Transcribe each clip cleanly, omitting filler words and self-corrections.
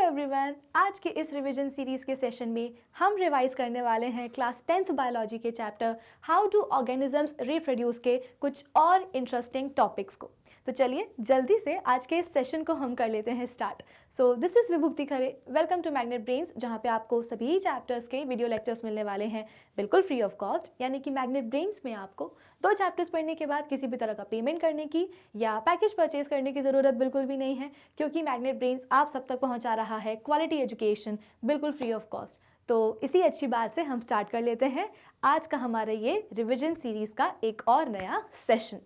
Everyone, आज के इस रिवीजन सीरीज के सेशन में हम रिवाइज करने वाले हैं क्लास 10th बायोलॉजी के chapter how do organisms reproduce के कुछ और इंटरेस्टिंग टॉपिक्स को। तो चलिए जल्दी से आज के इस सेशन को हम कर लेते हैं start. So this is Vibhuti Khare, welcome to Magnet Brains, जहाँ पे आपको सभी चैप्टर्स के वीडियो लेक्चर्स मिलने वाले हैं बिल्कुल फ्री ऑफ कॉस्ट। यानी कि मैग्नेट ब्रेन्स में आपको 2 चैप्टर्स पढ़ने के बाद किसी भी तरह का पेमेंट करने की या पैकेज परचेज करने की ज़रूरत बिल्कुल भी नहीं है, क्योंकि मैग्नेट ब्रेन्स आप सब तक पहुँचा रहा है क्वालिटी एजुकेशन बिल्कुल फ्री ऑफ कॉस्ट। तो इसी अच्छी बात से हम स्टार्ट कर लेते हैं आज का हमारा ये रिवीजन सीरीज़ का एक और नया सेशन।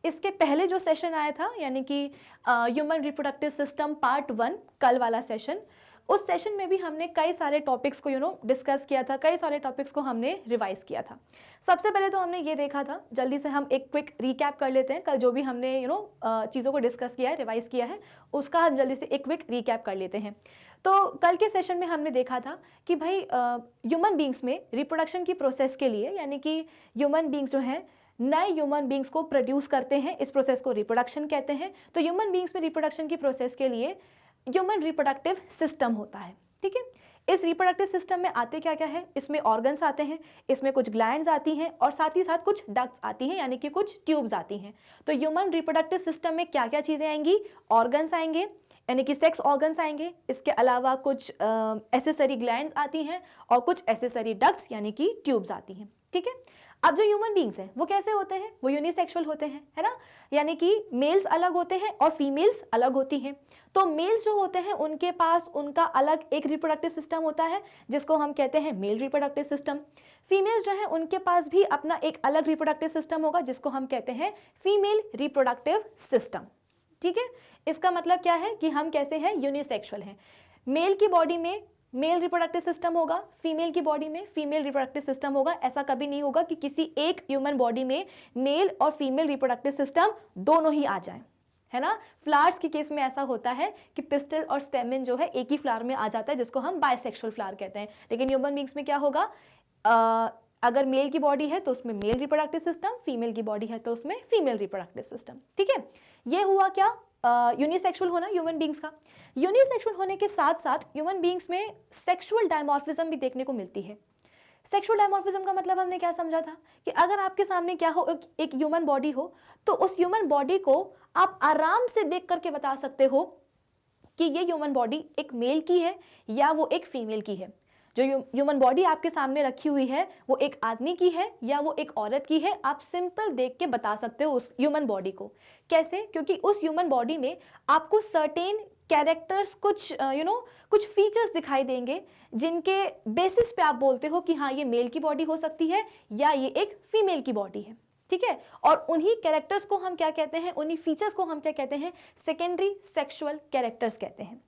इसके पहले जो सेशन आया था यानी कि ह्यूमन रिप्रोडक्टिव सिस्टम पार्ट 1 कल वाला सेशन, उस सेशन में भी हमने कई सारे टॉपिक्स को डिस्कस किया था, कई सारे टॉपिक्स को हमने रिवाइज किया था। सबसे पहले तो हमने ये देखा था, जल्दी से हम एक क्विक रिकैप कर लेते हैं, कल जो भी हमने चीज़ों को डिस्कस किया है, रिवाइज किया है, उसका हम जल्दी से एक क्विक रिकैप कर लेते हैं। तो कल के सेशन में हमने देखा था कि भाई ह्यूमन बींग्स में रिप्रोडक्शन की प्रोसेस के लिए, यानी कि ह्यूमन बींग्स जो हैं नए ह्यूमन बींग्स को प्रोड्यूस करते हैं, इस प्रोसेस को रिप्रोडक्शन कहते हैं। तो ह्यूमन बींग्स में रिप्रोडक्शन की प्रोसेस के लिए ह्यूमन रिप्रोडक्टिव सिस्टम होता है, ठीक है। इस रिप्रोडक्टिव सिस्टम में आते क्या क्या है, इसमें ऑर्गन्स आते हैं, इसमें कुछ ग्लैंड्स आती हैं और साथ ही साथ कुछ डक्ट्स आती हैं, यानी कि कुछ ट्यूब्स आती हैं। तो ह्यूमन रिप्रोडक्टिव सिस्टम में क्या क्या चीज़ें आएंगी, ऑर्गन्स आएंगे यानी कि सेक्स ऑर्गन्स आएंगे, इसके अलावा कुछ एसेसरी ग्लैंड्स आती हैं और कुछ एसेसरी डक्ट्स यानी कि ट्यूब्स आती हैं, ठीक है। अब जो ह्यूमन बींग्स हैं वो कैसे होते हैं, वो यूनिसेक्सुअल होते हैं, है ना, यानी कि मेल्स अलग होते हैं और फीमेल्स अलग होती हैं। तो मेल्स जो होते हैं उनके पास उनका अलग एक रिप्रोडक्टिव सिस्टम होता है जिसको हम कहते हैं मेल रिप्रोडक्टिव सिस्टम। फीमेल्स जो है उनके पास भी अपना एक अलग रिप्रोडक्टिव सिस्टम होगा जिसको हम कहते हैं फीमेल रिप्रोडक्टिव सिस्टम, ठीक है। इसका मतलब क्या है कि हम कैसे हैं, यूनिसेक्सुअल हैं। मेल की बॉडी में मेल रिप्रोडक्टिव सिस्टम होगा, फीमेल की बॉडी में फीमेल रिप्रोडक्टिव सिस्टम होगा। ऐसा कभी नहीं होगा कि किसी एक ह्यूमन बॉडी में मेल और फीमेल रिप्रोडक्टिव सिस्टम दोनों ही आ जाएं, है ना। फ्लावर्स के केस में ऐसा होता है कि पिस्टल और स्टेमिन जो है एक ही फ्लावर में आ जाता है, जिसको हम बायसेक्सुअल फ्लावर कहते हैं। लेकिन ह्यूमन बींग्स में क्या होगा, अगर मेल की बॉडी है तो उसमें मेल रिप्रोडक्टिव सिस्टम, फीमेल की बॉडी है तो उसमें फीमेल रिप्रोडक्टिव सिस्टम, ठीक है। ये हुआ क्या, यूनिसेक्सुअल होना ह्यूमन बींग्स का। यूनिसेक्सुअल होने के साथ साथ ह्यूमन बींग्स में सेक्सुअल डायमॉर्फिज्म भी देखने को मिलती है। सेक्सुअल डायमॉर्फिज्म का मतलब हमने क्या समझा था कि अगर आपके सामने क्या हो, एक ह्यूमन बॉडी हो, तो उस ह्यूमन बॉडी को आप आराम से देख करके बता सकते हो कि ये ह्यूमन बॉडी एक मेल की है या वो एक फीमेल की है। जो ह्यूमन बॉडी आपके सामने रखी हुई है वो एक आदमी की है या वो एक औरत की है, आप सिंपल देख के बता सकते हो उस ह्यूमन बॉडी को। कैसे, क्योंकि उस ह्यूमन बॉडी में आपको सर्टेन कैरेक्टर्स, कुछ फीचर्स दिखाई देंगे जिनके बेसिस पे आप बोलते हो कि हाँ ये मेल की बॉडी हो सकती है या ये एक फीमेल की बॉडी है, ठीक है। और उन्हीं कैरेक्टर्स को हम क्या कहते हैं, उन्हीं फीचर्स को हम क्या कहते हैं, सेकेंडरी सेक्सुअल कैरेक्टर्स कहते हैं।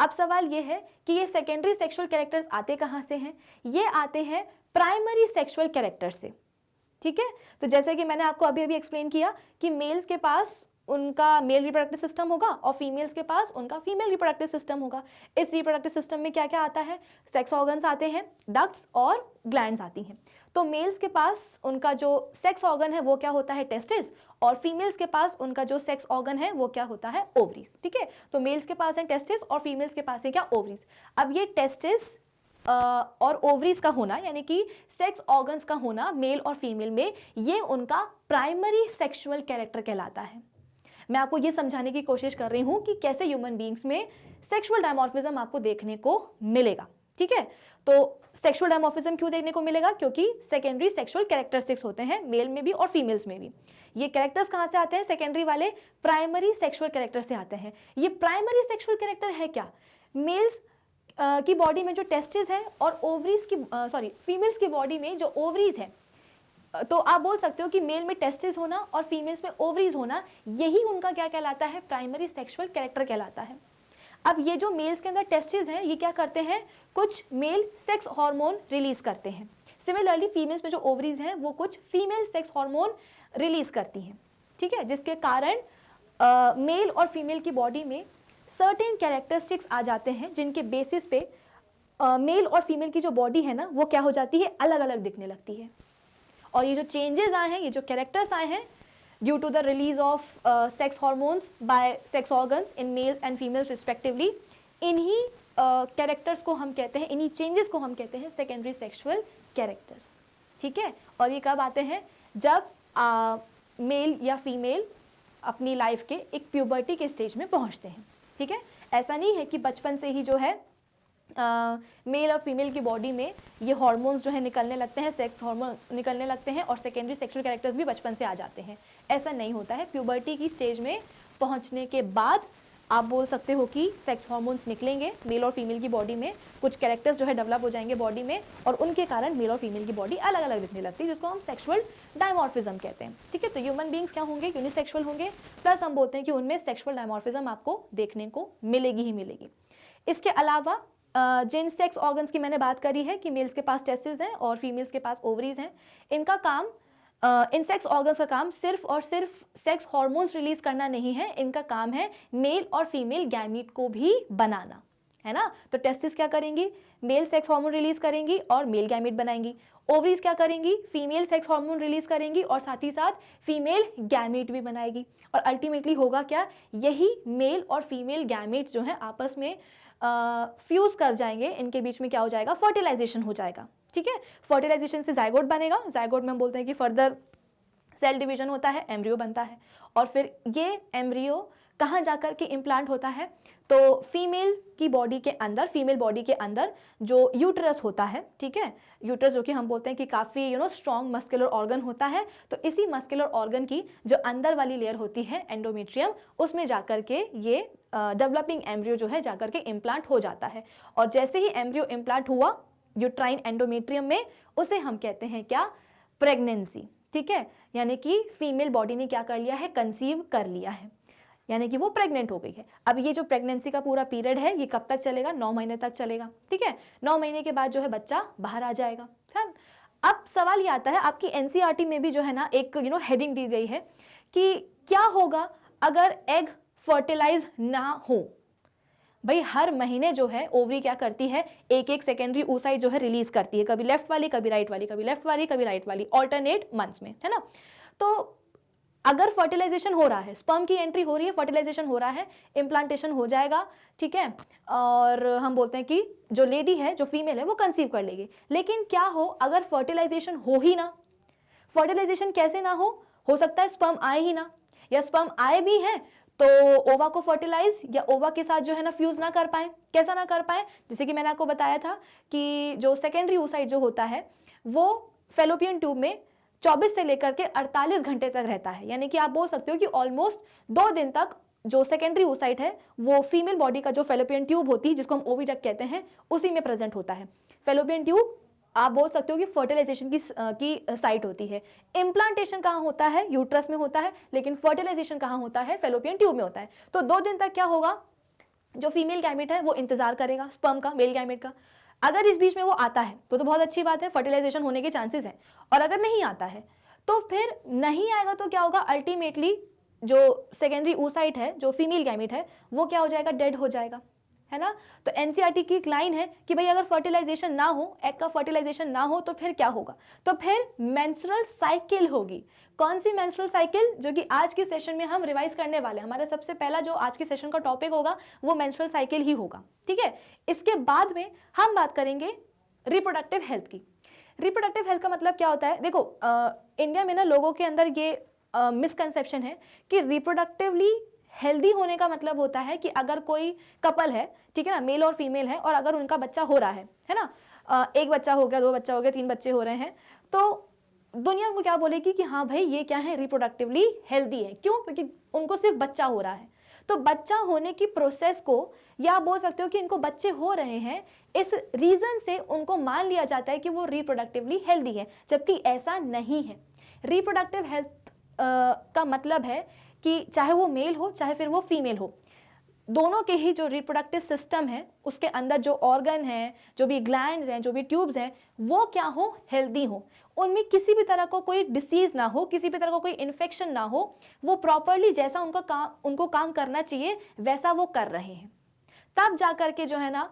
अब सवाल ये है कि ये सेकेंडरी सेक्सुअल कैरेक्टर्स आते कहाँ से हैं, ये आते हैं प्राइमरी सेक्सुअल कैरेक्टर से, ठीक है। तो जैसे कि मैंने आपको अभी एक्सप्लेन किया कि मेल्स के पास उनका मेल रिप्रोडक्टिव सिस्टम होगा और फीमेल्स के पास उनका फीमेल रिप्रोडक्टिव सिस्टम होगा। इस रिप्रोडक्टिव सिस्टम में क्या क्या आता है, सेक्स ऑर्गन्स आते हैं, डक्ट्स और ग्लैंड्स आती हैं। तो मेल्स के पास उनका जो सेक्स ऑर्गन है वो क्या होता है, टेस्टिस, और फीमेल्स के पास उनका जो सेक्स ऑर्गन है वो क्या होता है, ओवरीज, ठीक है। तो मेल्स के पास है टेस्टिस और फीमेल्स के पास है क्या, ओवरीज। अब ये टेस्टिस और ओवरीज का होना यानी कि सेक्स ऑर्गन्स का होना मेल और फीमेल में, ये उनका प्राइमरी सेक्सुअल कैरेक्टर कहलाता है। मैं आपको ये समझाने की कोशिश कर रही हूं कि कैसे ह्यूमन बींग्स में सेक्सुअल डायमॉर्फिज्म आपको देखने को मिलेगा, ठीक है। तो सेक्सुअल डायमॉर्फिज्म क्यों देखने को मिलेगा, क्योंकि सेकेंडरी सेक्सुअल कैरेक्टरिस्टिक्स होते हैं मेल में भी और फीमेल्स में भी। ये कैरेक्टर्स कहां से आते हैं, सेकेंडरी वाले प्राइमरी सेक्सुअल कैरेक्टर से आते हैं। ये प्राइमरी सेक्सुअल कैरेक्टर है क्या, मेल्स की बॉडी में जो टेस्टिस है और ओवरीज की फीमेल्स की बॉडी में जो ओवरीज है, तो आप बोल सकते हो कि मेल में टेस्टिस होना और फीमेल्स में ओवरीज होना, यही उनका क्या कहलाता है, प्राइमरी सेक्सुअल कैरेक्टर कहलाता है। अब ये जो मेल्स के अंदर टेस्टिस हैं ये क्या करते हैं, कुछ मेल सेक्स हार्मोन रिलीज करते हैं। सिमिलरली फीमेल्स में जो ओवरीज हैं वो कुछ फीमेल सेक्स हार्मोन रिलीज करती हैं, ठीक है, जिसके कारण मेल और फीमेल की बॉडी में सर्टेन कैरेक्टरिस्टिक्स आ जाते हैं जिनके बेसिस पे मेल और फीमेल की जो बॉडी है ना वो क्या हो जाती है, अलग अलग दिखने लगती है। और ये जो चेंजेस आए हैं, ये जो कैरेक्टर्स आए हैं due to the release of sex hormones by sex organs in males and females respectively, इन्हीं कैरेक्टर्स को हम कहते हैं, इन्हीं चेंजेस को हम कहते हैं सेकेंडरी सेक्सुअल कैरेक्टर्स, ठीक है। और ये कब आते हैं, जब मेल या फीमेल अपनी लाइफ के एक प्यूबर्टी के स्टेज में पहुंचते हैं, ठीक है। ऐसा नहीं है कि बचपन से ही जो है मेल और फीमेल की बॉडी में ये हार्मोन्स जो है निकलने लगते हैं, सेक्स हार्मोन्स निकलने लगते हैं और सेकेंडरी सेक्सुअल कैरेक्टर्स भी बचपन से आ जाते हैं, ऐसा नहीं होता है। प्यूबर्टी की स्टेज में पहुंचने के बाद आप बोल सकते हो कि सेक्स हार्मोन्स निकलेंगे मेल और फीमेल की बॉडी में, कुछ कैरेक्टर्स जो है डेवलप हो जाएंगे बॉडी में और उनके कारण मेल और फीमेल की बॉडी अलग अलग दिखने लगती है, जिसको हम सेक्सुअल डायमॉर्फिज्म कहते हैं, ठीक है। तो ह्यूमन बींग्स क्या होंगे, यूनिसेक्सुअल होंगे, प्लस हम बोलते हैं कि उनमें सेक्सुअल डायमॉर्फिज्म आपको देखने को मिलेगी ही मिलेगी। इसके अलावा जिन सेक्स ऑर्गन्स की मैंने बात करी है कि मेल्स के पास टेस्टिस हैं और फीमेल्स के पास ओवरीज हैं, इनका काम इन सेक्स ऑर्गन्स का काम सिर्फ और सिर्फ सेक्स हार्मोन्स रिलीज करना नहीं है, इनका काम है मेल और फीमेल गैमीट को भी बनाना, है ना। तो टेस्टिस क्या करेंगी, मेल सेक्स हार्मोन रिलीज करेंगी और मेल गैमीट बनाएंगी। ओवरीज क्या करेंगी, फीमेल सेक्स हार्मोन रिलीज करेंगी और साथ ही साथ फीमेल गैमीट भी बनाएगी। और अल्टीमेटली होगा क्या, यही मेल और फीमेल गैमीट जो है आपस में फ्यूज कर जाएंगे, इनके बीच में क्या हो जाएगा, फर्टिलाइजेशन हो जाएगा, ठीक है। फर्टिलाइजेशन से जाइगोट बनेगा, जाइगोट में हम बोलते हैं कि फर्दर सेल डिवीजन होता है, एम्ब्रियो बनता है और फिर ये एम्ब्रियो कहाँ जाकर के इम्प्लांट होता है, तो फीमेल की बॉडी के अंदर, फीमेल बॉडी के अंदर जो यूट्रस होता है, ठीक है, यूट्रस जो कि हम बोलते हैं कि काफ़ी स्ट्रॉन्ग मस्कुलर ऑर्गन होता है, तो इसी मस्कुलर ऑर्गन की जो अंदर वाली लेयर होती है एंडोमेट्रियम, उसमें जाकर के ये डेवलपिंग एम्ब्रियो जो है जाकर के इम्प्लांट हो जाता है। और जैसे ही एम्ब्रियो इम्प्लांट हुआ यूट्राइन एंडोमेट्रियम में, उसे हम कहते हैं क्या, प्रेगनेंसी, ठीक है। यानी कि फीमेल बॉडी ने क्या कर लिया है, कंसीव कर लिया है, यानी कि वो प्रेग्नेंट हो गई है। अब ये जो प्रेगनेंसी का पूरा पीरियड है ये कब तक चलेगा, 9 महीने तक चलेगा, ठीक है। 9 महीने के बाद जो है बच्चा बाहर आ जाएगा। फिर अब सवाल ये आता है, आपकी एनसीईआरटी में भी जो है ना एक हेडिंग दी गई है कि क्या होगा अगर एग फर्टिलाइज ना हो। भाई हर महीने जो है ओवरी क्या करती है, एक एक सेकेंडरी oocyte जो है रिलीज करती है, कभी लेफ्ट वाली, कभी राइट वाली, कभी लेफ्ट वाली, कभी राइट वाली, ऑल्टरनेट मंथ्स में, है ना। तो अगर फर्टिलाइजेशन हो रहा है, स्पर्म की एंट्री हो रही है, फर्टिलाइजेशन हो रहा है, इम्प्लांटेशन हो जाएगा, ठीक है, और हम बोलते हैं कि जो लेडी है, जो फीमेल है, वो कंसीव कर लेगी। लेकिन क्या हो अगर फर्टिलाइजेशन हो ही ना, फर्टिलाइजेशन कैसे ना हो सकता है स्पर्म आए ही ना, या स्पर्म आए भी हैं तो ओवा को फर्टिलाइज या ओवा के साथ जो है ना फ्यूज ना कर पाए। कैसा ना कर पाए, जैसे कि मैंने आपको बताया था कि जो सेकेंडरी oocyte जो होता है वो फेलोपियन ट्यूब में 24 से लेकर के 48 घंटे तक रहता है, यानी कि आप बोल सकते हो कि ऑलमोस्ट 2 दिन तक जो सेकेंडरी oocyte है वो फीमेल बॉडी का जो फेलोपियन ट्यूब होती है, जिसको हम ओविडक्ट कहते हैं, उसी में प्रेजेंट होता है। फेलोपियन ट्यूब आप बोल सकते हो कि फर्टिलाइजेशन की साइट होती है। इम्प्लांटेशन कहाँ होता है, यूट्रस में होता है, लेकिन फर्टिलाइजेशन कहाँ होता है, फेलोपियन ट्यूब में होता है। तो 2 दिन तक क्या होगा, जो फीमेल गैमेट है वो इंतजार करेगा स्पर्म का, मेल गैमेट का। अगर इस बीच में वो आता है तो बहुत अच्छी बात है, फर्टिलाइजेशन होने के चांसेस हैं। और अगर नहीं आता है तो फिर नहीं आएगा तो क्या होगा, अल्टीमेटली जो सेकेंडरी oocyte है, जो फीमेल गैमेट है, वो क्या हो जाएगा, डेड हो जाएगा, है ना। तो एनसीईआरटी की एक लाइन है कि भाई अगर फर्टिलाइजेशन ना हो, एग का फर्टिलाइजेशन ना हो तो फिर क्या होगा, तो फिर मेंस्ट्रुअल साइकिल होगी। कौन सी मेंस्ट्रुअल साइकिल, जो कि आज के सेशन में हम रिवाइज करने वाले हैं। हमारा सबसे पहला जो आज के सेशन का टॉपिक होगा वो मेंस्ट्रुअल साइकिल ही होगा, ठीक है। इसके बाद में हम बात करेंगे रिप्रोडक्टिव हेल्थ की। रिप्रोडक्टिव हेल्थ का मतलब क्या होता है, देखो इंडिया में ना लोगों के अंदर ये मिसकंसेप्शन है कि रिप्रोडक्टिवली हेल्दी होने का मतलब होता है कि अगर कोई कपल है, ठीक है ना, मेल और फीमेल है, और अगर उनका बच्चा हो रहा है ना, एक बच्चा हो गया, 2 बच्चा हो गया, 3 बच्चे हो रहे हैं, तो दुनिया उनको क्या बोलेगी कि हाँ भाई ये क्या है, रिप्रोडक्टिवली हेल्दी है। क्यों, क्योंकि उनको सिर्फ बच्चा हो रहा है। तो बच्चा होने की प्रोसेस को, या आप बोल सकते हो कि इनको बच्चे हो रहे हैं, इस रीजन से उनको मान लिया जाता है कि वो रिप्रोडक्टिवली हेल्दी है, जबकि ऐसा नहीं है। रिप्रोडक्टिव हेल्थ का मतलब है कि चाहे वो मेल हो चाहे फिर वो फीमेल हो, दोनों के ही जो रिप्रोडक्टिव सिस्टम है उसके अंदर जो ऑर्गन है, जो भी ग्लैंड्स हैं, जो भी ट्यूब्स हैं, वो क्या हो, हेल्दी हो, उनमें किसी भी तरह को कोई डिसीज ना हो, किसी भी तरह का कोई इन्फेक्शन ना हो, वो प्रॉपरली जैसा उनको काम करना चाहिए वैसा वो कर रहे हैं। तब जाकर के जो है ना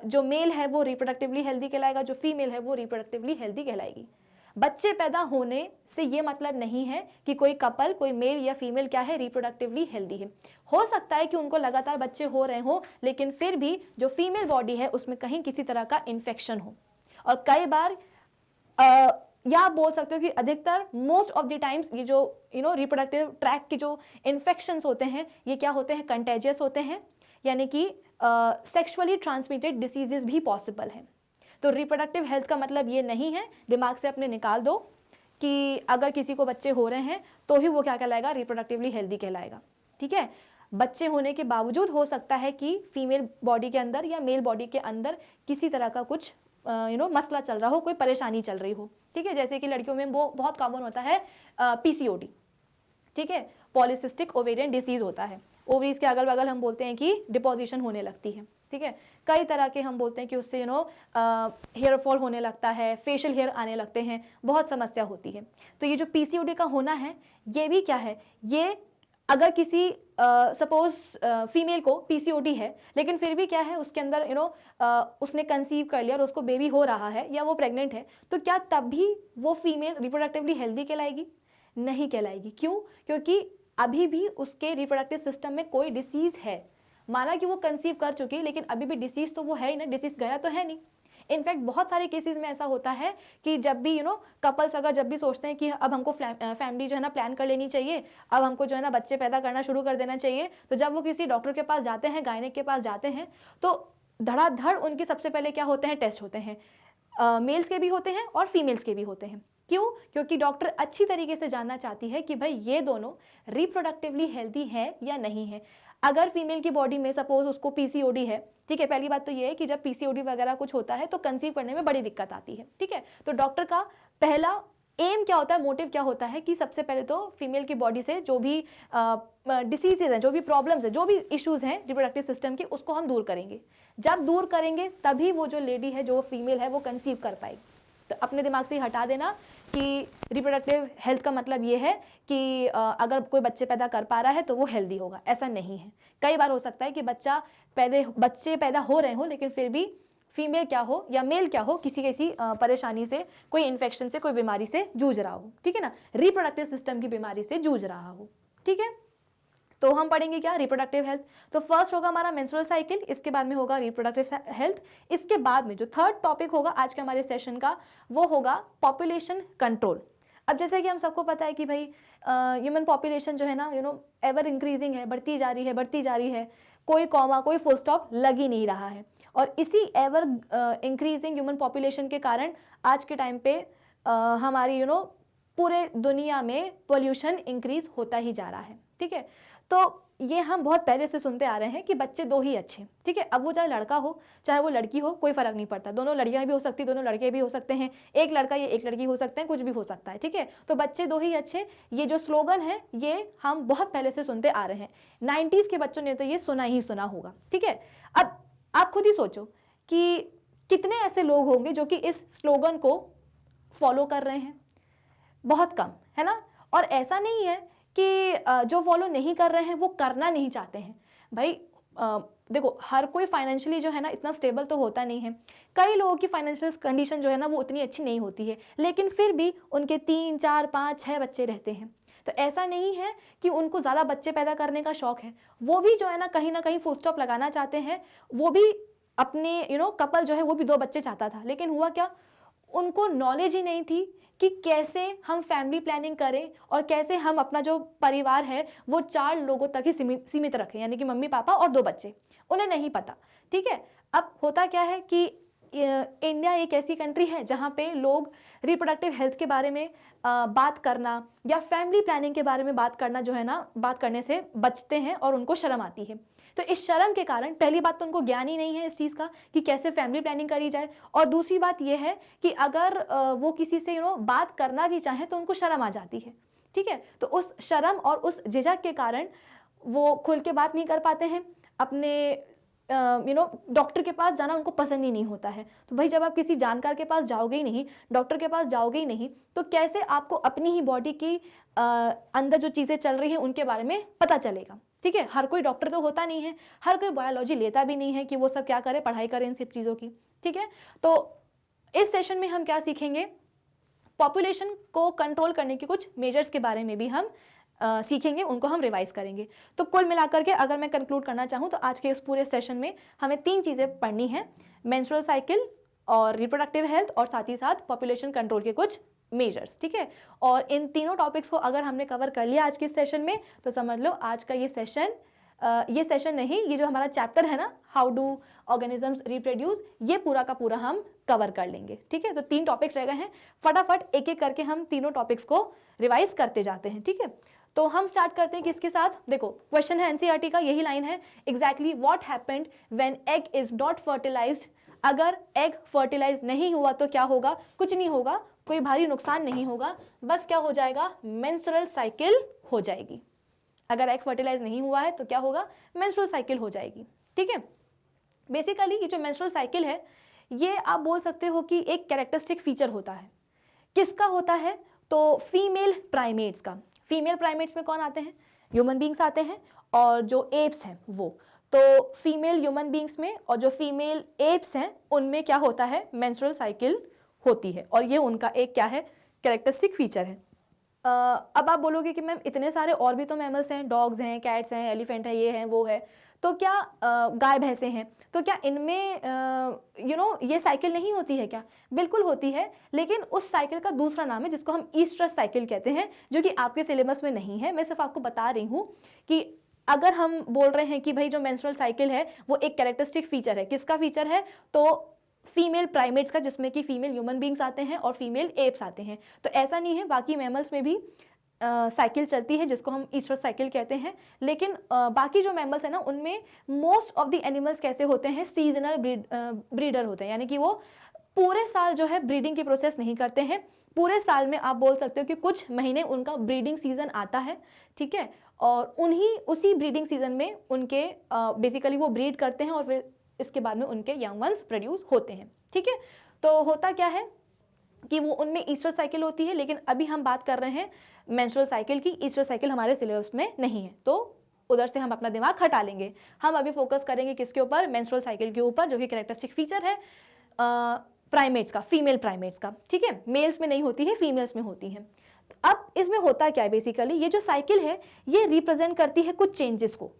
जो मेल है वो रिप्रोडक्टिवली हेल्दी कहलाएगा, जो फीमेल है वो रिप्रोडक्टिवली हेल्दी कहलाएगी। बच्चे पैदा होने से ये मतलब नहीं है कि कोई कपल, कोई मेल या फीमेल क्या है, रिप्रोडक्टिवली हेल्दी है। हो सकता है कि उनको लगातार बच्चे हो रहे हो, लेकिन फिर भी जो फीमेल बॉडी है उसमें कहीं किसी तरह का इन्फेक्शन हो। और कई बार या आप बोल सकते हो कि अधिकतर, मोस्ट ऑफ द टाइम्स, ये जो रिप्रोडक्टिव ट्रैक के जो इन्फेक्शंस होते हैं ये क्या होते हैं, कंटेजियस होते हैं, यानी कि सेक्सुअली ट्रांसमिटेड डिसीजेस भी पॉसिबल हैं। तो रिप्रोडक्टिव हेल्थ का मतलब ये नहीं है, दिमाग से अपने निकाल दो, कि अगर किसी को बच्चे हो रहे हैं तो ही वो क्या कहलाएगा, रिप्रोडक्टिवली हेल्दी कहलाएगा। ठीक है, बच्चे होने के बावजूद हो सकता है कि फीमेल बॉडी के अंदर या मेल बॉडी के अंदर किसी तरह का कुछ मसला चल रहा हो, कोई परेशानी चल रही हो। ठीक है, जैसे कि लड़कियों में वो बहुत कॉमन होता है पीसीओडी, ठीक है, पॉलीसिस्टिक ओवेरियन डिसीज होता है। ओवरीज के अगल बगल हम बोलते हैं कि डिपोजिशन होने लगती है। ठीक है, कई तरह के हम बोलते हैं कि उससे हेयर फॉल होने लगता है, फेशियल हेयर आने लगते हैं, बहुत समस्या होती है। तो ये जो पीसीओडी का होना है ये भी क्या है, ये अगर किसी सपोज फीमेल को पीसीओडी है लेकिन फिर भी क्या है उसके अंदर उसने कंसीव कर लिया और उसको बेबी हो रहा है या वो प्रेग्नेंट है, तो क्या तब भी वो फीमेल रिप्रोडक्टिवली हेल्दी कहलाएगी? नहीं कहलाएगी। क्यों? क्योंकि अभी भी उसके रिप्रोडक्टिव सिस्टम में कोई डिसीज है। माना कि वो कंसीव कर चुकी है लेकिन अभी भी डिसीज तो वो है ही ना, डिसीज गया तो है नहीं। इनफैक्ट बहुत सारे केसेस में ऐसा होता है कि जब भी कपल्स अगर जब भी सोचते हैं कि अब हमको फैमिली जो है ना प्लान कर लेनी चाहिए, अब हमको जो है ना बच्चे पैदा करना शुरू कर देना चाहिए, तो जब वो किसी डॉक्टर के पास जाते हैं, गायनेक के पास जाते हैं, तो धड़ाधड़ उनके सबसे पहले क्या होते हैं, टेस्ट होते हैं। मेल्स के भी होते हैं और फीमेल्स के भी होते हैं। क्यों? क्योंकि डॉक्टर अच्छी तरीके से जानना चाहती है कि भाई ये दोनों रिप्रोडक्टिवली हेल्दी है या नहीं है। अगर फीमेल की बॉडी में सपोज उसको पीसीओडी है, ठीक है, पहली बात तो ये है कि जब पीसीओडी वगैरह कुछ होता है तो कंसीव करने में बड़ी दिक्कत आती है। ठीक है, तो डॉक्टर का पहला एम क्या होता है, मोटिव क्या होता है कि सबसे पहले तो फीमेल की बॉडी से जो भी डिसीजेज हैं, जो भी प्रॉब्लम्स हैं, जो भी इश्यूज हैं रिप्रोडक्टिव सिस्टम के, उसको हम दूर करेंगे। जब दूर करेंगे तभी वो जो लेडी है, जो फीमेल है, वो कंसीव कर पाएगी। तो अपने दिमाग से हटा देना कि रिप्रोडक्टिव हेल्थ का मतलब ये है कि अगर कोई बच्चे पैदा कर पा रहा है तो वो हेल्दी होगा, ऐसा नहीं है। कई बार हो सकता है कि बच्चे पैदा हो रहे हो लेकिन फिर भी फीमेल क्या हो या मेल क्या हो, किसी परेशानी से, कोई इन्फेक्शन से, कोई बीमारी से जूझ रहा हो, ठीक है ना, रिप्रोडक्टिव सिस्टम की बीमारी से जूझ रहा हो। ठीक है, तो हम पढ़ेंगे क्या, रिप्रोडक्टिव हेल्थ। तो फर्स्ट होगा हमारा मेंस्ट्रुअल साइकिल, इसके बाद में होगा रिप्रोडक्टिव हेल्थ, इसके बाद में जो थर्ड टॉपिक होगा आज के हमारे सेशन का वो होगा पॉपुलेशन कंट्रोल। अब जैसे कि हम सबको पता है कि भाई ह्यूमन पॉपुलेशन जो है ना एवर इंक्रीजिंग है, बढ़ती जा रही है, कोई कॉमा, कोई फुल स्टॉप लग ही नहीं रहा है। और इसी एवर इंक्रीजिंग ह्यूमन पॉपुलेशन के कारण आज के टाइम पे हमारी पूरे दुनिया में पोल्यूशन इंक्रीज होता ही जा रहा है। ठीक है, तो ये हम बहुत पहले से सुनते आ रहे हैं कि बच्चे दो ही अच्छे। ठीक है, अब वो चाहे लड़का हो चाहे वो लड़की हो, कोई फर्क नहीं पड़ता, दोनों लड़कियां भी हो सकती, दोनों लड़के भी हो सकते हैं, एक लड़का या एक लड़की हो सकते हैं, कुछ भी हो सकता है। ठीक है, तो बच्चे दो ही अच्छे, ये जो स्लोगन है ये हम बहुत पहले से सुनते आ रहे हैं। 90s के बच्चों ने तो ये सुना ही सुना होगा। ठीक है, अब आप खुद ही सोचो कि कितने ऐसे लोग होंगे जो कि इस स्लोगन को फॉलो कर रहे हैं। बहुत कम, है ना। और ऐसा नहीं है कि जो फॉलो नहीं कर रहे हैं वो करना नहीं चाहते हैं। भाई देखो, हर कोई फाइनेंशियली जो है ना इतना स्टेबल तो होता नहीं है। कई लोगों की फाइनेंशियल कंडीशन जो है ना वो उतनी अच्छी नहीं होती है, लेकिन फिर भी उनके 3, 4, 5, 6 बच्चे रहते हैं। तो ऐसा नहीं है कि उनको ज़्यादा बच्चे पैदा करने का शौक है, वो भी जो है ना कहीं फुल स्टॉप लगाना चाहते हैं। वो भी अपने कपल जो है वो भी 2 बच्चे चाहता था, लेकिन हुआ क्या, उनको नॉलेज ही नहीं थी कि कैसे हम फैमिली प्लानिंग करें और कैसे हम अपना जो परिवार है वो 4 लोगों तक ही सीमित रखें, यानी कि मम्मी पापा और 2 बच्चे। उन्हें नहीं पता। ठीक है, अब होता क्या है कि इंडिया एक ऐसी कंट्री है जहाँ पे लोग रिप्रोडक्टिव हेल्थ के बारे में बात करना या फैमिली प्लानिंग के बारे में बात करना जो है ना, बात करने से बचते हैं और उनको शर्म आती है। तो इस शर्म के कारण पहली बात तो उनको ज्ञान ही नहीं है इस चीज़ का कि कैसे फैमिली प्लानिंग करी जाए, और दूसरी बात यह है कि अगर वो किसी से बात करना भी चाहे तो उनको शर्म आ जाती है। ठीक है, तो उस शर्म और उस झिझक के कारण वो खुल के बात नहीं कर पाते हैं। अपने डॉक्टर के पास जाना उनको पसंद ही नहीं होता है। तो भाई जब आप किसी जानकार के पास जाओगे ही नहीं, डॉक्टर के पास जाओगे ही नहीं, तो कैसे आपको अपनी ही बॉडी की अंदर जो चीज़ें चल रही हैं उनके बारे में पता चलेगा। ठीक है, हर कोई डॉक्टर तो होता नहीं है, हर कोई बायोलॉजी लेता भी नहीं है कि वो सब क्या करे, पढ़ाई करें इन सब चीज़ों की। ठीक है, तो इस सेशन में हम क्या सीखेंगे, पॉपुलेशन को कंट्रोल करने के कुछ मेजर्स के बारे में भी हम सीखेंगे, उनको हम रिवाइज करेंगे। तो कुल मिलाकर के अगर मैं कंक्लूड करना चाहूँ तो आज के इस पूरे सेशन में हमें 3 चीज़ें पढ़नी हैं, मेंस्ट्रुअल साइकिल और रिप्रोडक्टिव हेल्थ और साथ ही साथ पॉपुलेशन कंट्रोल के कुछ मेजर्स, ठीक है। और इन तीनों टॉपिक्स को अगर हमने कवर कर लिया आज के सेशन में तो समझ लो आज का ये सेशन नहीं, ये जो हमारा चैप्टर है ना, हाउ डू ऑर्गेनिजम्स रिप्रोड्यूस, ये पूरा का पूरा हम कवर कर लेंगे, ठीक है। तो 3 टॉपिक्स रह गए हैं, फटाफट एक एक करके हम तीनों टॉपिक्स को रिवाइज करते जाते हैं, ठीक है। तो हम स्टार्ट करते हैं किसके साथ, देखो क्वेश्चन है एनसीईआरटी का, यही लाइन है, exactly what happened when egg is not fertilized. अगर एग फर्टिलाइज नहीं हुआ तो क्या होगा, कुछ नहीं होगा, कोई भारी नुकसान नहीं होगा, बस क्या हो जाएगा, मेंस्ट्रुअल साइकिल हो जाएगी। अगर एग फर्टिलाइज नहीं हुआ है तो क्या होगा, मेंस्ट्रुअल साइकिल हो जाएगी, ठीक है। बेसिकली ये जो मेंस्ट्रुअल साइकिल है ये आप बोल सकते हो कि एक कैरेक्टरिस्टिक फीचर होता है। किसका होता है, तो फीमेल प्राइमेट्स का। फीमेल प्राइमेट्स में कौन आते हैं, ह्यूमन बींग्स आते हैं और जो एप्स हैं वो, तो फीमेल ह्यूमन बींग्स में और जो फीमेल एप्स हैं उनमें क्या होता है, मेंस्ट्रुअल साइकिल होती है और ये उनका एक क्या है, कैरेक्टरिस्टिक फीचर है। अब आप बोलोगे कि मैम इतने सारे और भी तो मैमल्स हैं, डॉग्स हैं, कैट्स हैं, एलिफेंट है, ये हैं वो है, तो क्या गाय भैंसें हैं, तो क्या इनमें ये साइकिल नहीं होती है क्या, बिल्कुल होती है, लेकिन उस साइकिल का दूसरा नाम है जिसको हम ईस्ट्रस साइकिल कहते हैं, जो कि आपके सिलेबस में नहीं है। मैं सिर्फ आपको बता रही हूँ कि अगर हम बोल रहे हैं कि भाई जो मेंस्ट्रुअल साइकिल है वो एक कैरेक्टरिस्टिक फीचर है, किसका फीचर है, तो फीमेल प्राइमेट्स का, जिसमें कि फीमेल ह्यूमन बींग्स आते हैं और फीमेल एप्स आते हैं। तो ऐसा नहीं है, बाकी मैमल्स में भी साइकिल चलती है जिसको हम ईस्ट्रस साइकिल कहते हैं, लेकिन बाकी जो मैमल्स हैं ना उनमें मोस्ट ऑफ द एनिमल्स कैसे होते हैं, सीजनल ब्रीडर होते हैं, यानी कि वो पूरे साल जो है ब्रीडिंग की प्रोसेस नहीं करते हैं। पूरे साल में आप बोल सकते हो कि कुछ महीने उनका ब्रीडिंग सीजन आता है, ठीक है, और उसी ब्रीडिंग सीजन में उनके बेसिकली वो ब्रीड करते हैं और फिर इसके बाद में उनके यंग वंस प्रोड्यूस होते हैं, ठीक है। तो होता क्या है कि वो उनमें ईस्टर साइकिल होती है, लेकिन अभी हम बात कर रहे हैं मेंस्ट्रुअल साइकिल की। ईस्टर साइकिल हमारे सिलेबस में नहीं है तो उधर से हम अपना दिमाग हटा लेंगे। हम अभी फोकस करेंगे किसके ऊपर, मेंस्ट्रुअल साइकिल के ऊपर, जो कि कैरेक्टरिस्टिक फीचर है प्राइमेट्स का, फीमेल प्राइमेट्स का, ठीक है। मेल्स में नहीं होती है, फीमेल्स में होती है। अब इसमें होता क्या है, बेसिकली ये जो साइकिल है ये रिप्रेजेंट करती है कुछ चेंजेस को।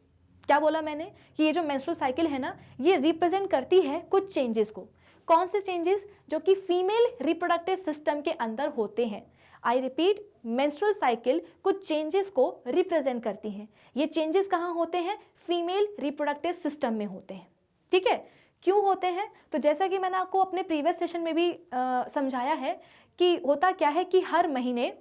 क्या बोला मैंने कि ये जो मेंस्ट्रुअल साइकिल है ना ये रिप्रेजेंट करती है कुछ चेंजेस को। कौन से चेंजेस, जो कि फीमेल रिप्रोडक्टिव सिस्टम के अंदर होते हैं। आई रिपीट, मेंस्ट्रुअल साइकिल कुछ चेंजेस को रिप्रेजेंट करती हैं। ये चेंजेस कहाँ होते हैं, फीमेल रिप्रोडक्टिव सिस्टम में होते हैं, ठीक है। क्यों होते हैं, तो जैसा कि मैंने आपको अपने प्रीवियस सेशन में भी समझाया है कि होता क्या है कि हर महीने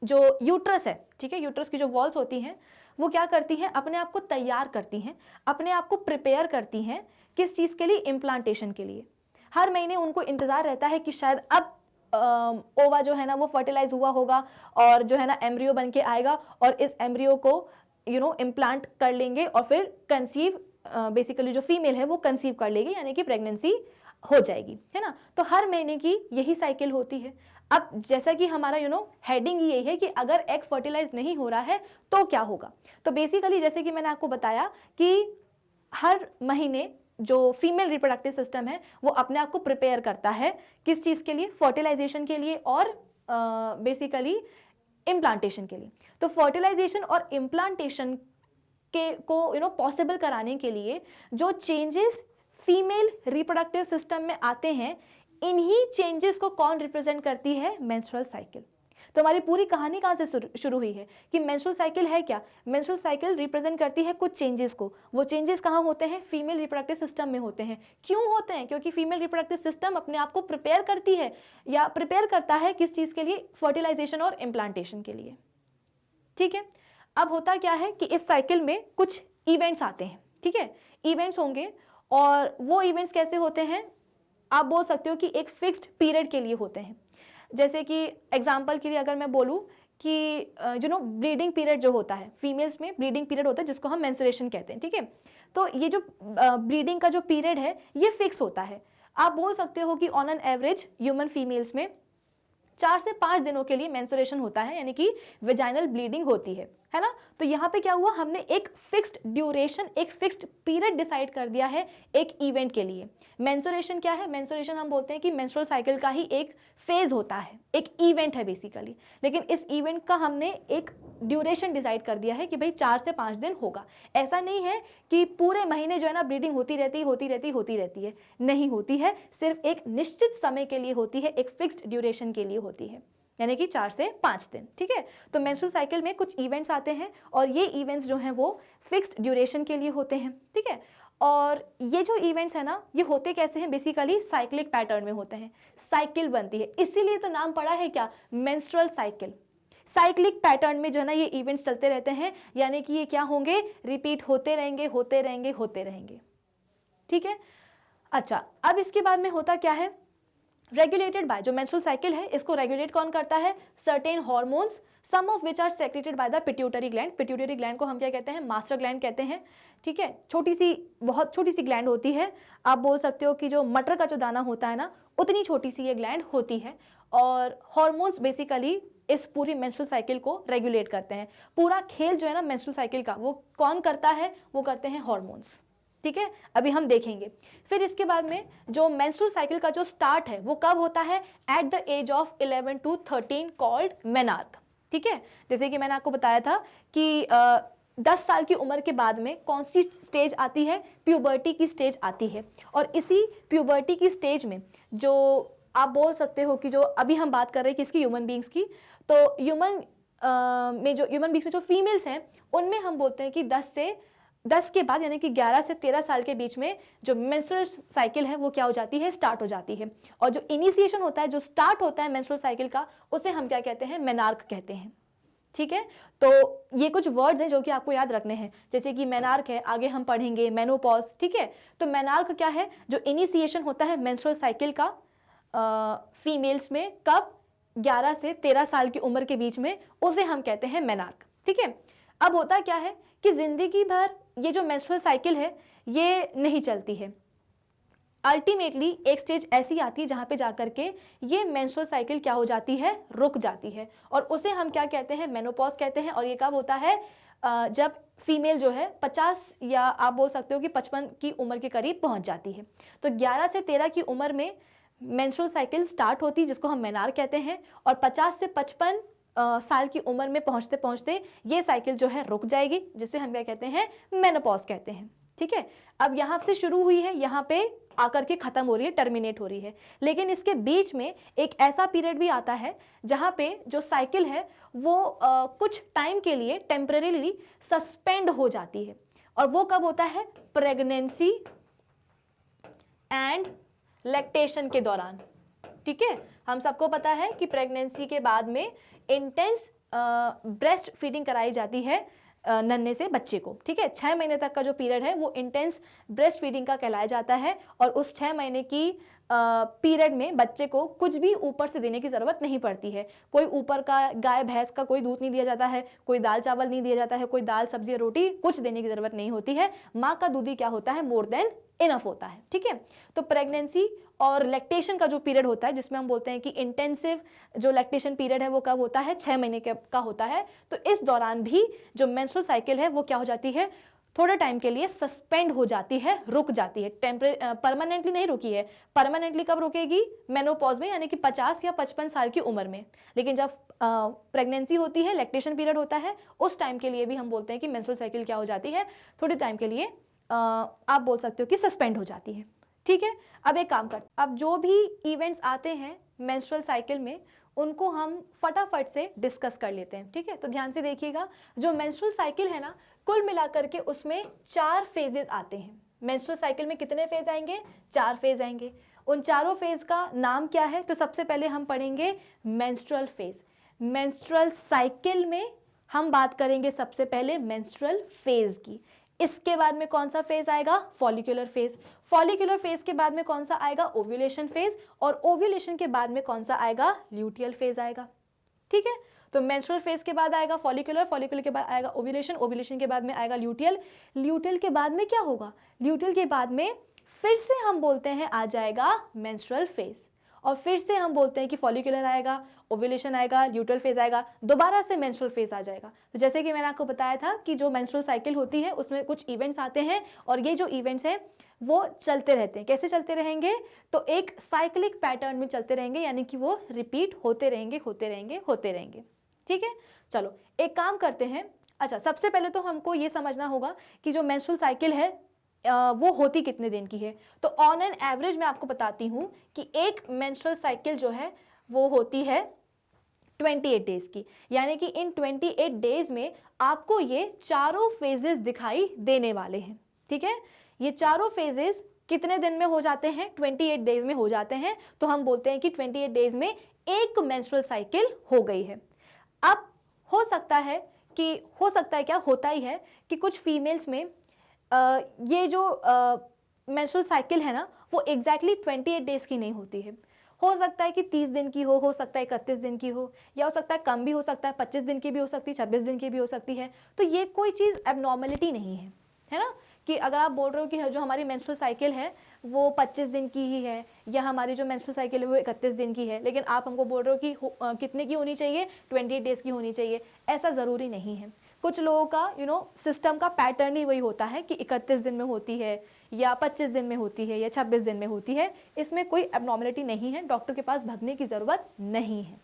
जो यूट्रस है, ठीक है, यूट्रस की जो वॉल्स होती हैं वो क्या करती हैं, अपने आप को तैयार करती हैं, अपने आप को प्रिपेयर करती हैं, किस चीज़ के लिए, इम्प्लांटेशन के लिए। हर महीने उनको इंतज़ार रहता है कि शायद अब ओवा जो है ना वो फर्टिलाइज हुआ होगा और जो है ना एम्ब्रियो बन के आएगा और इस एम्ब्रियो को इम्प्लांट कर लेंगे और फिर कंसीव, बेसिकली जो फीमेल है वो कंसीव कर लेगी, यानी कि प्रेगनेंसी हो जाएगी, है ना। तो हर महीने की यही साइकिल होती है। अब जैसा कि हमारा हेडिंग यही है कि अगर एग फर्टिलाइज नहीं हो रहा है तो क्या होगा। तो बेसिकली जैसे कि मैंने आपको बताया कि हर महीने जो फीमेल रिप्रोडक्टिव सिस्टम है वो अपने आप को प्रिपेयर करता है, किस चीज़ के लिए, फर्टिलाइजेशन के लिए और बेसिकली इम्प्लांटेशन के लिए। तो फर्टिलाइजेशन और इम्प्लांटेशन को पॉसिबल कराने के लिए जो चेंजेस फीमेल रिप्रोडक्टिव सिस्टम में आते हैं, इन्हीं चेंजेस को कौन रिप्रेजेंट करती है, मेंस्ट्रुअल साइकिल। तो हमारी पूरी कहानी कहाँ से शुरू हुई है कि मेंस्ट्रुअल साइकिल है क्या, मेंस्ट्रुअल साइकिल रिप्रेजेंट करती है कुछ चेंजेस को। वो चेंजेस कहाँ होते हैं, फीमेल रिप्रोडक्टिव सिस्टम में होते हैं। क्यों होते हैं, क्योंकि फीमेल रिप्रोडक्टिव सिस्टम अपने आप को प्रिपेयर करती है या प्रिपेयर करता है किस चीज़ के लिए, फर्टिलाइजेशन और इम्प्लांटेशन के लिए, ठीक है। अब होता क्या है कि इस साइकिल में कुछ इवेंट्स आते हैं, ठीक है, इवेंट्स होंगे और वो इवेंट्स कैसे होते हैं, आप बोल सकते हो कि एक फिक्स्ड पीरियड के लिए होते हैं। जैसे कि एग्जांपल के लिए अगर मैं बोलूँ कि ब्रीडिंग पीरियड जो होता है, फीमेल्स में ब्रीडिंग पीरियड होता है जिसको हम मेंस्ट्रुएशन कहते हैं, ठीक है। तो ये जो ब्रीडिंग का जो पीरियड है ये फिक्स होता है। आप बोल सकते हो कि on an average human females में 4 से 5 दिनों के लिए मेंस्ट्रुएशन होता है, यानी कि वेजाइनल ब्लीडिंग होती है, है ना। तो यहाँ पे क्या हुआ, हमने एक फिक्स्ड ड्यूरेशन, एक फिक्स्ड पीरियड डिसाइड कर दिया है एक इवेंट के लिए। मेंस्ट्रुएशन क्या है, मेंस्ट्रुएशन हम बोलते हैं कि मेंस्ट्रुअल साइकिल का ही एक फेज होता है, एक इवेंट है बेसिकली, लेकिन इस इवेंट का हमने एक ड्यूरेशन डिसाइड कर दिया है कि भाई 4 से 5 दिन होगा। ऐसा नहीं है कि पूरे महीने जो है ना ब्लीडिंग होती रहती है, नहीं होती है, सिर्फ एक निश्चित समय के लिए होती है, एक फिक्स्ड ड्यूरेशन के लिए होती है, यानी कि 4 से 5 दिन, ठीक है। तो मेंस्ट्रुअल साइकिल में कुछ इवेंट्स आते हैं और ये इवेंट्स जो हैं वो फिक्स्ड ड्यूरेशन के लिए होते हैं, ठीक है। और ये जो इवेंट्स है ना, ये होते कैसे हैं, बेसिकली साइक्लिक पैटर्न में होते हैं, साइकिल बनती है, इसीलिए तो नाम पड़ा है क्या, मेंस्ट्रुअल साइकिल। साइक्लिक पैटर्न में जो है ना ये इवेंट्स चलते रहते हैं, यानी कि ये क्या होंगे, रिपीट होते रहेंगे, ठीक है। अच्छा, अब इसके बाद में होता क्या है, रेगुलेटेड बाय, जो मेंस्ट्रुअल साइकिल है इसको रेगुलेट कौन करता है, certain hormones, some of which are secreted by the pituitary gland. Pituitary gland को हम क्या कहते हैं, मास्टर ग्लैंड कहते हैं, ठीक है। छोटी सी, बहुत छोटी सी ग्लैंड होती है, आप बोल सकते हो कि जो मटर का जो दाना होता है ना, उतनी छोटी सी ये ग्लैंड होती है। और हार्मोन्स बेसिकली इस पूरी मेंस्ट्रुअल साइकिल को रेगुलेट करते हैं। पूरा खेल जो है ना मेंस्ट्रुअल साइकिल का, वो कौन करता है, वो करते हैं हार्मोन्स, ठीक है। अभी हम देखेंगे। फिर इसके बाद में जो मेंस्ट्रुअल साइकिल का जो स्टार्ट है वो कब होता है, at the age of 11 to 13 called menarche, ठीक है। जैसे कि मैंने आपको बताया था कि 10 साल की उम्र के बाद में कौन सी स्टेज आती है, प्यूबर्टी की स्टेज आती है। और इसी प्यूबर्टी की स्टेज में जो आप बोल सकते हो कि जो अभी हम बात कर रहे हैं किसकी, ह्यूमन बींग्स की, तो ह्यूमन बींग्स में जो फीमेल्स हैं उनमें हम बोलते हैं कि 10 के बाद यानी कि 11 से 13 साल के बीच में जो मेंस्ट्रुअल साइकिल है वो क्या हो जाती है, स्टार्ट हो जाती है। और जो इनिशिएशन होता है, जो स्टार्ट होता है मेंस्ट्रुअल साइकिल का, उसे हम क्या कहते हैं, मेनार्क कहते हैं, ठीक है। तो ये कुछ वर्ड्स हैं जो कि आपको याद रखने हैं, जैसे कि मेनार्क है, आगे हम पढ़ेंगे मेनोपॉज, ठीक है। तो मेनार्क क्या है, जो इनिशिएशन होता है मेंस्ट्रुअल साइकिल का फीमेल्स में, कब, 11 से 13 साल की उम्र के बीच में, उसे हम कहते हैं मेनार्क, ठीक है। अब होता क्या है कि जिंदगी भर ये जो मेंस्ट्रुअल साइकिल है ये नहीं चलती है, अल्टीमेटली एक स्टेज ऐसी आती है जहां पे जाकर के ये मेंस्ट्रुअल साइकिल क्या हो जाती है, रुक जाती है, और उसे हम क्या कहते हैं, मेनोपॉज कहते हैं। और ये कब होता है, जब फीमेल जो है 50 या आप बोल सकते हो कि 55 की उम्र के करीब पहुंच जाती है। तो 11 से 13 की उम्र में मेंस्ट्रुअल साइकिल स्टार्ट होती है, जिसको हम मेनार्क कहते हैं, और 50 से 55 साल की उम्र में पहुंचते पहुंचते ये साइकिल जो है रुक जाएगी, जिसे हम क्या कहते हैं, मेनोपॉज कहते हैं, ठीक है। अब यहाँ से शुरू हुई है, यहाँ पे आकर के खत्म हो रही है, टर्मिनेट हो रही है, लेकिन इसके बीच में एक ऐसा पीरियड भी आता है जहाँ पे जो साइकिल है वो कुछ टाइम के लिए टेम्परेरीली सस्पेंड हो जाती है। और वो कब होता है, प्रेगनेंसी एंड लैक्टेशन के दौरान, ठीक है। हम सबको पता है कि प्रेगनेंसी के बाद में इंटेंस ब्रेस्ट फीडिंग कराई जाती है नन्हे से बच्चे को, ठीक है। 6 महीने तक का जो पीरियड है वो इंटेंस ब्रेस्ट फीडिंग का कहलाया जाता है, और उस 6 महीने की पीरियड में बच्चे को कुछ भी ऊपर से देने की ज़रूरत नहीं पड़ती है। कोई ऊपर का गाय भैंस का कोई दूध नहीं दिया जाता है, कोई दाल चावल नहीं दिया जाता है, कोई दाल सब्जी रोटी कुछ देने की ज़रूरत नहीं होती है। माँ का दूध ही क्या होता है, मोर देन इनफ होता है, ठीक है। तो प्रेगनेंसी और लैक्टेशन का जो पीरियड होता है, जिसमें हम बोलते हैं कि इंटेंसिव जो लैक्टेशन पीरियड है वो कब होता है, 6 महीने का होता है। तो इस दौरान भी जो मेंस्ट्रुअल साइकिल है वो क्या हो जाती है, थोड़े टाइम के लिए सस्पेंड हो जाती है, रुक जाती है। परमानेंटली नहीं रुकी है, परमानेंटली कब रुकेगी, मेनोपॉज में, यानी कि 50 या 55 साल की उम्र में। लेकिन जब प्रेगनेंसी होती है, लैक्टेशन पीरियड होता है, उस टाइम के लिए भी हम बोलते हैं कि मेंस्ट्रुअल साइकिल क्या हो जाती है, थोड़े टाइम के लिए आप बोल सकते हो कि सस्पेंड हो जाती है, ठीक है। अब एक काम कर, अब जो भी इवेंट्स आते हैं मेंस्ट्रुअल साइकिल में उनको हम फटाफट से डिस्कस कर लेते हैं, ठीक है। तो ध्यान से देखिएगा, जो मेंस्ट्रुअल साइकिल है ना, कुल मिलाकर के उसमें 4 फेजेस आते हैं। मेंस्ट्रुअल साइकिल में कितने फेज आएंगे, 4 फेज आएंगे। उन चारों फेज का नाम क्या है, तो सबसे पहले हम पढ़ेंगे मेंस्ट्रुअल फेज। मेंस्ट्रुअल साइकिल में हम बात करेंगे सबसे पहले मेंस्ट्रुअल फेज की। इसके बाद में कौन सा फेज आएगा, फॉलिकुलर फेज। फॉलिकुलर फेज के बाद में कौन सा आएगा, ओव्यूलेशन फेज। और ओव्यूलेशन के बाद में कौन सा आएगा, ल्यूटियल फेज आएगा, ठीक है। तो मेंस्ट्रुअल फेज के बाद आएगा फॉलिकुलर, फॉलिकुलर के बाद आएगा ओव्यूलेशन, ओव्यूलेशन के बाद में आएगा ल्यूटियल, ल्यूटियल के बाद में क्या होगा, ल्यूटियल के बाद में फिर से हम बोलते हैं आ जाएगा मेंस्ट्रुअल फेज। और फिर से हम बोलते हैं कि फॉलिकुलर आएगा, ओव्यूलेशन आएगा, ल्यूटरल फेज आएगा, दोबारा से मेंस्ट्रुअल फेज आ जाएगा। तो जैसे कि मैंने आपको बताया था कि जो मेंस्ट्रुअल साइकिल होती है उसमें कुछ इवेंट्स आते हैं और ये जो इवेंट्स हैं वो चलते रहते हैं। कैसे चलते रहेंगे? तो एक साइक्लिक पैटर्न में चलते रहेंगे, यानी कि वो रिपीट होते रहेंगे होते रहेंगे होते रहेंगे। ठीक है, चलो एक काम करते हैं। अच्छा, सबसे पहले तो हमको ये समझना होगा कि जो मेंस्ट्रुअल साइकिल है वो होती कितने दिन की है। तो ऑन एन एवरेज मैं आपको बताती हूँ कि एक मेंस्ट्रुअल साइकिल जो है वो होती है 28 डेज की, यानी कि इन 28 डेज में आपको ये चारों फेजेस दिखाई देने वाले हैं। ठीक है, ये चारों फेजेस कितने दिन में हो जाते हैं? 28 डेज में हो जाते हैं। तो हम बोलते हैं कि 28 डेज में एक मेंस्ट्रुअल साइकिल हो गई है। अब हो सकता है क्या होता ही है कि कुछ फीमेल्स में ये जो मेंस्ट्रुअल साइकिल है ना वो एग्जैक्टली 28 डेज की नहीं होती है। हो सकता है कि 30 दिन की हो सकता है 31 दिन की हो, या हो सकता है कम भी हो सकता है, 25 दिन की भी हो सकती है, 26 दिन की भी हो सकती है। तो ये कोई चीज़ एबनॉर्मलिटी नहीं है ना, कि अगर आप बोल रहे हो कि जो हमारी मेंस्ट्रुअल साइकिल है वो 25 दिन की ही है, या हमारी जो मेंस्ट्रुअल साइकिल है वो 31 दिन की है, लेकिन आप हमको बोल रहे हो कि कितने की होनी चाहिए? 28 डेज की होनी चाहिए। ऐसा ज़रूरी नहीं है। कुछ लोगों का सिस्टम का पैटर्न ही वही होता है कि 31 दिन में होती है, या 25 दिन में होती है, या 26 दिन में होती है। इसमें कोई एबनॉर्मलिटी नहीं है, डॉक्टर के पास भागने की ज़रूरत नहीं है।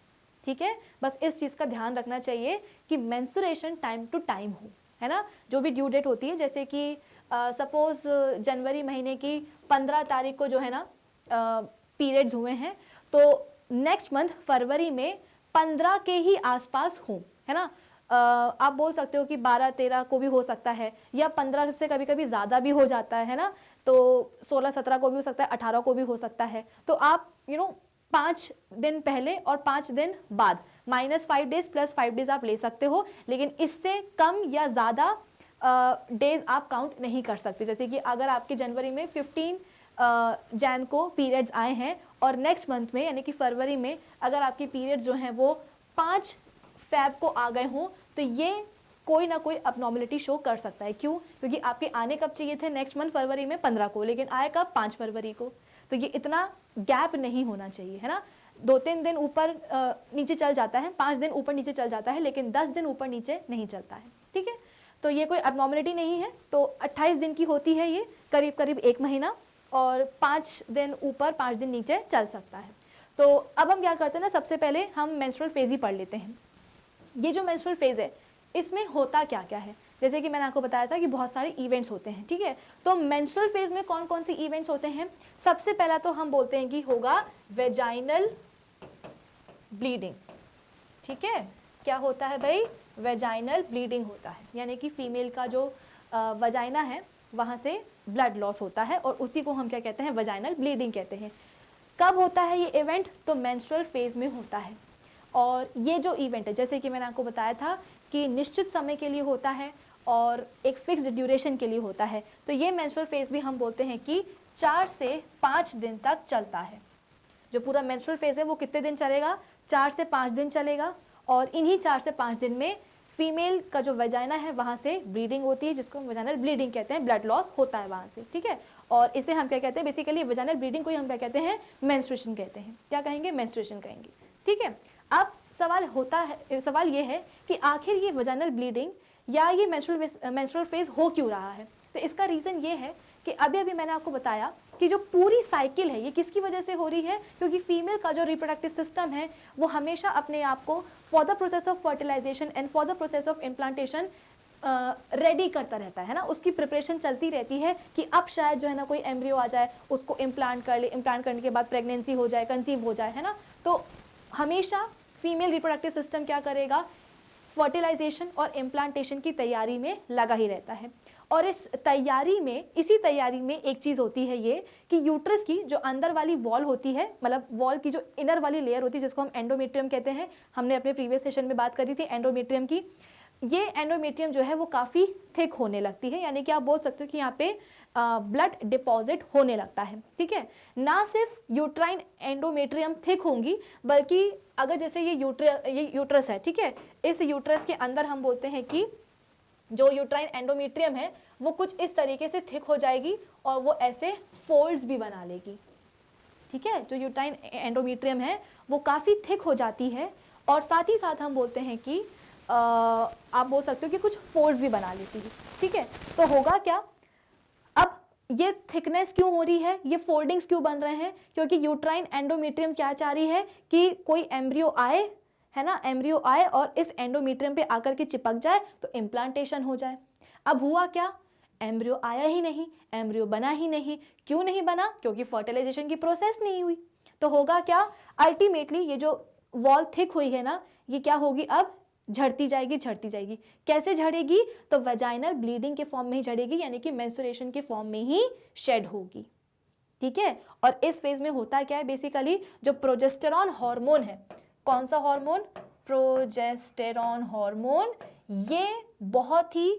ठीक है, बस इस चीज़ का ध्यान रखना चाहिए कि मेंस्ट्रुएशन टाइम टू टाइम हो, है ना। जो भी ड्यू डेट होती है, जैसे कि सपोज जनवरी महीने की 15 तारीख को जो है ना पीरियड्स हुए हैं, तो नेक्स्ट मंथ फरवरी में 15 के ही आसपास हों, है ना। आप बोल सकते हो कि 12-13 को भी हो सकता है, या 15 से कभी कभी ज़्यादा भी हो जाता है ना, तो 16-17 को भी हो सकता है, 18 को भी हो सकता है। तो आप 5 दिन पहले और 5 दिन बाद -5 डेज +5 डेज आप ले सकते हो, लेकिन इससे कम या ज़्यादा डेज आप काउंट नहीं कर सकते। जैसे कि अगर आपके जनवरी में 15 जैन को पीरियड्स आए हैं और नेक्स्ट मंथ में यानी कि फरवरी में अगर आपके पीरियड्स जो हैं वो 5 फैब को आ गए हों, तो ये कोई ना कोई अबनॉर्मलिटी शो कर सकता है। क्यों? क्योंकि आपके आने कब चाहिए थे? नेक्स्ट मंथ फरवरी में 15 को, लेकिन आए कब? 5 फरवरी को। तो ये इतना गैप नहीं होना चाहिए, है ना। 2-3 दिन ऊपर नीचे चल जाता है, 5 दिन ऊपर नीचे चल जाता है, लेकिन 10 दिन ऊपर नीचे नहीं चलता है। ठीक है, तो ये कोई अबनॉर्मलिटी नहीं है। तो 28 दिन की होती है ये, करीब करीब 1 महीना, और 5 दिन ऊपर 5 दिन नीचे चल सकता है। तो अब हम क्या करते हैं ना, सबसे पहले हम मेंस्ट्रुअल फेज ही पढ़ लेते हैं। ये जो मेंस्ट्रुअल फेज है इसमें होता क्या क्या है। जैसे कि मैंने आपको बताया था कि बहुत सारे इवेंट्स होते हैं। ठीक है, तो मेंस्ट्रुअल फेज में कौन कौन से इवेंट्स होते हैं? सबसे पहला तो हम बोलते हैं कि होगा वेजाइनल ब्लीडिंग। ठीक है, क्या होता है भाई? वेजाइनल ब्लीडिंग होता है, यानी कि फीमेल का जो वजाइना है वहाँ से ब्लड लॉस होता है, और उसी को हम क्या कहते हैं? वजाइनल ब्लीडिंग कहते हैं। कब होता है ये इवेंट? तो मेंस्ट्रुअल फेज में होता है। और ये जो इवेंट है, जैसे कि मैंने आपको बताया था कि निश्चित समय के लिए होता है और एक फिक्स्ड ड्यूरेशन के लिए होता है। तो ये मेंस्ट्रुअल फेज भी हम बोलते हैं कि 4 से 5 दिन तक चलता है। जो पूरा मेंस्ट्रुअल फेज है वो कितने दिन चलेगा? 4 से 5 दिन चलेगा, और इन्हीं 4 से 5 दिन में फीमेल का जो वजाइना है वहाँ से ब्लीडिंग होती है, जिसको हम वजाइनल ब्लीडिंग कहते हैं, ब्लड लॉस होता है वहाँ से। ठीक है, और इसे हम क्या कहते हैं? बेसिकली वजाइनल ब्लीडिंग को ही हम क्या कहते हैं? मेंस्ट्रुएशन कहते हैं। क्या कहेंगे? मेंस्ट्रुएशन कहेंगे। ठीक है, अब सवाल ये है कि आखिर ये वजाइनल ब्लीडिंग या ये मेंस्ट्रुअल फेज हो क्यों रहा है? तो इसका रीज़न ये है कि अभी मैंने आपको बताया कि जो पूरी साइकिल है ये किसकी वजह से हो रही है? क्योंकि फीमेल का जो रिप्रोडक्टिव सिस्टम है वो हमेशा अपने आप को for the process of fertilization and for the process of implantation ready करता रहता है ना। उसकी प्रिपरेशन चलती रहती है कि अब शायद जो है ना कोई एम्ब्रियो आ जाए, उसको इम्प्लांट कर ले, इम्प्लांट करने के बाद प्रेगनेंसी हो जाए, कंसीव हो जाए, है ना। तो हमेशा फीमेल रिप्रोडक्टिव सिस्टम क्या करेगा? फर्टिलाइजेशन और इम्प्लांटेशन की तैयारी में लगा ही रहता है। और इसी तैयारी में एक चीज़ होती है ये कि यूट्रस की जो अंदर वाली वॉल होती है, मतलब वॉल की जो इनर वाली लेयर होती है जिसको हम एंडोमेट्रियम कहते हैं, हमने अपने प्रीवियस सेशन में बात करी थी एंडोमेट्रियम की। ये एंडोमेट्रियम जो है वो काफ़ी थिक होने लगती है, यानी कि आप बोल सकते हो कि यहाँ पे ब्लड डिपॉजिट होने लगता है। ठीक है, ना सिर्फ यूट्राइन एंडोमेट्रियम थिक होंगी, बल्कि अगर जैसे ये यूट्रस है, ठीक है, इस यूट्रस के अंदर हम बोलते हैं कि जो यूट्राइन एंडोमेट्रियम है वो कुछ इस तरीके से थिक हो जाएगी और वो ऐसे फोल्ड्स भी बना लेगी। ठीक है, जो यूट्राइन एंडोमेट्रियम है वो काफ़ी थिक हो जाती है, और साथ ही साथ हम बोलते हैं कि आप बोल सकते हो कि कुछ फोल्ड्स भी बना लेती है। ठीक है, तो होगा क्या, अब ये थिकनेस क्यों हो रही है, ये फोल्डिंग्स क्यों बन रहे हैं, क्योंकि यूट्राइन एंडोमेट्रियम क्या चाह रही है कि कोई एम्ब्रियो आए, है ना, एम्ब्रियो आए और इस एंडोमेट्रियम पे आकर के चिपक जाए तो इम्प्लांटेशन हो जाए। अब हुआ क्या, एम्ब्रियो आया ही नहीं, एम्ब्रियो बना ही नहीं। क्यों नहीं बना, क्योंकि फर्टिलाइजेशन की प्रोसेस नहीं हुई। तो होगा क्या, अल्टीमेटली ये जो वॉल थिक हुई है ना, ये क्या होगी, अब झड़ती जाएगी, झड़ती जाएगी। कैसे झड़ेगी, तो वेजाइनल ब्लीडिंग के फॉर्म में ही झड़ेगी, यानी कि मेंस्ट्रुएशन के फॉर्म में ही शेड होगी। ठीक है, और इस फेज में होता क्या है, बेसिकली जो प्रोजेस्टेरॉन हार्मोन है, कौन सा हार्मोन, प्रोजेस्टेरॉन हार्मोन, ये बहुत ही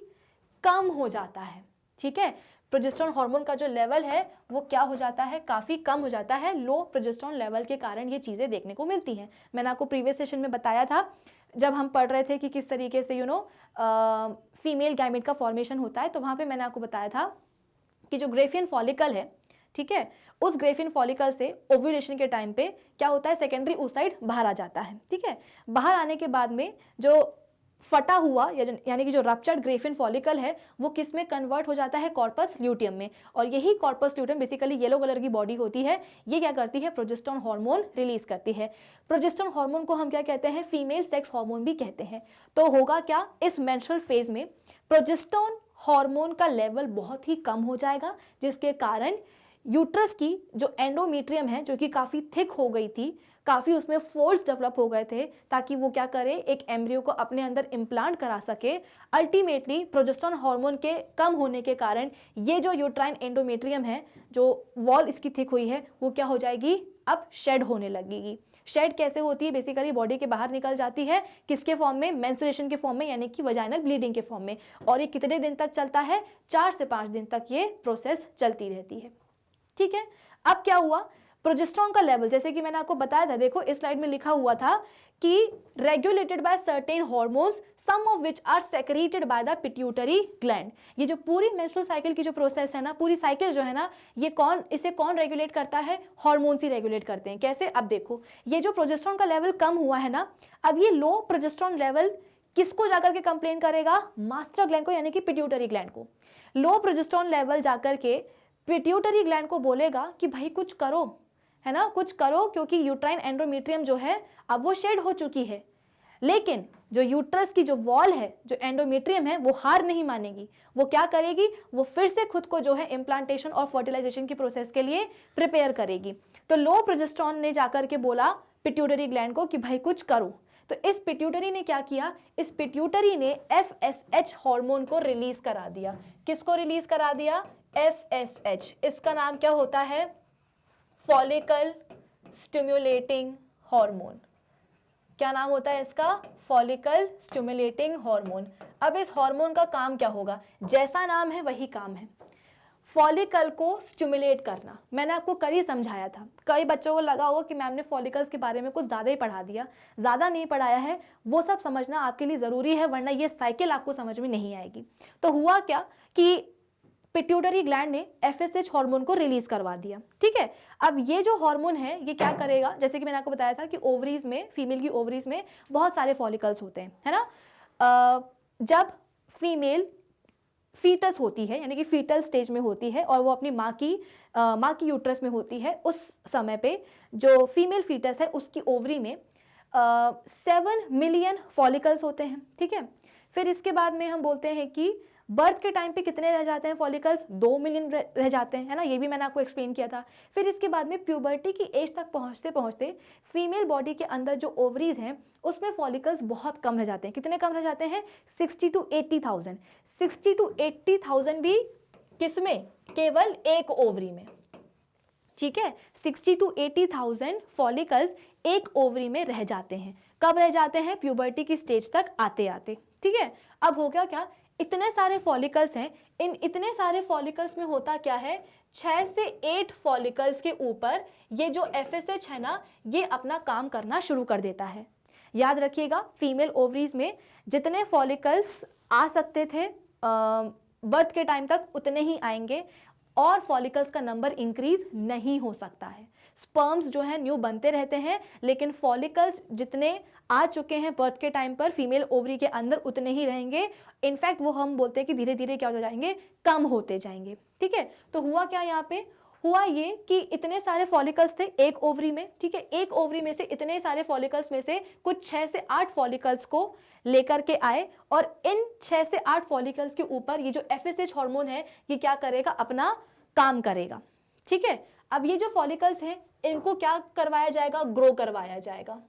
कम हो जाता है। ठीक है, प्रोजेस्टेरॉन हार्मोन का जो लेवल है वो क्या हो जाता है, काफ़ी कम हो जाता है। लो प्रोजेस्टेरॉन लेवल के कारण ये चीज़ें देखने को मिलती हैं। मैंने आपको प्रीवियस सेशन में बताया था जब हम पढ़ रहे थे कि किस तरीके से फीमेल गैमेट का फॉर्मेशन होता है, तो वहाँ पे मैंने आपको बताया था कि जो ग्रेफियन फॉलिकल है, ठीक है, उस ग्रेफियन फॉलिकल से ओव्यूलेशन के टाइम पे क्या होता है, सेकेंडरी oocyte बाहर आ जाता है। ठीक है, बाहर आने के बाद में जो फटा हुआ यानी कि जो रप्चर्ड ग्रेफियन फॉलिकल है वो किस में कन्वर्ट हो जाता है, कॉर्पस ल्यूटियम में। और यही corpus luteum basically yellow colour की बॉडी होती है, ये क्या करती है, प्रोजेस्टेरॉन हार्मोन रिलीज करती है। प्रोजेस्टेरॉन हार्मोन को हम क्या कहते हैं, फीमेल सेक्स हार्मोन भी कहते हैं। तो होगा क्या, इस मेंस्ट्रुअल फेज में प्रोजेस्टेरॉन हार्मोन का लेवल बहुत ही कम हो जाएगा, जिसके कारण यूट्रस की जो एंडोमेट्रियम है, जो कि काफ़ी थिक हो गई थी, काफ़ी उसमें फोल्ड्स डेवलप हो गए थे, ताकि वो क्या करे, एक एम्ब्रियो को अपने अंदर इम्प्लांट करा सके। अल्टीमेटली प्रोजेस्टेरॉन हार्मोन के कम होने के कारण ये जो यूट्राइन एंडोमेट्रियम है, जो वॉल इसकी थिक हुई है, वो क्या हो जाएगी, अब शेड होने लगेगी। शेड कैसे होती है, बेसिकली बॉडी के बाहर निकल जाती है, किसके फॉर्म में, मेंस्ट्रुएशन के फॉर्म में, यानी कि वजाइनल ब्लीडिंग के फॉर्म में। और ये कितने दिन तक चलता है, 4 से 5 दिन तक ये प्रोसेस चलती रहती है। ठीक है, अब क्या हुआ, प्रोजेस्टेरॉन का लेवल, जैसे कि मैंने आपको बताया था, देखो इस स्लाइड में लिखा हुआ था कि regulated by certain hormones, some of which are secreted by the pituitary gland. ये जो पूरी मेंस्ट्रुअल साइकिल की जो प्रोसेस है ना, पूरी साइकिल जो है ना, ये इसे कौन रेगुलेट करता है, हार्मोन्स ही रेगुलेट करते हैं। कैसे, अब देखो, ये जो प्रोजेस्टेरॉन का लेवल कम हुआ है ना, अब ये लो प्रोजेस्टेरॉन लेवल किसको जाकर के कंप्लेन करेगा, मास्टर ग्लैंड को, यानी कि पिट्यूटरी ग्लैंड को। लो प्रोजेस्टेरॉन लेवल जाकर के पिट्यूटरी ग्लैंड को बोलेगा कि भाई कुछ करो, है ना, कुछ करो, क्योंकि यूट्राइन एंडोमेट्रियम जो है अब वो शेड हो चुकी है। लेकिन जो यूट्रस की जो वॉल है, जो एंडोमेट्रियम है, वो हार नहीं मानेगी। वो क्या करेगी, वो फिर से खुद को जो है इम्प्लांटेशन और फर्टिलाइजेशन की प्रोसेस के लिए प्रिपेयर करेगी। तो लो प्रोजेस्टेरॉन ने जाकर के बोला पिट्यूटरी ग्लैंड को कि भाई कुछ करो। तो इस पिट्यूटरी ने क्या किया, इस पिट्यूटरी ने FSH हार्मोन को रिलीज करा दिया। किसको रिलीज करा दिया, FSH। इसका नाम क्या होता है, फॉलिकल स्टिमुलेटिंग हार्मोन। क्या नाम होता है इसका, फॉलिकल स्टिमुलेटिंग हार्मोन। अब इस हार्मोन का काम क्या होगा, जैसा नाम है वही काम है, फॉलिकल को स्टिमुलेट करना। मैंने आपको कल ही समझाया था, कई बच्चों को लगा होगा कि मैम ने फॉलिकल्स के बारे में कुछ ज़्यादा ही पढ़ा दिया। ज़्यादा नहीं पढ़ाया है, वो सब समझना आपके लिए ज़रूरी है, वरना ये साइकिल आपको समझ में नहीं आएगी। तो हुआ क्या कि पिट्यूटरी ग्लैंड ने FSH हार्मोन को रिलीज करवा दिया। ठीक है, अब ये जो हार्मोन है ये क्या करेगा, जैसे कि मैंने आपको बताया था कि ओवरीज में, फीमेल की ओवरीज में बहुत सारे फॉलिकल्स होते हैं, है ना। जब फीमेल फीटस होती है, यानी कि फीटल स्टेज में होती है, और वो अपनी माँ की यूट्रस में होती है, उस समय पे जो फीमेल फीटस है उसकी ओवरी में 7 मिलियन फॉलिकल्स होते हैं। ठीक है, फिर इसके बाद में हम बोलते हैं कि बर्थ के टाइम पे कितने रह जाते हैं फॉलिकल्स, 2 मिलियन रह जाते हैं, है ना, ये भी मैंने आपको एक्सप्लेन किया था। फिर इसके बाद में प्यूबर्टी की एज तक पहुंचते पहुंचते फीमेल बॉडी के अंदर जो ओवरीज हैं उसमें फॉलिकल्स बहुत कम रह जाते हैं। कितने कम रह जाते हैं, 60 to 80,000। 60 to 80,000 भी किसमें, केवल एक ओवरी में। ठीक है, 60 to 80,000 फॉलिकल्स एक ओवरी में रह जाते हैं। कब रह जाते हैं, प्यूबर्टी की स्टेज तक आते आते। ठीक है, अब हो गया क्या, इतने सारे फॉलिकल्स हैं, इन इतने सारे फॉलिकल्स में होता क्या है, 6 से 8 फॉलिकल्स के ऊपर ये जो FSH है ना, ये अपना काम करना शुरू कर देता है। याद रखिएगा, फीमेल ओवरीज में जितने फॉलिकल्स आ सकते थे बर्थ के टाइम तक, उतने ही आएंगे। और फॉलिकल्स का नंबर इंक्रीज नहीं हो सकता है। स्पर्म्स जो है न्यू बनते रहते हैं, लेकिन फॉलिकल्स जितने आ चुके हैं बर्थ के टाइम पर फीमेल ओवरी के अंदर उतने ही रहेंगे। इनफैक्ट वो हम बोलते हैं कि धीरे धीरे क्या हो जाएंगे, कम होते जाएंगे। ठीक है, तो हुआ क्या यहाँ पे, हुआ ये कि इतने सारे फॉलिकल्स थे एक ओवरी में। ठीक है, एक ओवरी में से इतने सारे फॉलिकल्स में से कुछ 6 से 8 फॉलिकल्स को लेकर के आए, और इन 6 से 8 फॉलिकल्स के ऊपर ये जो FSH हार्मोन है ये क्या करेगा, अपना काम करेगा। ठीक है, अब ये जो फॉलिकल्स हैं इनको क्या करवाया जाएगा, ग्रो करवाया जाएगा।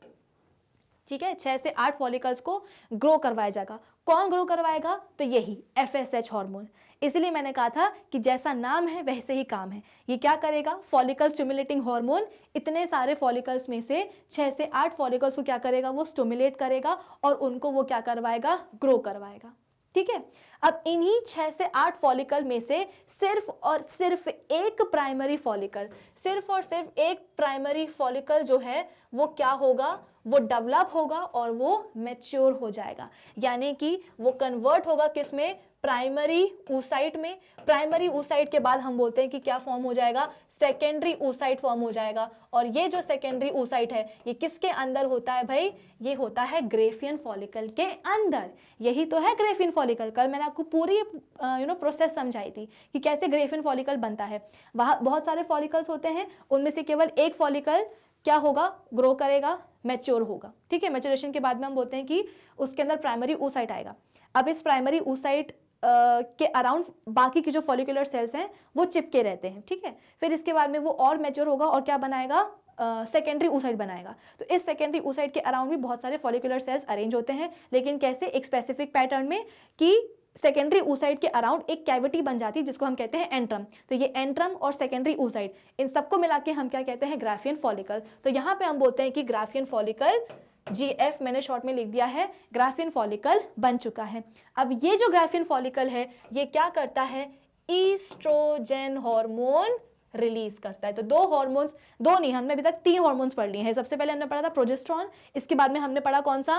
ठीक है, 6 से 8 फॉलिकल्स को ग्रो करवाया जाएगा। कौन ग्रो करवाएगा, तो यही FSH हार्मोन। इसलिए मैंने कहा था कि जैसा नाम है वैसे ही काम है। ये क्या करेगा, फॉलिकल स्टिमुलेटिंग हार्मोन इतने सारे फॉलिकल्स में से 6 से 8 फॉलिकल्स को क्या करेगा, वो स्टिमुलेट करेगा और उनको वो क्या करवाएगा, ग्रो करवाएगा। ठीक है, अब इन्हीं 6 से 8 फॉलिकल में से सिर्फ और सिर्फ एक प्राइमरी फॉलिकल, सिर्फ और सिर्फ एक प्राइमरी फॉलिकल जो है वो क्या होगा, वो डेवलप होगा और वो मैच्योर हो जाएगा। यानी कि वो कन्वर्ट होगा किस में, प्राइमरी oocyte में। प्राइमरी oocyte के बाद हम बोलते हैं कि क्या फॉर्म हो जाएगा, सेकेंडरी oocyte फॉर्म हो जाएगा। और ये जो सेकेंडरी oocyte है ये किसके अंदर होता है भाई, ये होता है ग्रेफियन फॉलिकल के अंदर। यही तो है ग्रेफियन फॉलिकल। कल मैंने आपको पूरी प्रोसेस समझाई थी कि कैसे ग्रेफियन फॉलिकल बनता है। वहाँ बहुत सारे फॉलिकल्स होते हैं, उनमें से केवल एक फॉलिकल क्या होगा, ग्रो करेगा, मैच्योर होगा। ठीक है, मैच्योरेशन के बाद में हम बोलते हैं कि उसके अंदर प्राइमरी oocyte आएगा। अब इस प्राइमरी oocyte के अराउंड बाकी की जो फॉलिकुलर सेल्स हैं वो चिपके रहते हैं। ठीक है, फिर इसके बाद में वो और मैच्योर होगा और क्या बनाएगा, सेकेंडरी oocyte बनाएगा। तो इस सेकेंडरी oocyte के अराउंड भी बहुत सारे फॉलिकुलर सेल्स अरेंज होते हैं, लेकिन कैसे, एक स्पेसिफिक पैटर्न में, कि सेकेंडरी oocyte के अराउंड एक कैविटी बन जाती है जिसको हम कहते हैं एंट्रम। तो ये एंट्रम और सेकेंडरी oocyte इन सबको मिला के हम क्या कहते हैं, ग्राफियन फॉलिकल। तो यहाँ पे हम बोलते हैं कि ग्राफियन फॉलिकल, GF मैंने शॉर्ट में लिख दिया है, ग्राफियन फॉलिकल बन चुका है। अब ये जो ग्राफियन फॉलिकल है ये क्या करता है, ईस्ट्रोजन हार्मोन रिलीज करता है। तो दो हार्मोन्स, दो नहीं, हमने अभी तक 3 हार्मोन्स पढ़ लिए हैं। सबसे पहले हमने पढ़ा था प्रोजेस्टेरॉन, इसके बाद में हमने पढ़ा कौन सा,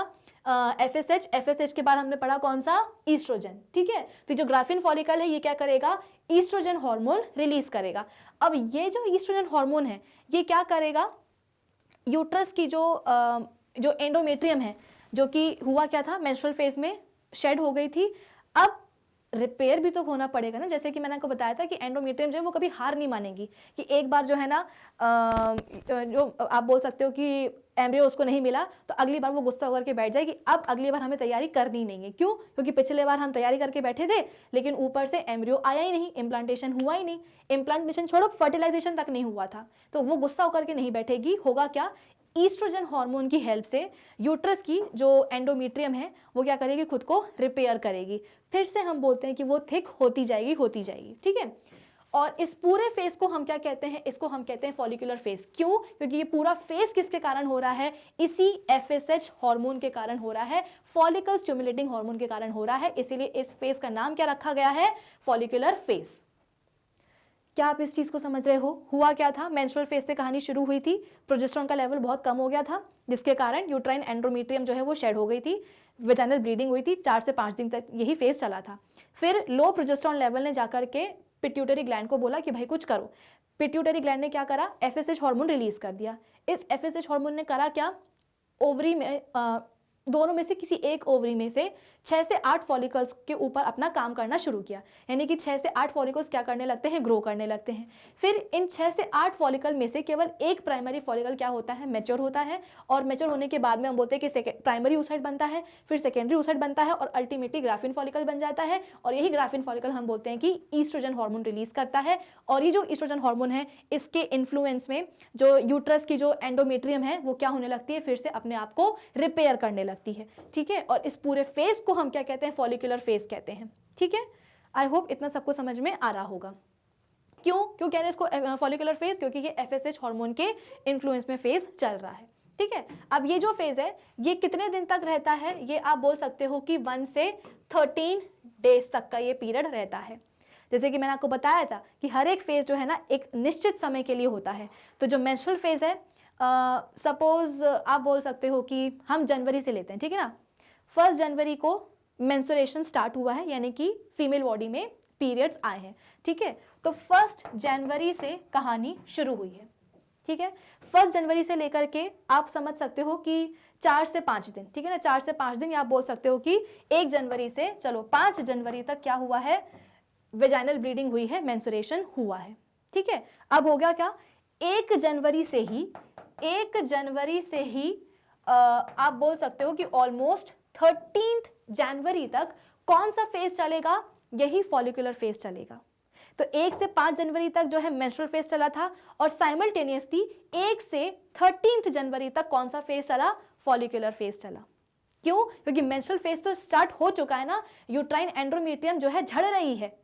FSH के बाद हमने पढ़ा कौन सा, ईस्ट्रोजन। ठीक है, तो जो ग्राफियन फॉलिकल है ये क्या करेगा, ईस्ट्रोजन हार्मोन रिलीज करेगा। अब ये जो ईस्ट्रोजन हार्मोन है ये क्या करेगा, यूट्रस की जो एंडोमेट्रियम है, जो कि हुआ क्या था, मेंस्ट्रुअल फेज में शेड हो गई थी, अब रिपेयर भी तो होना पड़ेगा ना। जैसे कि मैंने आपको बताया था कि एंडोमेट्रियम जो है वो कभी हार नहीं मानेगी, कि एक बार जो है ना जो आप बोल सकते हो कि एम्ब्रियो उसको नहीं मिला तो अगली बार वो गुस्सा होकर के बैठ जाएगी, अब अगली बार हमें तैयारी करनी नहीं है। क्यों, क्योंकि पिछले बार हम तैयारी करके बैठे थे लेकिन ऊपर से एम्ब्रियो आया ही नहीं, इम्प्लांटेशन हुआ ही नहीं, इम्प्लांटेशन छोड़ो फर्टिलाइजेशन तक नहीं हुआ था, तो वो गुस्सा होकर के नहीं बैठेगी। होगा क्या, ईस्ट्रोजन हार्मोन की हेल्प से यूट्रस की जो एंडोमेट्रियम है वो क्या करेगी, खुद को रिपेयर करेगी। फिर से हम बोलते हैं कि वो थिक होती जाएगी, होती जाएगी। ठीक है, और इस पूरे फेज को हम क्या कहते हैं, इसको हम कहते हैं फॉलिकुलर फेज। क्यों, क्योंकि ये पूरा फेज किसके कारण हो रहा है, इसी FSH हार्मोन के कारण हो रहा है, फॉलिकल स्टिमुलेटिंग हार्मोन के कारण हो रहा है। इसीलिए इस फेज का नाम क्या रखा गया है, फॉलिकुलर फेज। क्या आप इस चीज को समझ रहे हो, हुआ क्या था, मेंस्ट्रुअल फेज से कहानी शुरू हुई थी, प्रोजेस्टेरॉन का लेवल बहुत कम हो गया था जिसके कारण यूट्राइन एंडोमेट्रियम जो है वो शेड हो गई थी, वेजाइनल ब्लीडिंग हुई थी, 4 से 5 दिन तक यही फेज चला था। फिर लो प्रोजेस्टेरॉन लेवल ने जाकर के पिट्यूटरी ग्लैंड को बोला कि भाई कुछ करो। पिट्यूटरी ग्लैंड ने क्या करा, FSH हार्मोन रिलीज कर दिया। इस FSH हार्मोन ने करा क्या, ओवरी में दोनों में से किसी एक ओवरी में से 6 से 8 फॉलिकल्स के ऊपर अपना काम करना शुरू किया। यानी कि 6 से 8 फॉलिकल्स क्या करने लगते हैं, ग्रो करने लगते हैं। फिर इन 6 से 8 फॉलिकल में से केवल एक प्राइमरी फॉलिकल क्या होता है, मैच्योर होता है, और मैच्योर होने के बाद में हम बोलते हैं कि प्राइमरी oocyte बनता है, फिर सेकेंडरी oocyte बनता है और अल्टीमेटली ग्राफियन फॉलिकल बन जाता है। और यही ग्राफियन फॉलिकल हम बोलते हैं कि ईस्ट्रोजन हार्मोन रिलीज करता है। और ये जो ईस्ट्रोजन हार्मोन है इसके इन्फ्लुएंस में जो यूट्रस की जो एंडोमेट्रियम है वो क्या होने लगती है, फिर से अपने आप को रिपेयर करने लगती है। ठीक है, और इस पूरे फेज को हम क्या कहते हैं, फॉलिकुलर फेज कहते हैं। ठीक है, आई होप इतना सबको समझ में आ रहा होगा। क्यों क्यों कह रहे हैं इसको फॉलिकुलर फेज, क्योंकि ये FSH हार्मोन के इन्फ्लुएंस में फेज चल रहा है। ठीक है, अब ये जो फेज है ये कितने दिन तक रहता है, ये आप बोल सकते हो कि 1 से 13 डेज तक का ये पीरियड रहता है। जैसे कि मैंने आपको बताया था कि हर एक फेज जो है ना एक निश्चित समय के लिए होता है। तो जो मेंस्ट्रुअल फेज है, सपोज आप बोल सकते हो कि हम जनवरी से लेते हैं, ठीक है ना, 1 जनवरी को मेंस्ट्रुएशन स्टार्ट हुआ है, यानी कि फीमेल बॉडी में पीरियड्स आए हैं, ठीक है। तो 1 जनवरी से कहानी शुरू हुई है, ठीक है। 1 जनवरी से लेकर के आप समझ सकते हो कि 4 से 5 दिन, ठीक है ना, 4 से 5 दिन, या आप बोल सकते हो कि 1 जनवरी से चलो 5 जनवरी तक क्या हुआ है, वेजाइनल ब्लीडिंग हुई है, मेंस्ट्रुएशन हुआ है, ठीक है। अब हो गया क्या, 1 जनवरी से ही आप बोल सकते हो कि ऑलमोस्ट 13 जनवरी तक कौन सा फेज चलेगा, यही फॉलिकुलर फेज चलेगा। तो 1 से 5 जनवरी तक जो है मेंस्ट्रुअल फेज चला था, और साइमल्टेनियसली 1 से 13 जनवरी तक कौन सा फेज चला, फॉलिकुलर फेज चला। क्यों? क्योंकि मेंस्ट्रुअल फेज तो स्टार्ट हो चुका है ना, यूट्राइन एंड्रोमेट्रियम जो है झड़ रही है,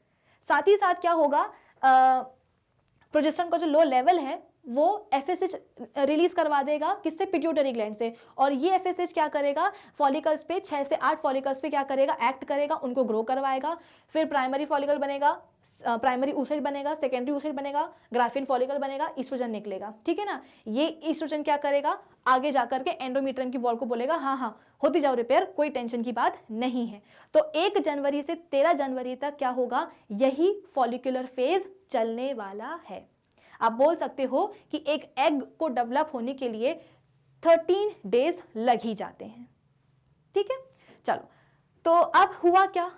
साथ ही साथ क्या होगा, प्रोजेस्टेरोन का जो लो लेवल है वो FSH रिलीज करवा देगा, किससे, पिट्यूटरी ग्लैंड से, और ये FSH क्या करेगा, फॉलिकल्स पे 6 से 8 फॉलिकल्स पे क्या करेगा, एक्ट करेगा, उनको ग्रो करवाएगा, फिर प्राइमरी फॉलिकल बनेगा, प्राइमरी oocyte बनेगा, सेकेंडरी oocyte बनेगा, ग्राफिन फॉलिकल बनेगा, ईस्ट्रोजन निकलेगा, ठीक है ना। ये ईस्ट्रोजन क्या करेगा, आगे जाकर के एंडोमेट्रियम की वॉल को बोलेगा हाँ हाँ होती जाओ रिपेयर, कोई टेंशन की बात नहीं है। तो 1 जनवरी से 13 जनवरी तक क्या होगा, यही फॉलिकुलर फेज चलने वाला है। आप बोल सकते हो कि एक एग को डेवलप होने के लिए 13 डेज लग ही जाते हैं, ठीक है। चलो, तो अब हुआ क्या,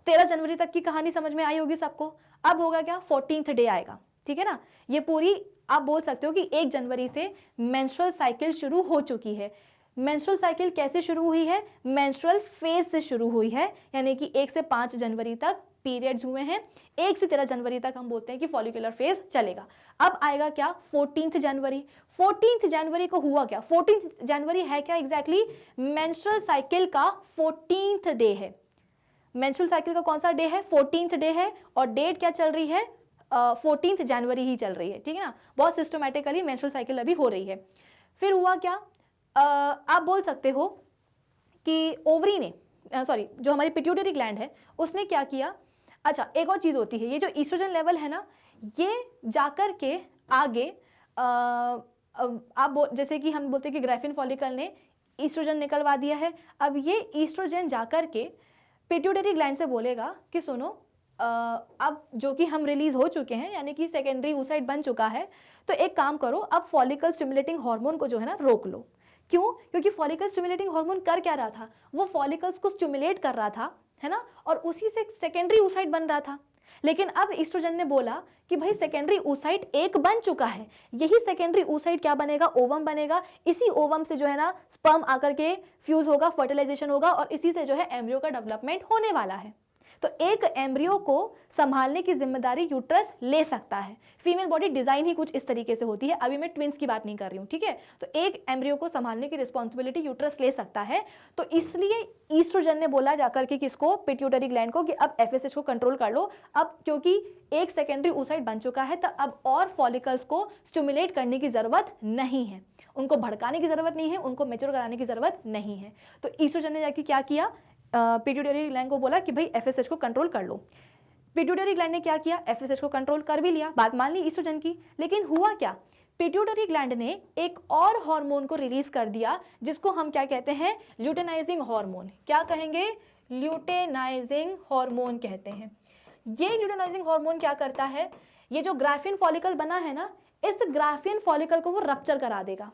13 जनवरी तक की कहानी समझ में आई होगी सबको। अब होगा क्या, 14th डे आएगा, ठीक है ना। ये पूरी आप बोल सकते हो कि 1 जनवरी से मेंस्ट्रुअल साइकिल शुरू हो चुकी है। मेंस्ट्रुअल साइकिल कैसे शुरू हुई है, मेंस्ट्रुअल फेज से शुरू हुई है, यानी कि 1 से 5 जनवरी तक पीरियड्स हुए हैं, 1 से 13 जनवरी तक हम बोलते हैं कि फॉलिकुलर फेज चलेगा। अब आएगा क्या, 14th जनवरी। 14th जनवरी को हुआ क्या, 14th जनवरी है क्या एग्जैक्टली, मेंस्ट्रुअल साइकिल का 14th डे है। मेंस्ट्रुअल साइकिल का कौन सा डे है, 14th डे है, और डेट क्या चल रही है, 14th जनवरी ही चल रही है, ठीक है ना। बहुत सिस्टमैटिकली मेंस्ट्रुअल साइकिल अभी हो रही है। फिर हुआ क्या, आप बोल सकते हो कि ओवरी ने सॉरी जो हमारी पिट्यूटरी ग्लैंड है उसने क्या किया। अच्छा, एक और चीज़ होती है, ये जो ईस्ट्रोजन लेवल है ना, ये जाकर के आगे आप जैसे कि हम बोलते हैं कि ग्राफिन फॉलिकल ने ईस्ट्रोजन निकलवा दिया है। अब ये ईस्ट्रोजन जाकर के पिट्यूटरी ग्लैंड से बोलेगा कि सुनो, अब जो कि हम रिलीज हो चुके हैं, यानी कि सेकेंडरी oocyte बन चुका है, तो एक काम करो, अब फॉलिकल स्टिमुलेटिंग हार्मोन को जो है ना रोक लो। क्यों? क्योंकि फॉलिकल स्टिमुलेटिंग हार्मोन कर क्या रहा था, वो फॉलिकल्स को स्टिमुलेट कर रहा था, है ना, और उसी से सेकेंडरी oocyte बन रहा था। लेकिन अब ईस्ट्रोजन ने बोला कि भाई सेकेंडरी oocyte एक बन चुका है, यही सेकेंडरी oocyte क्या बनेगा, ओवम बनेगा। इसी ओवम से जो है ना स्पर्म आकर के फ्यूज होगा, फर्टिलाइजेशन होगा, और इसी से जो है एम्ब्रियो का डेवलपमेंट होने वाला है। तो एक एम्ब्रियो को संभालने की जिम्मेदारी यूट्रस ले सकता है। फीमेल बॉडी डिजाइन ही कुछ इस तरीके से होती है, अभी मैं ट्विंस की बात नहीं कर रही हूँ, ठीक है। तो एक एम्ब्रियो को संभालने की रिस्पॉन्सिबिलिटी यूट्रस ले सकता है। तो इसलिए ईस्ट्रोजन ने बोला जाकर के किसको, पिट्यूटरी ग्लैंड को, कि अब FSH को कंट्रोल कर लो। अब क्योंकि एक सेकेंडरी oocyte बन चुका है, तो अब और फॉलिकल्स को स्टिमुलेट करने की जरूरत नहीं है, उनको भड़काने की जरूरत नहीं है, उनको मैच्योर कराने की जरूरत नहीं है। तो ईस्ट्रोजन ने जाके क्या किया, पिट्यूटरी ग्लैंड को बोला कि भाई FSH को कंट्रोल कर लो। पिट्यूटरी ग्लैंड ने क्या किया, FSH को कंट्रोल कर भी लिया, बात मान ली ईस्ट्रोजन की। लेकिन हुआ क्या, पिट्यूटरी ग्लैंड ने एक और हार्मोन को रिलीज कर दिया, जिसको हम क्या कहते हैं, ल्यूटेनाइजिंग हार्मोन। क्या कहेंगे, ल्यूटेनाइजिंग हार्मोन कहते हैं। ये ल्यूटेनाइजिंग हार्मोन क्या करता है, ये जो ग्राफिन फॉलिकल बना है ना, इस ग्राफिन फॉलिकल को वो रप्चर करा देगा।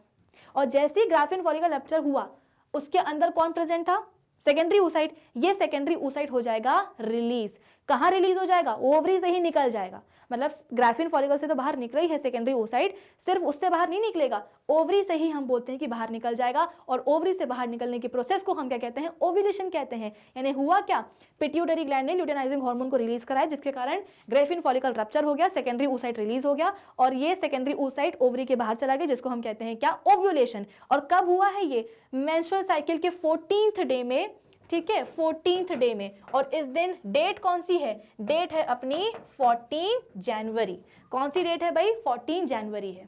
और जैसे ही ग्राफिन फॉलिकल रप्चर हुआ, उसके अंदर कौन प्रेजेंट था, सेकेंडरी oocyte। ये सेकेंडरी oocyte हो जाएगा रिलीज। कहाँ रिलीज हो जाएगा, ओवरी से ही निकल जाएगा। मतलब ग्राफिन फॉलिकल से तो बाहर निकल ही है सेकेंडरी oocyte, सिर्फ उससे बाहर नहीं निकलेगा, ओवरी से ही हम बोलते हैं कि बाहर निकल जाएगा। और ओवरी से बाहर निकलने की प्रोसेस को हम क्या कहते हैं, ओव्यूलेशन कहते हैं। यानी हुआ क्या, पिट्यूटरी ग्लैंड ने ल्यूटेनाइजिंग हार्मोन को रिलीज कराया, जिसके कारण ग्राफिन फॉलिकल रप्चर हो गया, सेकेंडरी oocyte रिलीज हो गया, और ये सेकेंडरी oocyte ओवरी के बाहर चला गया, जिसको हम कहते हैं क्या, ओव्यूलेशन। और कब हुआ है ये, मेंस्ट्रुअल साइकिल के 14th डे में, ठीक है, 14th डे में। और इस दिन डेट कौन सी है, डेट है अपनी 14 जनवरी। कौन सी डेट है भाई, 14 जनवरी है।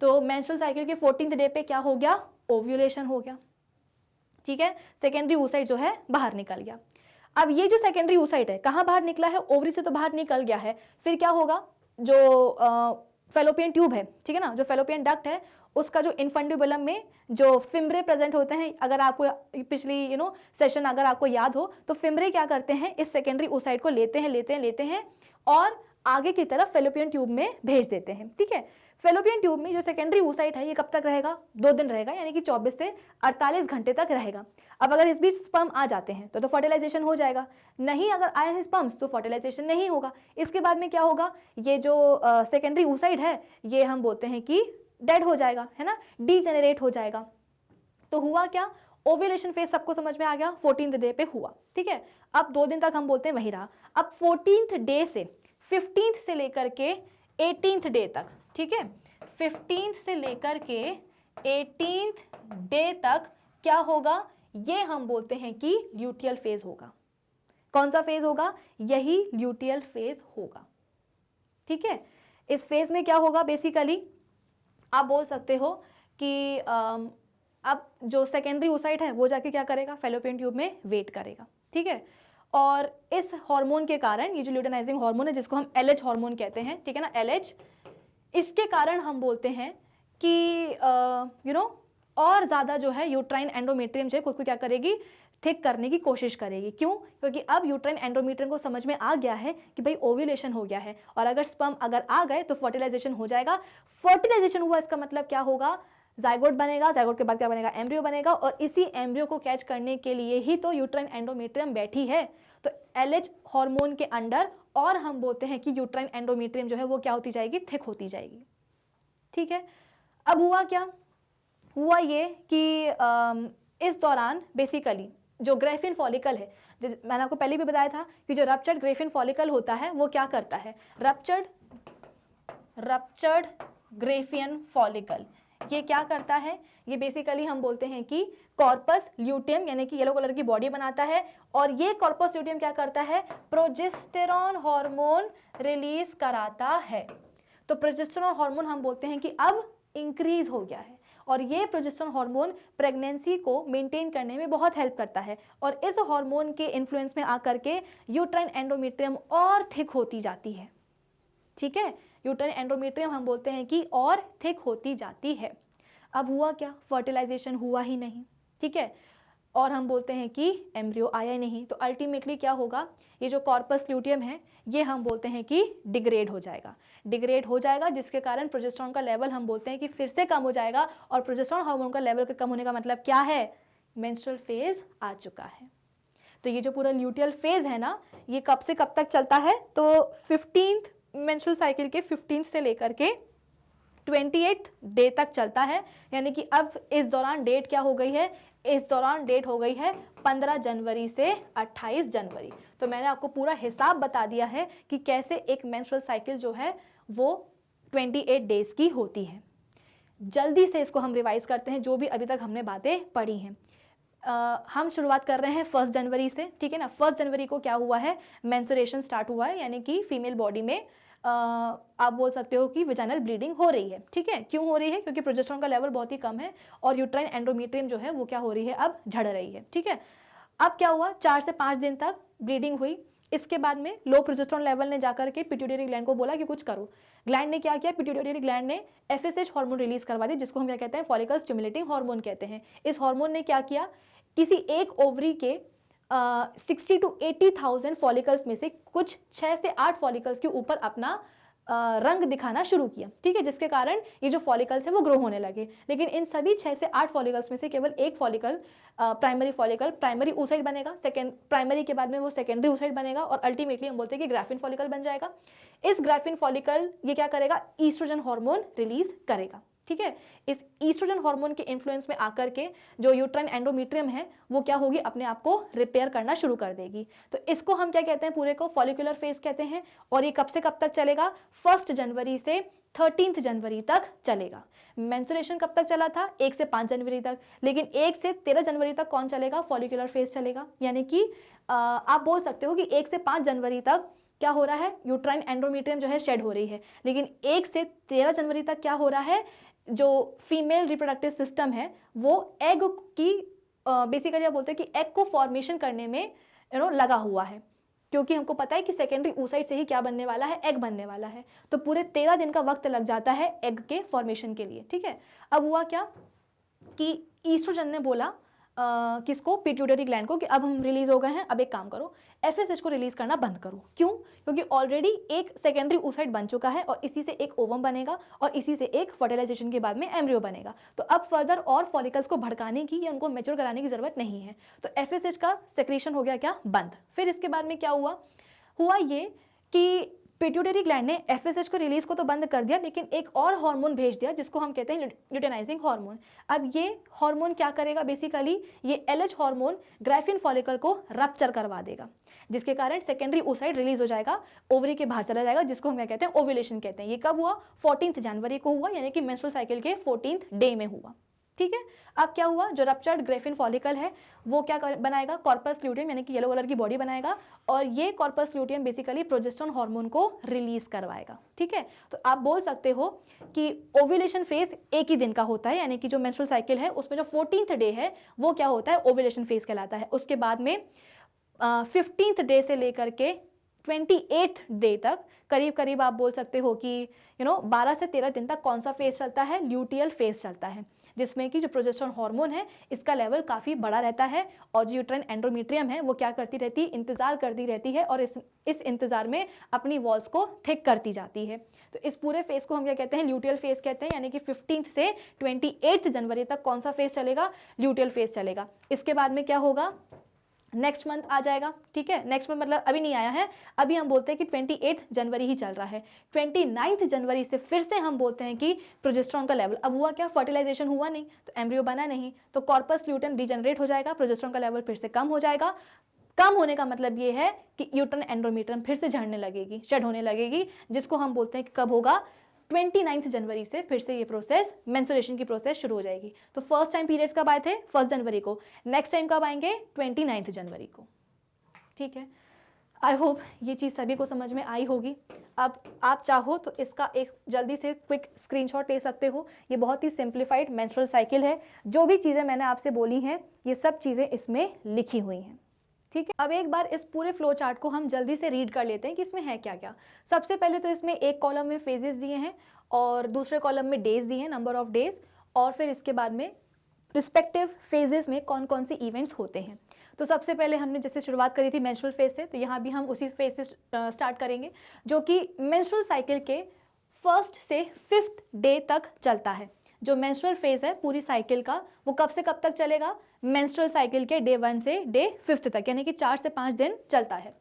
तो मेंस्ट्रुअल साइकिल के 14th डे पे क्या हो गया, ओव्यूलेशन हो गया, ठीक है। सेकेंडरी oocyte जो है बाहर निकल गया। अब ये जो सेकेंडरी oocyte है कहाँ बाहर निकला है, ओवरी से तो बाहर निकल गया है। फिर क्या होगा, जो फेलोपियन ट्यूब है, ठीक है ना, जो फेलोपियन डक्ट है उसका जो इन्फंडिबुलम में जो फिम्ब्रे प्रेजेंट होते हैं, अगर आपको पिछली सेशन अगर आपको याद हो तो फिम्ब्रे क्या करते हैं, इस सेकेंडरी oocyte को लेते हैं और आगे की तरफ फेलोपियन ट्यूब में भेज देते हैं, ठीक है। फेलोपियन ट्यूब में जो सेकेंडरी oocyte है ये कब तक रहेगा, 2 दिन रहेगा, यानी कि 24 से 48 घंटे तक रहेगा। अब अगर इस बीच स्पर्म आ जाते हैं तो फर्टिलाइजेशन हो जाएगा, नहीं अगर आए हैं स्पर्म्स तो फर्टिलाइजेशन नहीं होगा। इसके बाद में क्या होगा, ये जो सेकेंडरी oocyte है ये हम बोलते हैं कि डेड हो जाएगा, है ना, डीजेनरेट हो जाएगा। तो हुआ क्या, ओव्यूलेशन फेज सबको समझ में आ गया, 14th डे पे हुआ, ठीक है। अब 2 दिन तक हम बोलते हैं वही रहा। अब 14th डे से 15th से लेकर के 18th डे तक, ठीक है, 15th से लेकर के 18th डे तक क्या होगा, ये हम बोलते हैं कि ल्यूटियल फेज होगा। कौन सा फेज होगा, यही ल्यूटियल फेज होगा, ठीक है। इस फेज में क्या होगा, बेसिकली आप बोल सकते हो कि अब जो सेकेंडरी oocyte है वो जाके क्या करेगा, फेलोपियन ट्यूब में वेट करेगा, ठीक है। और इस हार्मोन के कारण, ये जो ल्यूटेनाइजिंग हार्मोन है जिसको हम LH हार्मोन कहते हैं, ठीक है ना, LH, इसके कारण हम बोलते हैं कि और ज़्यादा जो है यूट्राइन एंडोमेट्रियम जो है खुद को क्या करेगी, थिक करने की कोशिश करेगी। क्यों, क्योंकि अब यूट्राइन एंडोमेट्रियम को समझ में आ गया है कि भाई ओव्यूलेशन हो गया है और अगर स्पर्म अगर आ गए तो फर्टिलाइजेशन हो जाएगा। फर्टिलाइजेशन हुआ इसका मतलब क्या होगा, जाइगोट बनेगा, जाइगोट के बाद क्या बनेगा, एम्ब्रियो बनेगा, और इसी एम्ब्रियो को कैच करने के लिए ही तो यूट्राइन एंडोमेट्रियम बैठी है। तो LH हार्मोन के अंडर और हम बोलते हैं कि यूट्राइन एंडोमेट्रियम जो है वो क्या होती जाएगी, थिक होती जाएगी, ठीक है। अब हुआ क्या, हुआ ये कि इस दौरान बेसिकली जो ग्रेफिन फॉलिकल है, जो मैंने आपको पहले भी बताया था कि जो रप्चर्ड ग्रेफिन फॉलिकल होता है वो क्या करता है, रप्चर्ड ग्रेफियन फॉलिकल ये क्या करता है, ये बेसिकली हम बोलते हैं कि कॉर्पस ल्यूटियम यानी कि येलो कलर की बॉडी बनाता है, और ये कॉर्पस ल्यूटियम क्या करता है, प्रोजेस्टेरॉन हार्मोन रिलीज कराता है। तो प्रोजेस्टेरॉन हार्मोन हम बोलते हैं कि अब इंक्रीज हो गया है, और ये प्रोजेस्टेरॉन हार्मोन प्रेगनेंसी को मेंटेन करने में बहुत हेल्प करता है, और इस हार्मोन के इन्फ्लुएंस में आकर के यूट्राइन एंडोमेट्रियम और थिक होती जाती है, ठीक है। यूट्राइन एंडोमेट्रियम हम बोलते हैं कि और थिक होती जाती है। अब हुआ क्या, फर्टिलाइजेशन हुआ ही नहीं, ठीक है, और हम बोलते हैं कि एम्ब्रियो आया नहीं, तो अल्टीमेटली क्या होगा, ये जो कॉर्पस ल्यूटियम है ये हम बोलते हैं कि डिग्रेड हो जाएगा, जिसके कारण प्रोजेस्टेरॉन का लेवल हम बोलते हैं कि फिर से कम हो जाएगा, और प्रोजेस्टेरॉन हार्मोन का लेवल के कम होने का मतलब क्या है, मेंस्ट्रुअल फेज आ चुका है। तो ये जो पूरा ल्यूटियल फेज है ना, ये कब से कब तक चलता है, तो 15th मेंस्ट्रुअल साइकिल के 15th से लेकर के 28th डे तक चलता है, यानी कि अब इस दौरान डेट क्या हो गई है, इस दौरान डेट हो गई है 15 जनवरी से 28 जनवरी। तो मैंने आपको पूरा हिसाब बता दिया है कि कैसे एक मेंस्ट्रुअल साइकिल जो है वो 28 डेज की होती है। जल्दी से इसको हम रिवाइज करते हैं जो भी अभी तक हमने बातें पढ़ी हैं। हम शुरुआत कर रहे हैं 1 जनवरी से, ठीक है ना। 1 जनवरी को क्या हुआ है, मेंस्ट्रुएशन स्टार्ट हुआ है, यानी कि फीमेल बॉडी में आप बोल सकते हो कि वेजाइनल ब्लीडिंग हो रही है, ठीक है। क्यों हो रही है, क्योंकि प्रोजेस्टेरॉन का लेवल बहुत ही कम है और यूट्राइन एंडोमेट्रियम जो है वो क्या हो रही है, अब झड़ रही है, ठीक है। अब क्या हुआ, 4 से 5 दिन तक ब्लीडिंग हुई, इसके बाद में लो प्रोजेस्टेरॉन लेवल ने जाकर के पिट्यूटरी ग्लैंड को बोला कि कुछ करो। ग्लैंड ने क्या किया, पिट्यूटरी ग्लैंड ने FSH हार्मोन रिलीज करवा दी, जिसको हम क्या कहते हैं, फॉलिकल स्टिमुलेटिंग हार्मोन कहते हैं। इस हार्मोन ने क्या किया, किसी एक ओवरी के 60 to 80,000 फॉलिकल्स में से कुछ 6 से 8 फॉलिकल्स के ऊपर अपना रंग दिखाना शुरू किया, ठीक है, जिसके कारण ये जो फॉलिकल्स हैं वो ग्रो होने लगे। लेकिन इन सभी 6 से 8 फॉलिकल्स में से केवल एक follicle primary follicle primary oocyte बनेगा, सेकेंड प्राइमरी के बाद में वो सेकेंडरी oocyte बनेगा, और अल्टीमेटली हम बोलते हैं कि ग्राफिन फॉलिकल बन जाएगा। इस ग्राफिन फॉलिकल ये क्या करेगा, ईस्ट्रोजन हार्मोन रिलीज करेगा, ठीक है। इस ईस्ट्रोजन हार्मोन के इन्फ्लुएंस में आकर के जो यूट्राइन एंडोमेट्रियम है वो क्या होगी, अपने आप को रिपेयर करना शुरू कर देगी। तो इसको हम क्या कहते हैं, पूरे को फॉलिकुलर फेज कहते हैं, और ये कब से कब तक चलेगा, 1 जनवरी से 13 जनवरी तक चलेगा। मेंस्ट्रुएशन कब तक चला था, 1 से 5 जनवरी तक, लेकिन 1 से 13 जनवरी तक कौन चलेगा, फॉलिकुलर फेज चलेगा। यानी कि आप बोल सकते हो कि 1 से 5 जनवरी तक क्या हो रहा है, यूट्राइन एंडोमेट्रियम जो है शेड हो रही है, लेकिन 1 से 13 जनवरी तक क्या हो रहा है, जो फीमेल रिप्रोडक्टिव सिस्टम है वो एग की बेसिकली आप बोलते हैं कि एग को फॉर्मेशन करने में लगा हुआ है। क्योंकि हमको पता है कि सेकेंडरी oocyte से ही क्या बनने वाला है, एग बनने वाला है। तो पूरे 13 दिन का वक्त लग जाता है एग के फॉर्मेशन के लिए, ठीक है। अब हुआ क्या कि ईस्ट्रोजन ने बोला किसको, पिट्यूटरी ग्लैंड को, कि अब हम रिलीज हो गए हैं, अब एक काम करो, एफएसएच को रिलीज करना बंद करो। क्यों? क्योंकि ऑलरेडी एक सेकेंडरी oocyte बन चुका है और इसी से एक ओवम बनेगा और इसी से एक फर्टिलाइजेशन के बाद में एम्ब्रियो बनेगा। तो अब फर्दर और फॉलिकल्स को भड़काने की या उनको मैच्योर कराने की जरूरत नहीं है। तो एफएसएच का सेक्रेशन हो गया क्या, बंद। फिर इसके बाद में क्या हुआ ये कि पिट्यूटरी ग्लैंड ने एफएसएच को रिलीज को तो बंद कर दिया, लेकिन एक और हार्मोन भेज दिया जिसको हम कहते हैं ल्यूटेनाइजिंग हार्मोन। अब ये हार्मोन क्या करेगा, बेसिकली ये एलएच हार्मोन ग्राफिन फॉलिकल को रप्चर करवा देगा, जिसके कारण सेकेंडरी oocyte रिलीज हो जाएगा, ओवरी के बाहर चला जाएगा, जिसको हम क्या कहते हैं, ओव्यूलेशन कहते हैं। ये कब हुआ, 14 जनवरी को हुआ, यानी कि मेंस्ट्रुअल साइकिल के 14th डे में हुआ, ठीक है। अब क्या हुआ, जो रप्चर्ड ग्राफिन फॉलिकल है वो क्या बनाएगा, कॉर्पस ल्यूटियम, यानी कि येलो कलर की बॉडी बनाएगा, और ये corpus luteum basically progesterone hormone को रिलीज करवाएगा, ठीक है। तो आप बोल सकते हो कि ओव्यूलेशन फेज एक ही दिन का होता है, यानी कि जो मेंस्ट्रुअल साइकिल है उसमें जो 14th डे है वो क्या होता है, ओव्यूलेशन फेज कहलाता है। उसके बाद में 15th डे से लेकर के 28th डे तक करीब करीब आप बोल सकते हो कि 12 से 13 दिन तक कौन सा फेज चलता है, ल्यूटियल फेज चलता है, जिसमें कि जो प्रोजेस्टेरोन हार्मोन है इसका लेवल काफ़ी बड़ा रहता है, और जो यूट्राइन एंडोमेट्रियम है वो क्या करती रहती है, इंतजार करती रहती है, और इस इंतजार में अपनी वॉल्स को थिक करती जाती है। तो इस पूरे फेज को हम क्या कहते हैं, ल्यूटियल फेज कहते हैं, यानी कि 15 से 28 जनवरी तक कौन सा फेज चलेगा, ल्यूटियल फेज चलेगा। इसके बाद में क्या होगा, नेक्स्ट मंथ आ जाएगा, ठीक है। नेक्स्ट मंथ मतलब अभी नहीं आया है, अभी हम बोलते हैं कि 28 जनवरी ही चल रहा है। 29 जनवरी से फिर से हम बोलते हैं कि प्रोजेस्टेरोन का लेवल, अब हुआ क्या, फर्टिलाइजेशन हुआ नहीं तो एम्ब्रियो बना नहीं, तो कॉर्पस ल्यूटेम डिजेनरेट हो जाएगा, प्रोजेस्टेरोन का लेवल फिर से कम हो जाएगा। कम होने का मतलब ये है कि यूट्राइन एंडोमेट्रियम फिर से झड़ने लगेगी, शेड होने लगेगी, जिसको हम बोलते हैं कि कब होगा, 29 जनवरी से फिर से ये प्रोसेस, मेंस्ट्रुएशन की प्रोसेस शुरू हो जाएगी। तो फर्स्ट टाइम पीरियड्स कब आए थे, 1 जनवरी को, नेक्स्ट टाइम कब आएंगे, 29 जनवरी को, ठीक है। आई होप ये चीज़ सभी को समझ में आई होगी। अब आप चाहो तो इसका एक जल्दी से क्विक स्क्रीनशॉट ले सकते हो। ये बहुत ही सिंप्लीफाइड मेंस्ट्रुअल साइकिल है, जो भी चीज़ें मैंने आपसे बोली हैं ये सब चीज़ें इसमें लिखी हुई हैं, ठीक है। अब एक बार इस पूरे फ्लो चार्ट को हम जल्दी से रीड कर लेते हैं कि इसमें है क्या क्या। सबसे पहले तो इसमें एक कॉलम में फेजेस दिए हैं और दूसरे कॉलम में डेज दिए हैं, नंबर ऑफ डेज, और फिर इसके बाद में रिस्पेक्टिव फेजेस में कौन कौन से इवेंट्स होते हैं। तो सबसे पहले हमने जैसे शुरुआत करी थी मेंस्ट्रुअल फेज से, तो यहाँ भी हम उसी फेज से स्टार्ट करेंगे, जो कि मेंस्ट्रुअल साइकिल के 1st से 5th डे तक चलता है। जो मेंस्ट्रुअल फेज है पूरी साइकिल का, वो कब से कब तक चलेगा, मेंस्ट्रुअल साइकिल के डे 1 से डे 5th तक, यानी कि 4 से 5 दिन चलता है।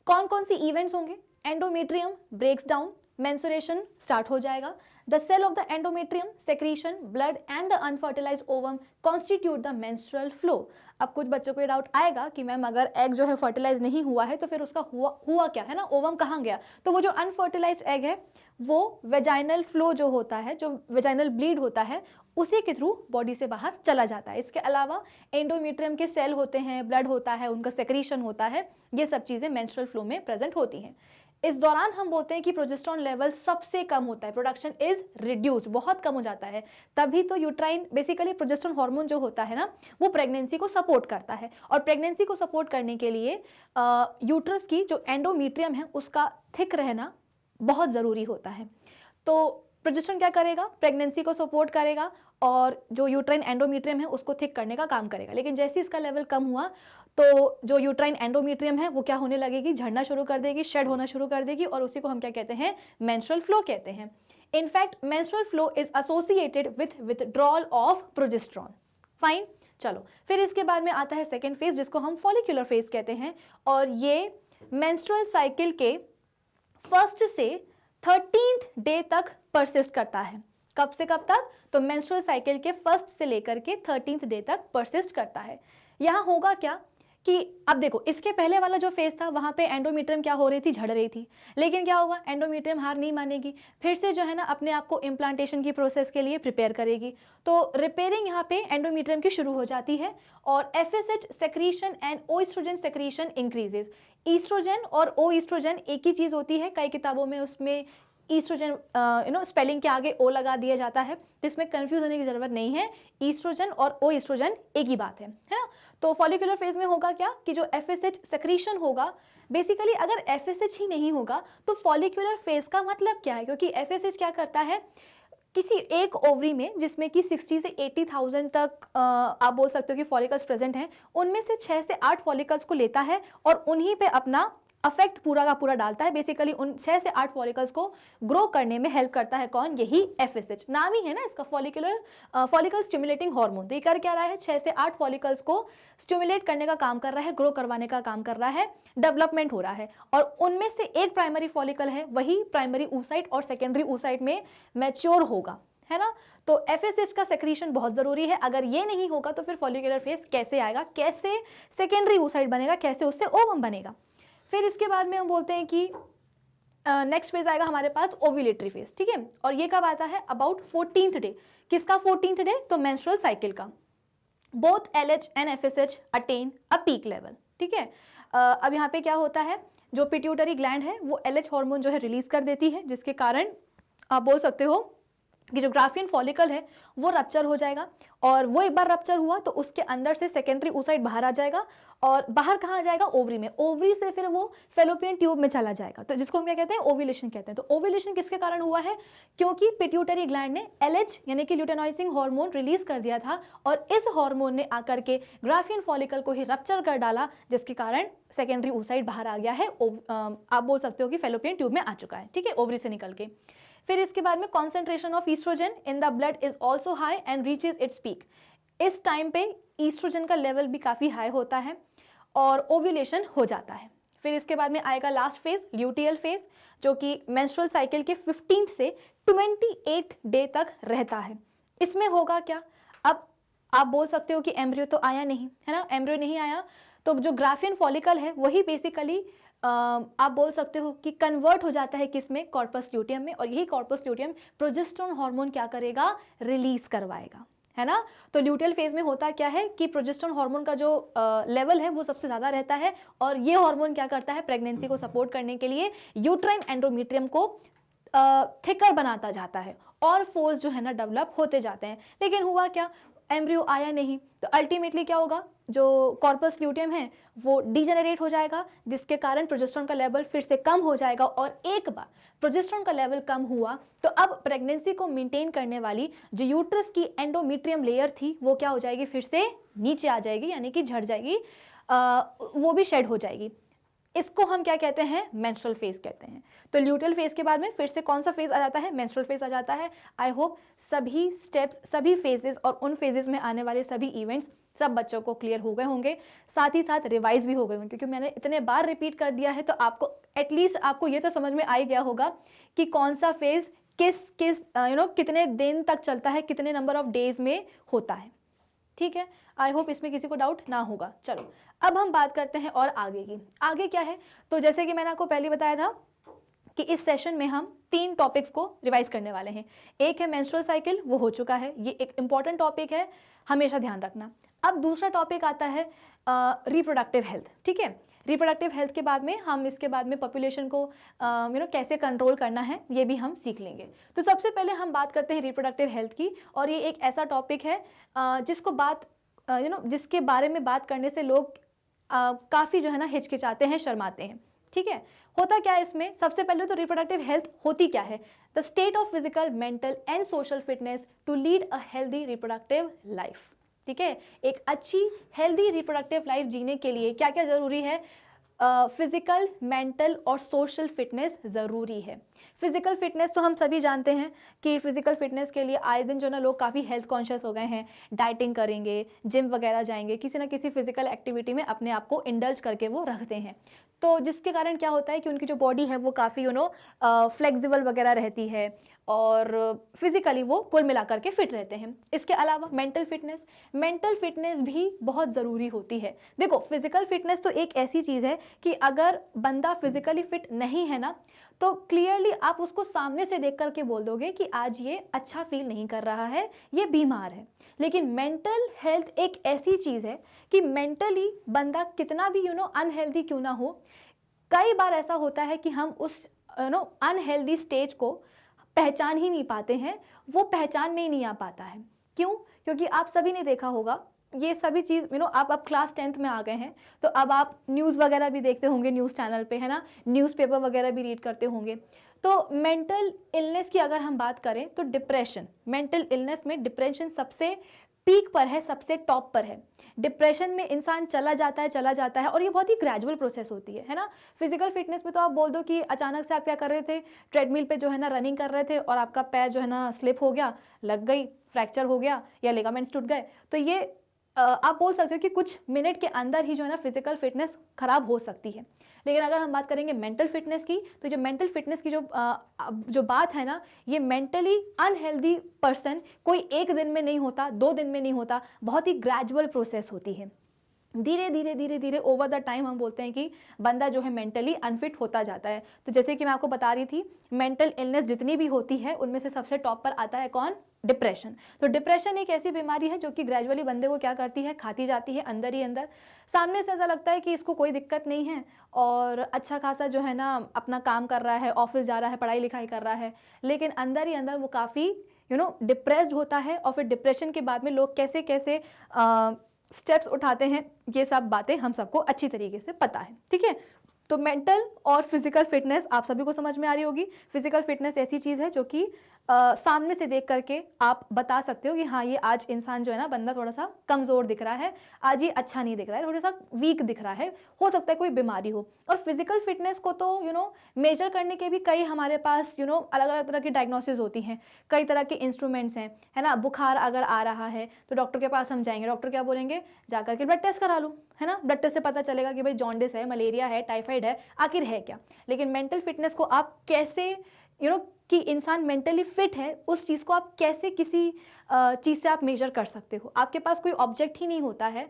कौन कौन सी इवेंट्स होंगे, endometrium breaks down, menstruation start हो जाएगा, the cell of the endometrium, secretion, blood and the unfertilized ovum constitute the menstrual flow. अब कुछ बच्चों को ये डाउट आएगा कि मैम अगर एग जो है फर्टिलाइज नहीं हुआ है तो फिर उसका हुआ क्या है ना, ओवम कहाँ गया। तो वो जो अनफर्टिलाइज्ड एग है वो वेजाइनल फ्लो जो होता है, जो वेजाइनल ब्लीड होता है, उसी के थ्रू बॉडी से बाहर चला जाता है। इसके अलावा एंडोमेट्रियम के सेल होते हैं, ब्लड होता है, उनका सेक्रीशन होता है, ये सब चीज़ें मेंस्ट्रुअल फ्लो में प्रेजेंट होती हैं। इस दौरान हम बोलते हैं कि प्रोजेस्टेरोन लेवल सबसे कम होता है, प्रोडक्शन इज रिड्यूस्ड, बहुत कम हो जाता है। तभी तो यूट्राइन बेसिकली प्रोजेस्टेरोन हार्मोन जो होता है ना, वो प्रेगनेंसी को सपोर्ट करता है, और प्रेगनेंसी को सपोर्ट करने के लिए यूट्रस की जो एंडोमेट्रियम है उसका थिक रहना बहुत ज़रूरी होता है। तो प्रोजेस्टेरोन क्या करेगा, प्रेगनेंसी को सपोर्ट करेगा और जो यूट्राइन एंडोमेट्रियम है उसको थिक करने का काम करेगा। लेकिन जैसे इसका लेवल कम हुआ तो जो यूट्राइन एंडोमेट्रियम है वो क्या होने लगेगी, झड़ना शुरू कर देगी, शेड होना शुरू कर देगी, और उसी को हम क्या कहते हैं, मेंस्ट्रुअल फ्लो कहते हैं। In fact menstrual flow is associated with withdrawal of progesterone. Fine, चलो फिर इसके बाद में आता है सेकेंड फेज, जिसको हम फॉलिक्यूलर फेज कहते हैं, और ये मेंस्ट्रुअल साइकिल के 1st से 13th डे तक परसिस्ट करता है। कब से कब तक, तो मेंस्ट्रुअल साइकिल के 1st से लेकर के 13th डे तक परसिस्ट करता है। यहाँ होगा क्या कि अब देखो, इसके पहले वाला जो फेज था वहाँ पे एंडोमेट्रियम क्या हो रही थी, झड़ रही थी, लेकिन क्या होगा, एंडोमेट्रियम हार नहीं मानेगी, फिर से जो है ना अपने आप को इम्प्लांटेशन की प्रोसेस के लिए प्रिपेयर करेगी। तो रिपेयरिंग यहाँ पे एंडोमेट्रियम की शुरू हो जाती है, और FSH secretion and oestrogen secretion increases. Oestrogen और ओ ईस्ट्रोजन एक ही चीज़ होती है, कई किताबों में उसमें ईस्ट्रोजन स्पेलिंग के आगे ओ लगा दिया जाता है, तो इसमें कंफ्यूज होने की जरूरत नहीं है, ईस्ट्रोजन और ओ ईस्ट्रोजन एक ही बात है ना। तो फॉलिकुलर फेज में होगा क्या कि जो FSH सेक्रीशन होगा, बेसिकली अगर FSH ही नहीं होगा तो फॉलिकुलर फेज का मतलब क्या है, क्योंकि FSH क्या करता है, किसी एक ओवरी में जिसमें कि 60 से 80,000 तक आप बोल सकते हो कि फॉलिकल्स प्रेजेंट हैं, उनमें से 6 से 8 फॉलिकल्स को लेता है और उन्हीं पे अपना अफेक्ट पूरा का पूरा डालता है। बेसिकली उन 6 से 8 फॉलिकल्स को ग्रो करने में हेल्प करता है कौन, यही FSH। नाम ही है ना इसका, फॉलिकल स्टिमुलेटिंग हार्मोन। तो ये कर क्या रहा है, 6 से 8 फॉलिकल्स को स्टिमुलेट करने का काम कर रहा है, ग्रो करवाने का काम कर रहा है, डेवलपमेंट हो रहा है। और उनमें से एक प्राइमरी फॉलिकल है, वही प्राइमरी oocyte और सेकेंडरी oocyte में मैच्योर होगा, है ना। तो FSH का सेक्रीशन बहुत जरूरी है, अगर ये नहीं होगा तो फिर फॉलिकुलर फेज कैसे आएगा, कैसे सेकेंडरी oocyte बनेगा, कैसे उससे ओवम बनेगा। फिर इसके बाद में हम बोलते हैं कि नेक्स्ट फेज आएगा हमारे पास ओव्यूलेटरी फेज, ठीक है। और ये कब आता है, अबाउट 14th डे। किसका 14th डे, तो मेंस्ट्रुअल साइकिल का। Both LH and FSH attain a peak level, ठीक है। अब यहाँ पे क्या होता है, जो पिट्यूटरी ग्लैंड है वो LH हार्मोन जो है रिलीज कर देती है, जिसके कारण आप बोल सकते हो कि जो ग्राफियन फॉलिकल है वो रप्चर हो जाएगा। और वो एक बार रप्चर हुआ तो उसके अंदर से सेकेंडरी oocyte बाहर आ जाएगा, और बाहर कहाँ जाएगा, ओवरी में। ओवरी से फिर वो फेलोपियन ट्यूब में चला जाएगा, तो जिसको हम क्या कहते हैं, ओव्यूलेशन कहते हैं। तो ओव्यूलेशन किसके कारण हुआ है, क्योंकि पिट्यूटरी ग्लैंड ने LH यानी कि ल्यूटेनाइजिंग हार्मोन रिलीज कर दिया था, और इस हार्मोन ने आकर के ग्राफियन फॉलिकल को ही रप्चर कर डाला, जिसके कारण सेकेंडरी oocyte बाहर आ गया है, आप बोल सकते हो कि फेलोपियन ट्यूब में आ चुका है, ठीक है, ओवरी से निकल के। फिर इसके बाद में concentration of estrogen in the blood is also high and reaches its peak. इस टाइम पे ईस्ट्रोजन का लेवल भी काफ़ी हाई होता है और ओव्यूलेशन हो जाता है। फिर इसके बाद में आएगा लास्ट फेज, ल्यूटियल फेज, जो कि मेंस्ट्रुअल साइकिल के 15th से 28th डे तक रहता है। इसमें होगा क्या, अब आप बोल सकते हो कि एम्ब्रियो तो आया नहीं, है ना, एम्ब्रियो नहीं आया, तो जो ग्राफियन फॉलिकल है वही बेसिकली आप बोल सकते हो कि कन्वर्ट हो जाता है किसमें, कॉर्पस ल्यूटियम में। और यही कॉर्पस ल्यूटियम प्रोजेस्टेरोन हार्मोन क्या करेगा, रिलीज करवाएगा, है ना। तो ल्यूटियल फेज में होता क्या है कि प्रोजेस्टेरोन हार्मोन का जो लेवल है वो सबसे ज़्यादा रहता है, और ये हार्मोन क्या करता है, प्रेगनेंसी को सपोर्ट करने के लिए यूट्राइन एंडोमेट्रियम को थिकर बनाता जाता है, और फोल्स जो है ना डेवलप होते जाते हैं। लेकिन हुआ क्या, एम्ब्रियो आया नहीं, तो अल्टीमेटली क्या होगा, जो कॉर्पस ल्यूटियम है वो डिजेनरेट हो जाएगा, जिसके कारण प्रोजेस्टेरोन का लेवल फिर से कम हो जाएगा। और एक बार प्रोजेस्टेरोन का लेवल कम हुआ तो अब प्रेगनेंसी को मेंटेन करने वाली जो यूट्रस की एंडोमेट्रियम लेयर थी वो क्या हो जाएगी, फिर से नीचे आ जाएगी, यानी कि झड़ जाएगी, वो भी शेड हो जाएगी। इसको हम क्या कहते हैं, मेंस्ट्रुअल फेज कहते हैं। तो ल्यूटियल फेज के बाद में फिर से कौन सा फेज आ जाता है, मेंस्ट्रुअल फेज आ जाता है। आई होप सभी स्टेप्स, सभी फेजेस और उन फेजेस में आने वाले सभी इवेंट्स सब बच्चों को क्लियर हो गए होंगे, साथ ही साथ रिवाइज भी हो गए होंगे, क्योंकि मैंने इतने बार रिपीट कर दिया है, तो आपको एटलीस्ट आपको ये तो समझ में आ ही गया होगा कि कौन सा फेज किस कितने दिन तक चलता है, कितने नंबर ऑफ डेज में होता है, ठीक है। आई होप इसमें किसी को डाउट ना होगा। चलो अब हम बात करते हैं और आगे की। आगे क्या है, तो जैसे कि मैंने आपको पहले बताया था कि इस सेशन में हम 3 टॉपिक्स को रिवाइज करने वाले हैं। एक है मेंस्ट्रुअल साइकिल, वो हो चुका है, ये एक इंपॉर्टेंट टॉपिक है, हमेशा ध्यान रखना। अब दूसरा टॉपिक आता है रिप्रोडक्टिव हेल्थ, ठीक है। रिप्रोडक्टिव हेल्थ के बाद में हम इसके बाद में पॉपुलेशन को कैसे कंट्रोल करना है ये भी हम सीख लेंगे। तो सबसे पहले हम बात करते हैं रिप्रोडक्टिव हेल्थ की, और ये एक ऐसा टॉपिक है जिसके बारे में बात करने से लोग काफ़ी जो है ना हिचकिचाते हैं, शर्माते हैं, ठीक है। होता क्या है इसमें, सबसे पहले तो रिप्रोडक्टिव हेल्थ होती क्या है, the state of physical, mental and social fitness to lead a healthy reproductive life, ठीक है। एक अच्छी हेल्दी रिप्रोडक्टिव लाइफ जीने के लिए क्या क्या ज़रूरी है, फिजिकल, मेंटल और सोशल फिटनेस ज़रूरी है। फिजिकल फिटनेस तो हम सभी जानते हैं कि फिजिकल फिटनेस के लिए आए दिन जो ना लोग काफ़ी हेल्थ कॉन्शियस हो गए हैं, डाइटिंग करेंगे, जिम वगैरह जाएंगे, किसी ना किसी फिजिकल एक्टिविटी में अपने आप को इंडल्ज करके वो रखते हैं, तो जिसके कारण क्या होता है कि उनकी जो बॉडी है वो काफ़ी फ्लेक्सिबल वगैरह रहती है, और फिजिकली वो कुल मिलाकर के फिट रहते हैं। इसके अलावा मेंटल फिटनेस भी बहुत ज़रूरी होती है। देखो फिजिकल फिटनेस तो एक ऐसी चीज़ है कि अगर बंदा फिजिकली फिट नहीं है ना, तो क्लियरली आप उसको सामने से देख करके बोल दोगे कि आज ये अच्छा फील नहीं कर रहा है, ये बीमार है। लेकिन मेंटल हेल्थ एक ऐसी चीज़ है कि मेंटली बंदा कितना भी अनहेल्दी क्यों ना हो, कई बार ऐसा होता है कि हम उस अनहेल्दी स्टेज को पहचान ही नहीं पाते हैं, वो पहचान में ही नहीं आ पाता है। क्यों? क्योंकि आप सभी ने देखा होगा ये सभी चीज़ आप अब क्लास 10th में आ गए हैं, तो अब आप न्यूज़ वगैरह भी देखते होंगे न्यूज़ चैनल पे, है ना, न्यूज़पेपर वगैरह भी रीड करते होंगे। तो मेंटल इलनेस की अगर हम बात करें तो डिप्रेशन, मेंटल इलनेस में डिप्रेशन सबसे पीक पर है, सबसे टॉप पर है। डिप्रेशन में इंसान चला जाता है और ये बहुत ही ग्रेजुअल प्रोसेस होती है ना। फिजिकल फिटनेस में तो आप बोल दो कि अचानक से आप क्या कर रहे थे, ट्रेडमिल पे जो है ना रनिंग कर रहे थे और आपका पैर जो है ना स्लिप हो गया, लग गई, फ्रैक्चर हो गया या लिगामेंट्स टूट गए, तो ये आप बोल सकते हो कि कुछ मिनट के अंदर ही जो है ना फिजिकल फिटनेस खराब हो सकती है। लेकिन अगर हम बात करेंगे मेंटल फिटनेस की, तो जो मेंटल फिटनेस की जो बात है ना, ये मेंटली अनहेल्दी पर्सन कोई एक दिन में नहीं होता, 2 दिन में नहीं होता, बहुत ही ग्रेजुअल प्रोसेस होती है। धीरे धीरे ओवर द टाइम हम बोलते हैं कि बंदा जो है मेंटली अनफिट होता जाता है। तो जैसे कि मैं आपको बता रही थी, मेंटल इलनेस जितनी भी होती है उनमें से सबसे टॉप पर आता है कौन? डिप्रेशन। तो डिप्रेशन एक ऐसी बीमारी है जो कि ग्रेजुअली बंदे को क्या करती है, खाती जाती है अंदर ही अंदर। सामने से ऐसा लगता है कि इसको कोई दिक्कत नहीं है और अच्छा खासा जो है ना अपना काम कर रहा है, ऑफिस जा रहा है, पढ़ाई लिखाई कर रहा है, लेकिन अंदर ही अंदर वो काफ़ी डिप्रेस्ड होता है। और फिर डिप्रेशन के बाद में लोग कैसे कैसे स्टेप्स उठाते हैं, ये सब बातें हम सबको अच्छी तरीके से पता है, ठीक है। तो मेंटल और फिजिकल फिटनेस आप सभी को समझ में आ रही होगी। फिजिकल फिटनेस ऐसी चीज़ है जो कि सामने से देख करके आप बता सकते हो कि हाँ ये आज इंसान जो है ना बंदा थोड़ा सा कमज़ोर दिख रहा है, आज ये अच्छा नहीं दिख रहा है, थोड़ा सा वीक दिख रहा है, हो सकता है कोई बीमारी हो। और फिजिकल फिटनेस को तो मेजर करने के भी कई हमारे पास अलग अलग तरह की डायग्नोसिस होती हैं, कई तरह के इंस्ट्रूमेंट्स हैं, है ना। बुखार अगर आ रहा है तो डॉक्टर के पास हम जाएंगे, डॉक्टर क्या बोलेंगे, जाकर के ब्लड टेस्ट करा लो, है ना। ब्लड टेस्ट से पता चलेगा कि भाई जॉन्डिस है, मलेरिया है, टाइफाइड है, आखिर है क्या। लेकिन मेंटल फिटनेस को आप कैसे कि इंसान मेंटली फिट है, उस चीज़ को आप कैसे किसी चीज़ से आप मेजर कर सकते हो। आपके पास कोई ऑब्जेक्ट ही नहीं होता है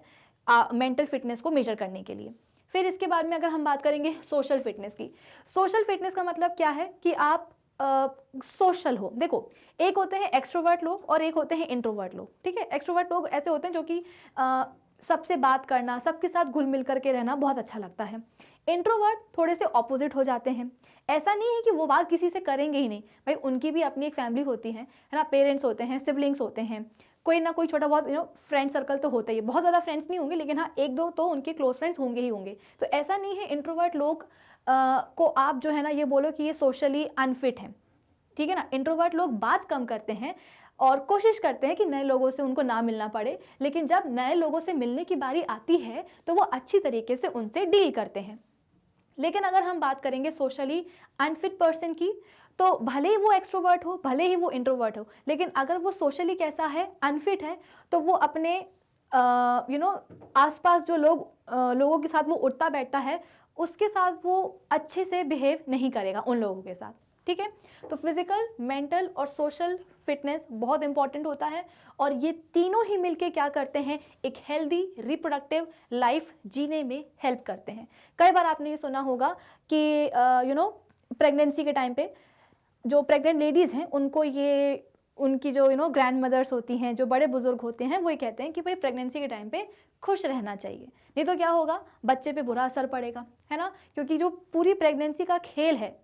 मेंटल फिटनेस को मेजर करने के लिए। फिर इसके बाद में अगर हम बात करेंगे सोशल फिटनेस की, सोशल फिटनेस का मतलब क्या है कि आप सोशल हो। देखो, एक होते हैं एक्सट्रोवर्ट लोग और एक होते हैं इंट्रोवर्ट लोग, ठीक है। एक्सट्रोवर्ट लोग ऐसे होते हैं जो कि सबसे बात करना, सबके साथ घुल मिल करके रहना बहुत अच्छा लगता है। इंट्रोवर्ट थोड़े से ऑपोजिट हो जाते हैं। ऐसा नहीं है कि वो बात किसी से करेंगे ही नहीं, भाई उनकी भी अपनी एक फैमिली होती है ना, पेरेंट्स होते हैं, सिबलिंग्स होते हैं, कोई ना कोई छोटा बहुत फ्रेंड सर्कल तो होता ही है। बहुत ज़्यादा फ्रेंड्स नहीं होंगे लेकिन हाँ एक दो तो उनके क्लोज फ्रेंड्स होंगे ही होंगे। तो ऐसा नहीं है इंट्रोवर्ट लोग को आप जो है ना ये बोलो कि ये सोशली अनफिट हैं, ठीक है ना। इंट्रोवर्ट लोग बात कम करते हैं और कोशिश करते हैं कि नए लोगों से उनको ना मिलना पड़े, लेकिन जब नए लोगों से मिलने की बारी आती है तो वो अच्छी तरीके से उनसे डील करते हैं। लेकिन अगर हम बात करेंगे सोशली अनफिट पर्सन की, तो भले ही वो एक्सट्रोवर्ट हो, भले ही वो इंट्रोवर्ट हो, लेकिन अगर वो सोशली कैसा है, अनफिट है, तो वो अपने आसपास जो लोगों के साथ वो उठता बैठता है, उसके साथ वो अच्छे से बिहेव नहीं करेगा उन लोगों के साथ, ठीक है। तो फिजिकल, मेंटल और सोशल फिटनेस बहुत इंपॉर्टेंट होता है और ये तीनों ही मिलके क्या करते हैं, एक हेल्दी रिप्रोडक्टिव लाइफ जीने में हेल्प करते हैं। कई बार आपने ये सुना होगा कि प्रेगनेंसी के टाइम पे जो प्रेग्नेंट लेडीज़ हैं उनको ये उनकी जो ग्रैंड मदर्स होती हैं, जो बड़े बुजुर्ग होते हैं, वो ये कहते हैं कि भाई प्रेगनेंसी के टाइम पे खुश रहना चाहिए, नहीं तो क्या होगा, बच्चे पे बुरा असर पड़ेगा, है ना। क्योंकि जो पूरी प्रेगनेंसी का खेल है,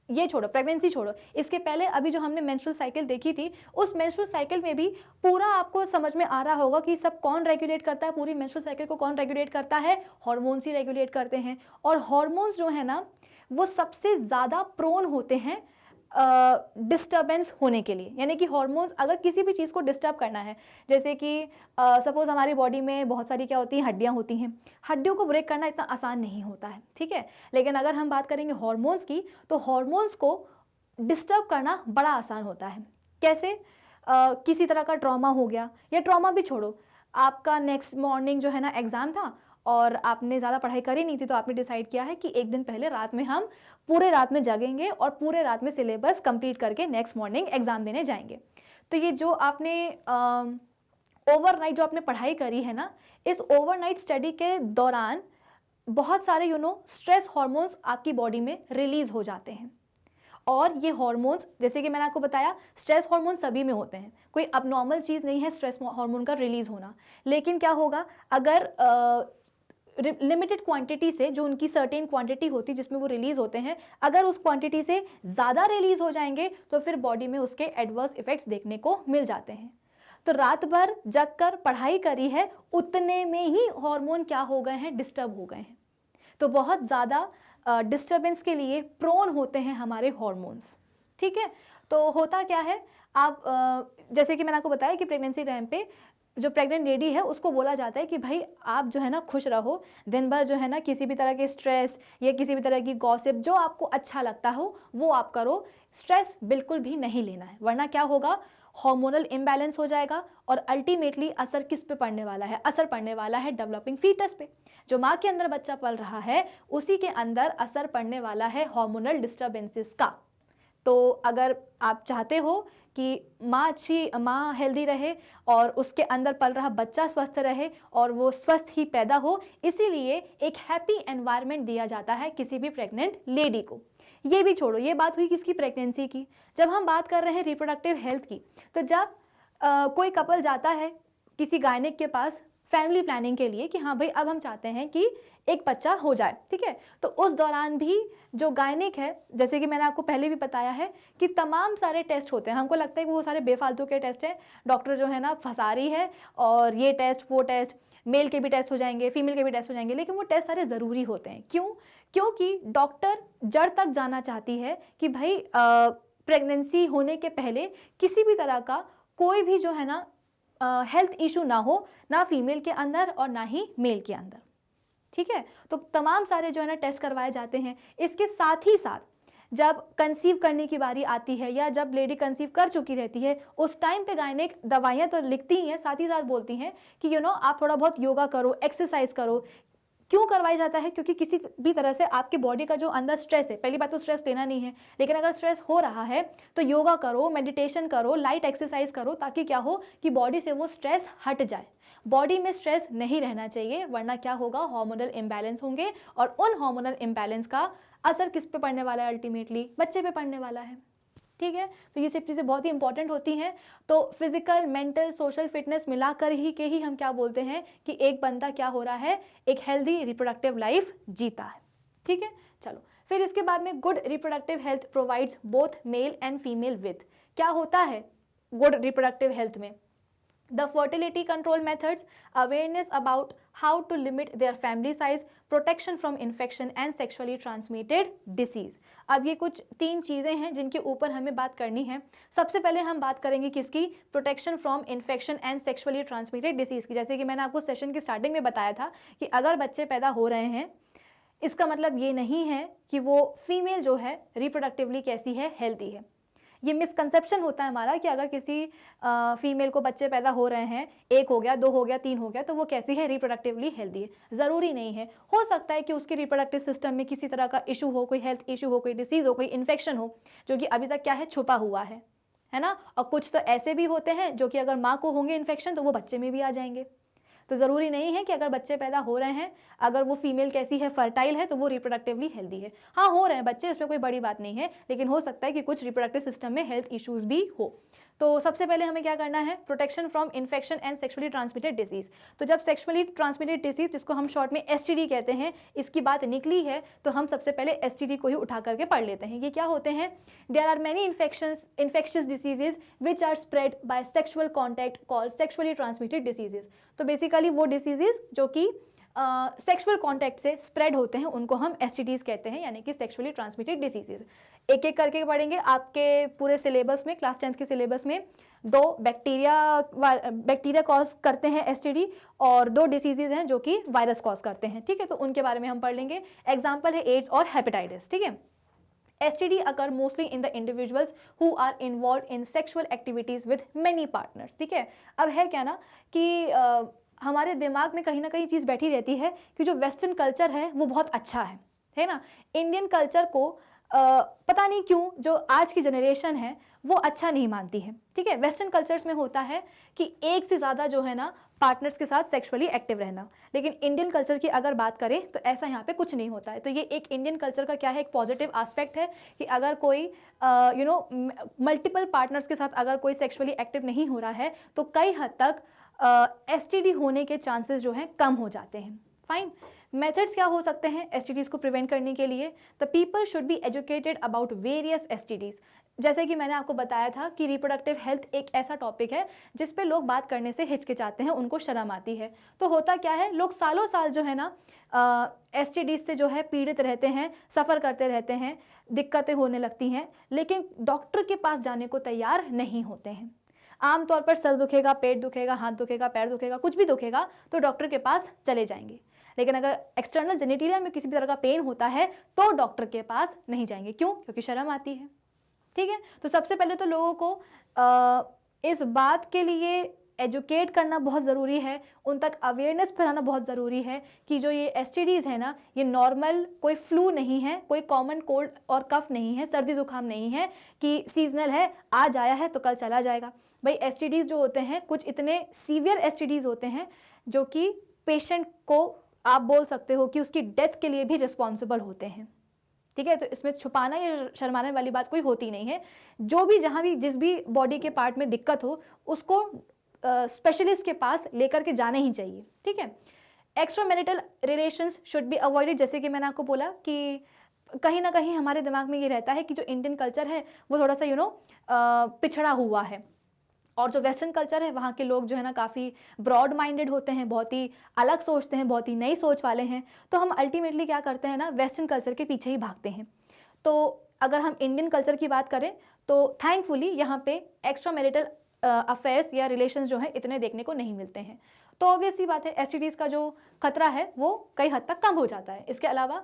ये छोड़ो, प्रेगनेंसी छोड़ो, इसके पहले अभी जो हमने मेंस्ट्रुअल साइकिल देखी थी, उस मेंस्ट्रुअल साइकिल में भी पूरा आपको समझ में आ रहा होगा कि सब कौन रेगुलेट करता है, पूरी मेंस्ट्रुअल साइकिल को कौन रेगुलेट करता है, हार्मोन्स ही रेगुलेट करते हैं। और हार्मोन्स जो है ना वो सबसे ज़्यादा प्रोन होते हैं डिस्टर्बेंस होने के लिए। यानी कि हार्मोन्स अगर किसी भी चीज़ को डिस्टर्ब करना है, जैसे कि सपोज हमारी बॉडी में बहुत सारी क्या होती हैं, हड्डियाँ होती हैं, हड्डियों को ब्रेक करना इतना आसान नहीं होता है, ठीक है। लेकिन अगर हम बात करेंगे हार्मोन्स की, तो हार्मोन्स को डिस्टर्ब करना बड़ा आसान होता है। कैसे? किसी तरह का ट्रॉमा हो गया, या ट्रॉमा भी छोड़ो, आपका नेक्स्ट मॉर्निंग जो है ना एग्ज़ाम था और आपने ज़्यादा पढ़ाई करी नहीं थी, तो आपने डिसाइड किया है कि एक दिन पहले रात में हम पूरे रात में जगेंगे और पूरे रात में सिलेबस कंप्लीट करके नेक्स्ट मॉर्निंग एग्ज़ाम देने जाएंगे। तो ये जो आपने ओवरनाइट जो आपने पढ़ाई करी है ना, इस ओवरनाइट स्टडी के दौरान बहुत सारे स्ट्रेस हार्मोन्स आपकी बॉडी में रिलीज़ हो जाते हैं। और ये हार्मोन्स, जैसे कि मैंने आपको बताया, स्ट्रेस हार्मोन सभी में होते हैं, कोई अबनॉर्मल चीज़ नहीं है स्ट्रेस हार्मोन का रिलीज़ होना। लेकिन क्या होगा, अगर लिमिटेड क्वांटिटी से, जो उनकी सर्टेन क्वांटिटी होती है जिसमें वो रिलीज होते हैं, अगर उस क्वांटिटी से ज़्यादा रिलीज हो जाएंगे तो फिर बॉडी में उसके एडवर्स इफेक्ट्स देखने को मिल जाते हैं। तो रात भर जग कर पढ़ाई करी है, उतने में ही हार्मोन क्या हो गए हैं, डिस्टर्ब हो गए हैं। तो बहुत ज़्यादा डिस्टर्बेंस के लिए प्रोन होते हैं हमारे हार्मोन्स। ठीक है, तो होता क्या है, आप जैसे कि मैंने आपको बताया कि प्रेगनेंसी टाइम पे जो प्रेग्नेंट लेडी है उसको बोला जाता है कि भाई आप जो है ना खुश रहो, दिन भर जो है ना किसी भी तरह के स्ट्रेस या किसी भी तरह की गॉसिप, जो आपको अच्छा लगता हो वो आप करो, स्ट्रेस बिल्कुल भी नहीं लेना है, वरना क्या होगा, हार्मोनल इम्बैलेंस हो जाएगा और अल्टीमेटली असर किस पे पड़ने वाला है, असर पड़ने वाला है डेवलपिंग फीटस पे। जो माँ के अंदर बच्चा पल रहा है उसी के अंदर असर पड़ने वाला है हार्मोनल डिस्टर्बेंसेस का। तो अगर आप चाहते हो कि माँ हेल्दी रहे और उसके अंदर पल रहा बच्चा स्वस्थ रहे और वो स्वस्थ ही पैदा हो, इसीलिए एक हैप्पी एनवायरनमेंट दिया जाता है किसी भी प्रेग्नेंट लेडी को। ये भी छोड़ो, ये बात हुई किसकी, प्रेगनेंसी की। जब हम बात कर रहे हैं रिप्रोडक्टिव हेल्थ की, तो जब कोई कपल जाता है किसी गायनिक के पास फैमिली प्लानिंग के लिए कि हाँ भाई अब हम चाहते हैं कि एक बच्चा हो जाए, ठीक है, तो उस दौरान भी जो गायनिक है, जैसे कि मैंने आपको पहले भी बताया है कि तमाम सारे टेस्ट होते हैं। हमको लगता है कि वो सारे बेफालतू के टेस्ट हैं, डॉक्टर जो है ना फंसा रही है, और ये टेस्ट वो टेस्ट, मेल के भी टेस्ट हो जाएंगे, फीमेल के भी टेस्ट हो जाएंगे, लेकिन वो टेस्ट सारे ज़रूरी होते हैं। क्यों? क्योंकि डॉक्टर जड़ तक जाना चाहती है कि भाई प्रेगनेंसी होने के पहले किसी भी तरह का कोई भी जो है ना हेल्थ इशू ना हो, ना फीमेल के अंदर और ना ही मेल के अंदर। ठीक है, तो तमाम सारे जो है ना टेस्ट करवाए जाते हैं। इसके साथ ही साथ जब कंसीव करने की बारी आती है या जब लेडी कंसीव कर चुकी रहती है, उस टाइम पे गायनिक दवाइयाँ तो लिखती ही हैं, साथ ही साथ बोलती हैं कि आप थोड़ा बहुत योगा करो, एक्सरसाइज करो। क्यों करवाया जाता है? क्योंकि किसी भी तरह से आपके बॉडी का जो अंदर स्ट्रेस है, पहली बात तो स्ट्रेस लेना नहीं है, लेकिन अगर स्ट्रेस हो रहा है तो योगा करो, मेडिटेशन करो, लाइट एक्सरसाइज करो, ताकि क्या हो कि बॉडी से वो स्ट्रेस हट जाए। बॉडी में स्ट्रेस नहीं रहना चाहिए, वरना क्या होगा, हार्मोनल इम्बैलेंस होंगे और उन हार्मोनल इम्बैलेंस का असर किस पे पड़ने वाला है, अल्टीमेटली बच्चे पे पड़ने वाला है। ठीक है, तो ये सब चीज़ें बहुत ही इंपॉर्टेंट होती हैं। तो फिजिकल, मेंटल, सोशल फिटनेस मिलाकर ही हम क्या बोलते हैं कि एक बंदा क्या हो रहा है, एक हेल्दी रिप्रोडक्टिव लाइफ जीता है। ठीक है, चलो फिर इसके बाद में good reproductive health provides both male and female with. क्या होता है गुड रिप्रोडक्टिव हेल्थ में? The fertility control methods, awareness about how to limit their family size, protection from infection and sexually transmitted disease। अब ये कुछ 3 चीज़ें हैं जिनके ऊपर हमें बात करनी है। सबसे पहले हम बात करेंगे किसकी? Protection from infection and sexually transmitted disease की। जैसे कि मैंने आपको सेशन की स्टार्टिंग में बताया था कि अगर बच्चे पैदा हो रहे हैं, इसका मतलब ये नहीं है कि वो फीमेल जो है रिप्रोडक्टिवली कैसी है, हेल्दी है। ये मिसकंसेप्शन होता है हमारा कि अगर किसी फीमेल को बच्चे पैदा हो रहे हैं, 1 हो गया, 2 हो गया, 3 हो गया, तो वो कैसी है, रिप्रोडक्टिवली हेल्दी है। ज़रूरी नहीं है, हो सकता है कि उसके रिप्रोडक्टिव सिस्टम में किसी तरह का इशू हो, कोई हेल्थ इशू हो, कोई डिसीज़ हो, कोई इन्फेक्शन हो, जो कि अभी तक क्या है, छुपा हुआ है ना। और कुछ तो ऐसे भी होते हैं जो कि अगर माँ को होंगे इन्फेक्शन तो वो बच्चे में भी आ जाएंगे। तो ज़रूरी नहीं है कि अगर बच्चे पैदा हो रहे हैं, अगर वो फीमेल कैसी है, फर्टाइल है, तो वो रिप्रोडक्टिवली हेल्दी है। हाँ, हो रहे हैं बच्चे, इसमें कोई बड़ी बात नहीं है, लेकिन हो सकता है कि कुछ रिप्रोडक्टिव सिस्टम में हेल्थ इश्यूज़ भी हो। तो सबसे पहले हमें क्या करना है? Protection from infection and sexually transmitted disease. तो जब सेक्सुअली ट्रांसमिटेड डिसीज़, जिसको हम शॉर्ट में STD कहते हैं, इसकी बात निकली है, तो हम सबसे पहले STD को ही उठा करके पढ़ लेते हैं। ये क्या होते हैं? There are many infectious diseases which are spread by sexual contact called sexually transmitted diseases. तो बेसिकली वो डिसीजेज जो कि सेक्सुअल कॉन्टैक्ट से स्प्रेड होते हैं उनको हम STDs कहते हैं, यानी कि सेक्सुअली ट्रांसमिटेड डिसीजेज। एक एक करके पढ़ेंगे। आपके पूरे सिलेबस में, क्लास 10th के सिलेबस में 2 बैक्टीरिया कॉज करते हैं STD और 2 डिसीजेज हैं जो कि वायरस कॉज करते हैं। ठीक है, तो उनके बारे में हम पढ़ लेंगे। एग्जाम्पल है एड्स और हेपेटाइटिस। ठीक है, STD occur mostly in the individuals who are involved in sexual activities with many partners। ठीक है, अब है क्या ना कि हमारे दिमाग में कहीं ना कहीं चीज़ बैठी रहती है कि जो वेस्टर्न कल्चर है वो बहुत अच्छा है ना। इंडियन कल्चर को पता नहीं क्यों जो आज की जनरेशन है वो अच्छा नहीं मानती है। ठीक है, वेस्टर्न कल्चर्स में होता है कि एक से ज़्यादा जो है ना पार्टनर्स के साथ सेक्सुअली एक्टिव रहना, लेकिन इंडियन कल्चर की अगर बात करें तो ऐसा यहाँ पे कुछ नहीं होता है। तो ये एक इंडियन कल्चर का क्या है, एक पॉजिटिव एस्पेक्ट है कि अगर कोई मल्टीपल पार्टनर्स के साथ अगर कोई सेक्सुअली एक्टिव नहीं हो रहा है तो कई हद तक STD होने के चांसेस जो हैं कम हो जाते हैं। फाइन। मेथड्स क्या हो सकते हैं एसटीडीज़ को प्रिवेंट करने के लिए? The people should be educated about various STDs. जैसे कि मैंने आपको बताया था कि रिप्रोडक्टिव हेल्थ एक ऐसा टॉपिक है जिस पे लोग बात करने से हिचकिचाते हैं, उनको शर्म आती है। तो होता क्या है, लोग सालों साल जो है ना एसटीडीज़ से जो है पीड़ित रहते हैं, सफ़र करते रहते हैं, दिक्कतें होने लगती हैं, लेकिन डॉक्टर के पास जाने को तैयार नहीं होते हैं। आमतौर पर सर दुखेगा, पेट दुखेगा, हाथ दुखेगा, पैर दुखेगा, कुछ भी दुखेगा तो डॉक्टर के पास चले जाएंगे। लेकिन अगर एक्सटर्नल जेनिटेरिया में किसी भी तरह का पेन होता है तो डॉक्टर के पास नहीं जाएंगे। क्यों? क्योंकि शर्म आती है। ठीक है, तो सबसे पहले तो लोगों को इस बात के लिए एजुकेट करना बहुत ज़रूरी है, उन तक अवेयरनेस फैलाना बहुत ज़रूरी है कि जो ये एसटीडीज़ है ना, ये नॉर्मल कोई फ्लू नहीं है, कोई कॉमन कोल्ड और कफ नहीं है, सर्दी जुकाम नहीं है कि सीजनल है, आज आया है तो कल चला जाएगा। भाई एसटीडीज़ जो होते हैं, कुछ इतने सीवियर एसटीडीज़ होते हैं जो कि पेशेंट को आप बोल सकते हो कि उसकी डेथ के लिए भी रिस्पॉन्सिबल होते हैं। ठीक है, तो इसमें छुपाना या शर्माने वाली बात कोई होती नहीं है। जो भी जहाँ भी जिस भी बॉडी के पार्ट में दिक्कत हो उसको स्पेशलिस्ट के पास लेकर के जाना ही चाहिए। ठीक है, extra marital relations should be avoided. जैसे कि मैंने आपको बोला कि कहीं ना कहीं हमारे दिमाग में ये रहता है कि जो इंडियन कल्चर है वो थोड़ा सा पिछड़ा हुआ है, और जो वेस्टर्न कल्चर है वहाँ के लोग जो है ना काफ़ी ब्रॉड माइंडेड होते हैं, बहुत ही अलग सोचते हैं, बहुत ही नई सोच वाले हैं। तो हम अल्टीमेटली क्या करते हैं ना, वेस्टर्न कल्चर के पीछे ही भागते हैं। तो अगर हम इंडियन कल्चर की बात करें तो थैंकफुली यहाँ पे एक्स्ट्रा मैरिटल अफेयर्स या रिलेशंस जो हैं इतने देखने को नहीं मिलते हैं। तो ऑब्वियस सी बात है एसटीडीज़ का जो खतरा है वो कई हद तक कम हो जाता है। इसके अलावा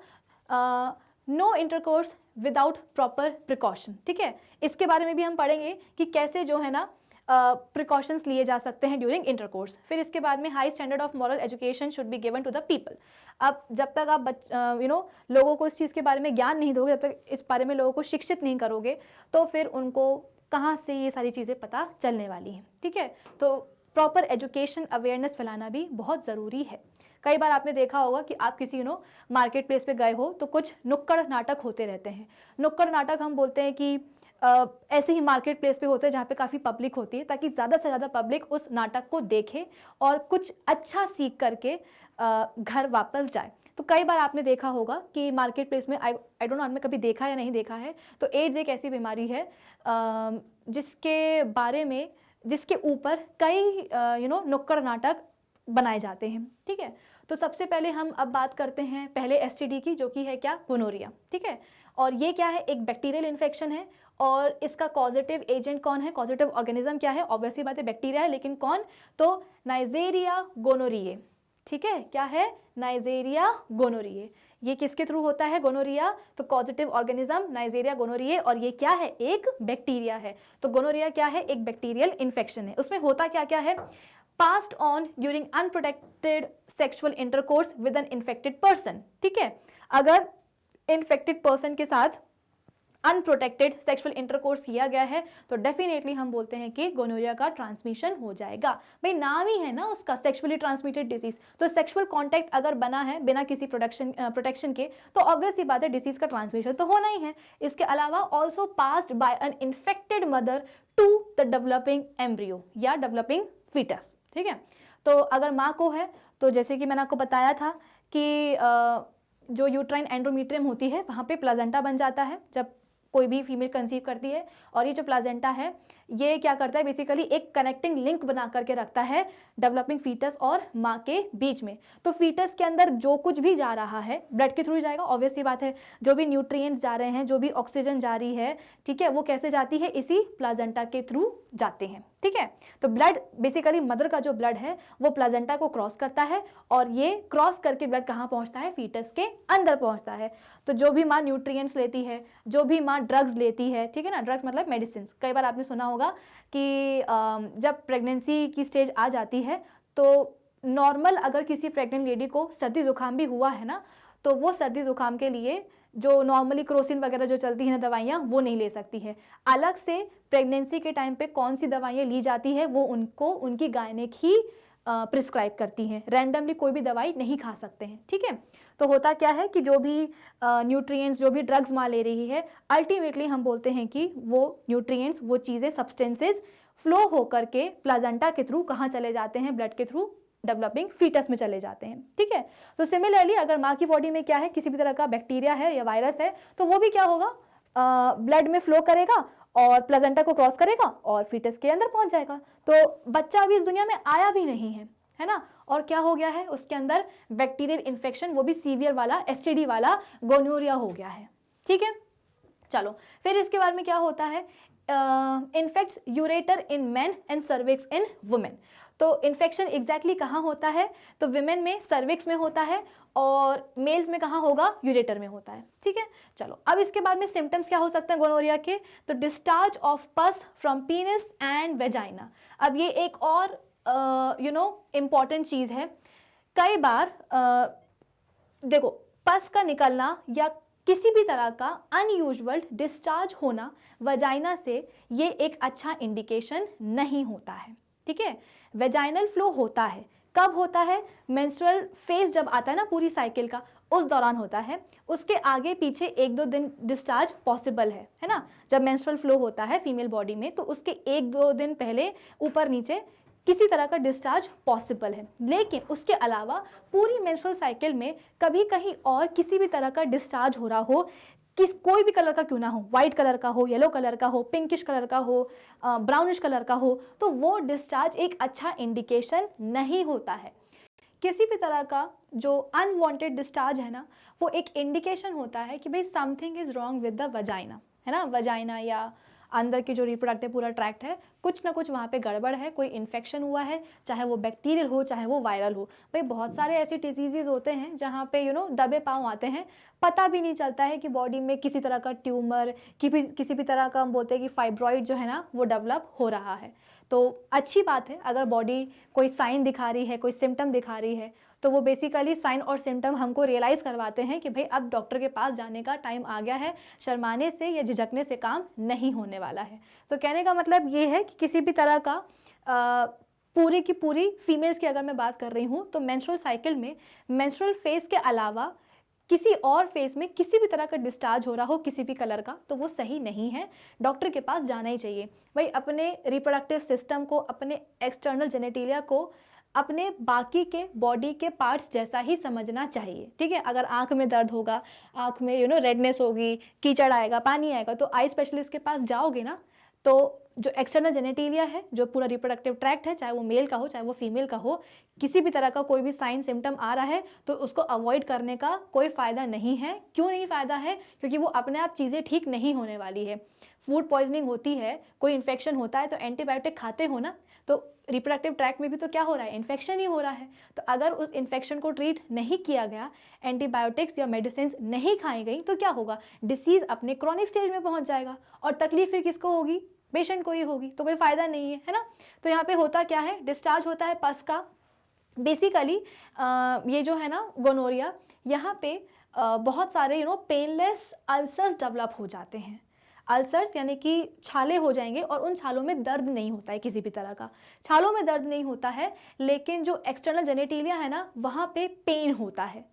no intercourse without proper precaution. ठीक है, इसके बारे में भी हम पढ़ेंगे कि कैसे जो है ना प्रिकॉशंस लिए जा सकते हैं ड्यूरिंग इंटरकोर्स। फिर इसके बाद में high standard of moral education should be given to the people. अब जब तक आप लोगों को इस चीज़ के बारे में ज्ञान नहीं दोगे, जब तक इस बारे में लोगों को शिक्षित नहीं करोगे, तो फिर उनको कहाँ से ये सारी चीज़ें पता चलने वाली हैं। ठीक है, तो प्रॉपर एजुकेशन अवेयरनेस फैलाना भी बहुत ज़रूरी है। कई बार आपने देखा होगा कि आप किसी मार्केट प्लेस पे गए हो तो कुछ नुक्कड़ नाटक होते रहते हैं। नुक्कड़ नाटक हम बोलते हैं कि ऐसे ही मार्केट प्लेस पे होते हैं जहाँ पे काफ़ी पब्लिक होती है, ताकि ज़्यादा से ज़्यादा पब्लिक उस नाटक को देखे और कुछ अच्छा सीख करके घर वापस जाए। तो कई बार आपने देखा होगा कि मार्केट प्लेस में आई डोंट नो आपने कभी देखा या नहीं देखा है, तो एड्स एक ऐसी बीमारी है जिसके ऊपर कई नुक्कड़ नाटक बनाए जाते हैं। ठीक है, तो सबसे पहले हम अब बात करते हैं पहले एसटीडी की, जो कि है क्या, गोनोरिया। ठीक है, और ये क्या है, एक बैक्टीरियल इन्फेक्शन है। और इसका कॉजेटिव एजेंट कौन है, कॉजेटिव ऑर्गेनिज्म क्या है? ऑब्वियसली बात है बैक्टीरिया है, लेकिन कौन? तो नाइजेरिया गोनोरिये। ठीक है, क्या है? नाइजेरिया गोनोरिये। ये किसके थ्रू होता है गोनोरिया? तो कॉजेटिव ऑर्गेनिज्म नाइजेरिया गोनोरिये, और ये क्या है? एक बैक्टीरिया है। तो गोनोरिया क्या है? एक बैक्टीरियल इन्फेक्शन है। उसमें होता क्या क्या है? passed on during unprotected sexual intercourse with an infected person। ठीक है, अगर infected person के साथ अनप्रोटेक्टेड सेक्सुअल इंटरकोर्स किया गया है तो डेफिनेटली हम बोलते हैं कि गोनोरिया का ट्रांसमिशन हो जाएगा। भाई नाम ही है ना उसका, सेक्सुअली ट्रांसमिटेड डिजीज, तो सेक्सुअल कांटेक्ट अगर बना है बिना किसी प्रोटेक्शन के तो ऑब्वियस ही बात है डिजीज का ट्रांसमिशन तो होना ही है। इसके अलावा also passed by an infected mother to the developing embryo या डेवलपिंग फीटस। ठीक है, तो अगर माँ को है तो जैसे कि मैंने आपको बताया था कि जो यूट्राइन एंडोमेट्रियम होती है वहाँ पे प्लाजेंटा बन जाता है जब कोई भी फीमेल कंसीव करती है। और ये जो प्लाजेंटा है ये क्या करता है, बेसिकली एक कनेक्टिंग लिंक बना करके रखता है डेवलपिंग फीटस और माँ के बीच में। तो फीटस के अंदर जो कुछ भी जा रहा है ब्लड के थ्रू ही जाएगा, ऑब्वियस सी बात है। जो भी न्यूट्रिएंट्स जा रहे हैं, जो भी ऑक्सीजन जा रही है, ठीक है, वो कैसे जाती है? इसी प्लाजेंटा के थ्रू जाते हैं। ठीक है, तो ब्लड बेसिकली मदर का जो ब्लड है वो प्लाजेंटा को क्रॉस करता है और ये क्रॉस करके ब्लड कहाँ पहुँचता है? फीटस के अंदर पहुँचता है। तो जो भी माँ न्यूट्रिएंट्स लेती है, जो भी माँ ड्रग्स लेती है, ठीक है ना, ड्रग्स मतलब मेडिसिन। कई बार आपने सुना होगा कि जब प्रेगनेंसी की स्टेज आ जाती है तो नॉर्मल अगर किसी प्रेग्नेंट लेडी को सर्दी जुकाम भी हुआ है ना, तो वो सर्दी जुकाम के लिए जो नॉर्मली क्रोसिन वगैरह जो चलती है ना दवाइयाँ, वो नहीं ले सकती है। अलग से प्रेगनेंसी के टाइम पे कौन सी दवाइयाँ ली जाती है वो उनको उनकी गायनेक ही प्रिस्क्राइब करती हैं। रैंडमली कोई भी दवाई नहीं खा सकते हैं। ठीक है, तो होता क्या है कि जो भी न्यूट्रिएंट्स, जो भी ड्रग्स माँ ले रही है, अल्टीमेटली हम बोलते हैं कि वो न्यूट्रिएंट्स, वो चीज़ें, सब्सटेंसेस फ्लो होकर के प्लाजेंटा के थ्रू कहाँ चले जाते हैं? ब्लड के थ्रू डेवलपिंग फीटस में चले जाते हैं, ठीक है। तो सिमिलरली अगर माँ की बॉडी में क्या है, किसी भी तरह का बैक्टीरिया है या वायरस है, तो वो भी क्या होगा, ब्लड में फ्लो करेगा और प्लेजेंटा को क्रॉस करेगा और फीटस के अंदर पहुंच जाएगा। तो बच्चा अभी इस दुनिया में आया भी नहीं है ना, और क्या हो गया है, उसके अंदर बैक्टीरियल इन्फेक्शन, वो भी सीवियर वाला, एसटीडी वाला गोनोरिया हो गया है, ठीक है। चलो फिर इसके बाद में क्या होता है, infects ureter in main and cervix in women. तो इन्फेक्शन एग्जैक्टली कहाँ होता है, तो विमेन में सर्विक्स में होता है और मेल्स में कहाँ होगा, यूरेटर में होता है, ठीक है। चलो अब इसके बाद में सिम्टम्स क्या हो सकते हैं गोनोरिया के, तो डिस्चार्ज ऑफ पस फ्रॉम पीनिस एंड वेजाइना। अब ये एक और इम्पॉर्टेंट चीज़ है। कई बार देखो, पस का निकलना या किसी भी तरह का अनयूजुअल डिस्चार्ज होना वजाइना से, ये एक अच्छा इंडिकेशन नहीं होता है, ठीक है। वेजाइनल फ्लो होता है, कब होता है, मेंस्ट्रुअल फेज जब आता है ना पूरी साइकिल का, उस दौरान होता है। उसके आगे पीछे 1-2 दिन डिस्चार्ज पॉसिबल है ना। जब मेंस्ट्रुअल फ्लो होता है फीमेल बॉडी में, तो उसके 1-2 दिन पहले ऊपर नीचे किसी तरह का डिस्चार्ज पॉसिबल है, लेकिन उसके अलावा पूरी मेंस्ट्रुअल साइकिल में कभी कहीं और किसी भी तरह का डिस्चार्ज हो रहा हो, कोई भी कलर का क्यों ना हो, व्हाइट कलर का हो, येलो कलर का हो, पिंकिश कलर का हो, ब्राउनिश कलर का हो, तो वो डिस्चार्ज एक अच्छा इंडिकेशन नहीं होता है। किसी भी तरह का जो अनवांटेड डिस्चार्ज है ना, वो एक इंडिकेशन होता है कि भाई something is wrong with the vagina, है ना। वजाइना या अंदर की जो रिप्रोडक्टिव पूरा ट्रैक्ट है, कुछ ना कुछ वहाँ पे गड़बड़ है, कोई इन्फेक्शन हुआ है, चाहे वो बैक्टीरियल हो चाहे वो वायरल हो। भाई बहुत सारे ऐसे डिजीजेज होते हैं जहाँ पे दबे पाँव आते हैं, पता भी नहीं चलता है कि बॉडी में किसी तरह का ट्यूमर, किसी भी तरह का हम बोलते हैं कि फाइब्रॉइड जो है ना वो डेवलप हो रहा है। तो अच्छी बात है अगर बॉडी कोई साइन दिखा रही है, कोई सिम्टम दिखा रही है, तो वो बेसिकली साइन और सिम्टम हमको रियलाइज़ करवाते हैं कि भाई अब डॉक्टर के पास जाने का टाइम आ गया है, शर्माने से या झिझकने से काम नहीं होने वाला है। तो कहने का मतलब ये है कि किसी भी तरह का पूरी की पूरी फीमेल्स की अगर मैं बात कर रही हूँ, तो मेंस्ट्रुअल साइकिल में मेंस्ट्रुअल फेज के अलावा किसी और फेज में किसी भी तरह का डिस्चार्ज हो रहा हो किसी भी कलर का, तो वो सही नहीं है, डॉक्टर के पास जाना ही चाहिए। भाई अपने रिप्रोडक्टिव सिस्टम को, अपने एक्सटर्नल जेनेटिलिया को अपने बाकी के बॉडी के पार्ट्स जैसा ही समझना चाहिए, ठीक है। अगर आंख में दर्द होगा, आंख में रेडनेस होगी, कीचड़ आएगा, पानी आएगा, तो आई स्पेशलिस्ट के पास जाओगे ना, तो जो एक्सटर्नल जेनेटिलिया है, जो पूरा रिप्रोडक्टिव ट्रैक्ट है, चाहे वो मेल का हो चाहे वो फीमेल का हो, किसी भी तरह का कोई भी साइन सिम्टम आ रहा है तो उसको अवॉइड करने का कोई फ़ायदा नहीं है। क्यों नहीं फ़ायदा है, क्योंकि वो अपने आप चीज़ें ठीक नहीं होने वाली है। फूड पॉइजनिंग होती है, कोई इन्फेक्शन होता है तो एंटीबायोटिक खाते हो ना, तो रिप्रोडक्टिव ट्रैक्ट में भी तो क्या हो रहा है, इन्फेक्शन ही हो रहा है। तो अगर उस इन्फेक्शन को ट्रीट नहीं किया गया, एंटीबायोटिक्स या मेडिसिन नहीं खाई गई, तो क्या होगा, डिसीज़ अपने क्रॉनिक स्टेज में पहुंच जाएगा और तकलीफ फिर किसको होगी, पेशेंट को ही होगी, तो कोई फ़ायदा नहीं है ना। तो यहाँ पे होता क्या है, डिस्चार्ज होता है पस का। बेसिकली ये जो है ना गोनोरिया, यहाँ पे बहुत सारे पेनलेस अल्सर्स डेवलप हो जाते हैं। अल्सर्स यानी कि छाले हो जाएंगे और उन छालों में दर्द नहीं होता है, किसी भी तरह का छालों में दर्द नहीं होता है, लेकिन जो एक्सटर्नल जेनेटिलिया है ना वहाँ पे पेन होता है।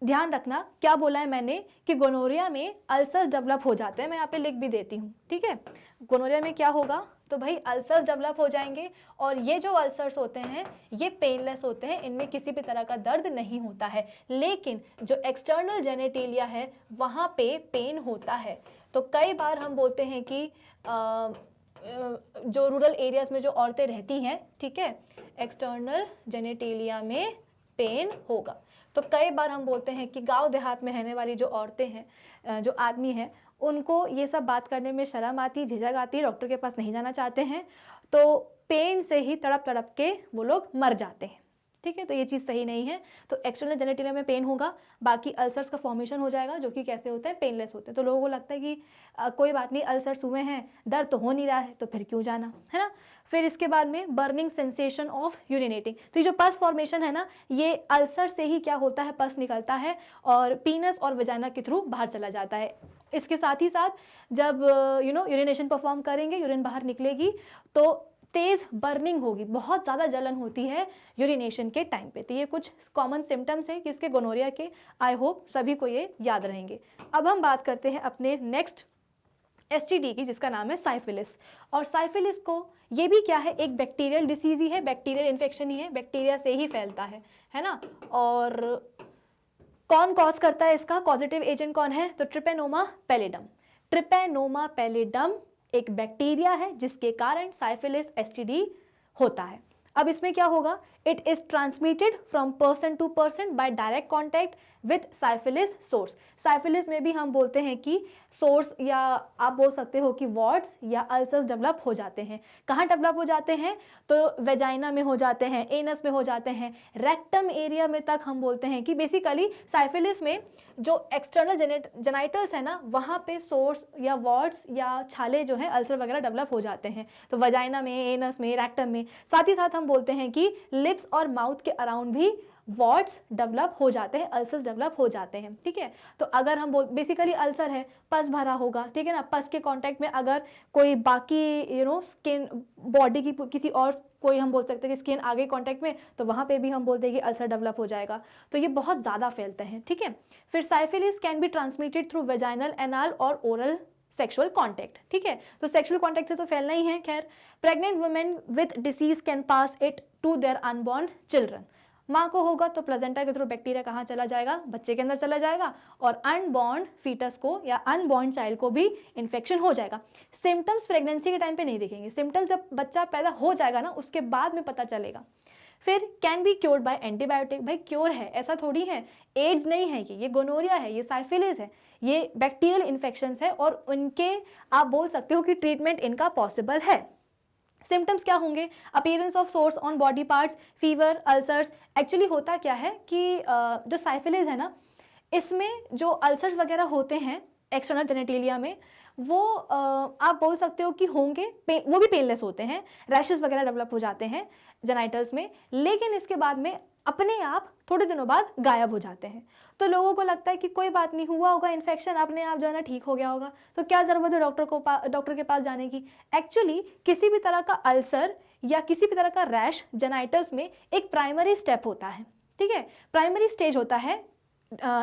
ध्यान रखना क्या बोला है मैंने कि गोनोरिया में अल्सर्स डेवलप हो जाते हैं, मैं यहाँ पे लिख भी देती हूँ, ठीक है। गोनोरिया में क्या होगा, तो भाई अल्सर्स डेवलप हो जाएंगे और ये जो अल्सर्स होते हैं ये पेनलेस होते हैं, इनमें किसी भी तरह का दर्द नहीं होता है, लेकिन जो एक्सटर्नल जेनेटिलिया है वहाँ पे पेन होता है। तो कई बार हम बोलते हैं कि जो रूरल एरियाज़ में जो औरतें रहती हैं, ठीक है, एक्सटर्नल जेनेटिलिया में पेन होगा। तो कई बार हम बोलते हैं कि गांव देहात में रहने वाली जो औरतें हैं, जो आदमी हैं, उनको ये सब बात करने में शर्म आती, झिझक आती, डॉक्टर के पास नहीं जाना चाहते हैं, तो पेन से ही तड़प तड़प के वो लोग मर जाते हैं, ठीक है। तो ये चीज़ सही नहीं है। तो एक्सटर्नल जेनेटिलिया में पेन होगा, बाकी अल्सर्स का फॉर्मेशन हो जाएगा, जो कि कैसे होते हैं, पेनलेस होते हैं। तो लोगों को लगता है कि कोई बात नहीं, अल्सर्स हुए हैं, दर्द तो हो नहीं रहा है, तो फिर क्यों जाना, है ना। फिर इसके बाद में बर्निंग सेंसेशन ऑफ यूरिनेटिंग। तो ये जो पस फॉर्मेशन है ना, ये अल्सर से ही क्या होता है, पस निकलता है और पीनस और वजाइना के थ्रू बाहर चला जाता है। इसके साथ ही साथ जब यूरिनेशन परफॉर्म करेंगे, यूरिन बाहर निकलेगी, तो तेज़ बर्निंग होगी, बहुत ज़्यादा जलन होती है यूरिनेशन के टाइम पे। तो ये कुछ कॉमन सिम्टम्स हैं किसके, गोनोरिया के। आई होप सभी को ये याद रहेंगे। अब हम बात करते हैं अपने नेक्स्ट एसटीडी की, जिसका नाम है साइफिलिस। और साइफिलिस को ये भी क्या है, एक बैक्टीरियल डिसीज ही है, बैक्टीरियल इन्फेक्शन ही है, बैक्टीरिया से ही फैलता है ना। और कौन कॉज करता है इसका, पॉजिटिव एजेंट कौन है, तो ट्रिपेनोमा पैलिडम। ट्रिपेनोमा पैलिडम एक बैक्टीरिया है जिसके कारण साइफिलिस एसटीडी होता है। अब इसमें क्या होगा, it is transmitted from person to person by direct contact with syphilis source. Syphilis में भी हम बोलते हैं कि सोर्स, या आप बोल सकते हो कि वॉर्ड्स या अल्सर्स डेवलप हो जाते हैं। कहाँ डेवलप हो जाते हैं, तो वेजाइना में हो जाते हैं, एनस में हो जाते हैं, रेक्टम एरिया में तक हम बोलते हैं कि बेसिकली साइफिलिस में जो एक्सटर्नल जेनाइटल्स है ना, वहाँ पे सोर्स या वॉर्ड्स या छाले जो हैं अल्सर वगैरह डेवलप हो जाते हैं। तो वजाइना में, एनस में, रेक्टम में, साथ ही साथ हम बोलते हैं कि लिप्स और माउथ के अराउंड भी वॉर्ड्स डेवलप हो जाते हैं, अल्सर्स डेवलप हो जाते हैं, ठीक है। तो अगर हम बेसिकली अल्सर है, पस भरा होगा, ठीक है ना, पस के कांटेक्ट में अगर कोई बाकी स्किन बॉडी की किसी और कोई हम बोल सकते हैं कि स्किन आगे कांटेक्ट में, तो वहाँ पे भी हम बोलते हैं कि अल्सर डेवलप हो जाएगा। तो ये बहुत ज़्यादा फैलते हैं, ठीक है। फिर syphilis can be transmitted through vaginal, anal और ओरल सेक्सुअल कॉन्टैक्ट, ठीक है। तो सेक्सुअल कॉन्टैक्ट से तो फैलना ही है। खैर, pregnant women with disease can pass it to their unborn children. माँ को होगा तो प्लेजेंटा के थ्रू बैक्टीरिया कहाँ चला जाएगा, बच्चे के अंदर चला जाएगा, और अनबॉर्न फीटस को या अनबॉर्न चाइल्ड को भी इन्फेक्शन हो जाएगा। सिम्टम्स प्रेगनेंसी के टाइम पे नहीं दिखेंगे, सिम्टम्स जब बच्चा पैदा हो जाएगा ना, उसके बाद में पता चलेगा। फिर can be cured by antibiotic. भाई क्योर है, ऐसा थोड़ी है, एड्स नहीं है, ये गोनोरिया है, ये साइफिलिस है, ये बैक्टीरियल इन्फेक्शंस है, और उनके आप बोल सकते हो कि ट्रीटमेंट इनका पॉसिबल है। सिम्टम्स क्या होंगे, appearance of source on body parts, fever, ulcers. Actually होता क्या है कि जो साइफिलिस है ना, इसमें जो अल्सर्स वगैरह होते हैं एक्सटर्नल जेनेटिलिया में, वो आप बोल सकते हो कि होंगे, वो भी पेनलेस होते हैं, रैशेस वगैरह डेवलप हो जाते हैं जेनाइटल्स में, लेकिन इसके बाद में अपने आप थोड़े दिनों बाद गायब हो जाते हैं। तो लोगों को लगता है कि कोई बात नहीं, हुआ होगा इन्फेक्शन, अपने आप जो है ना ठीक हो गया होगा, तो क्या ज़रूरत है डॉक्टर के पास जाने की। एक्चुअली किसी भी तरह का अल्सर या किसी भी तरह का रैश जेनाइटल्स में एक प्राइमरी स्टेप होता है, ठीक है, प्राइमरी स्टेज होता है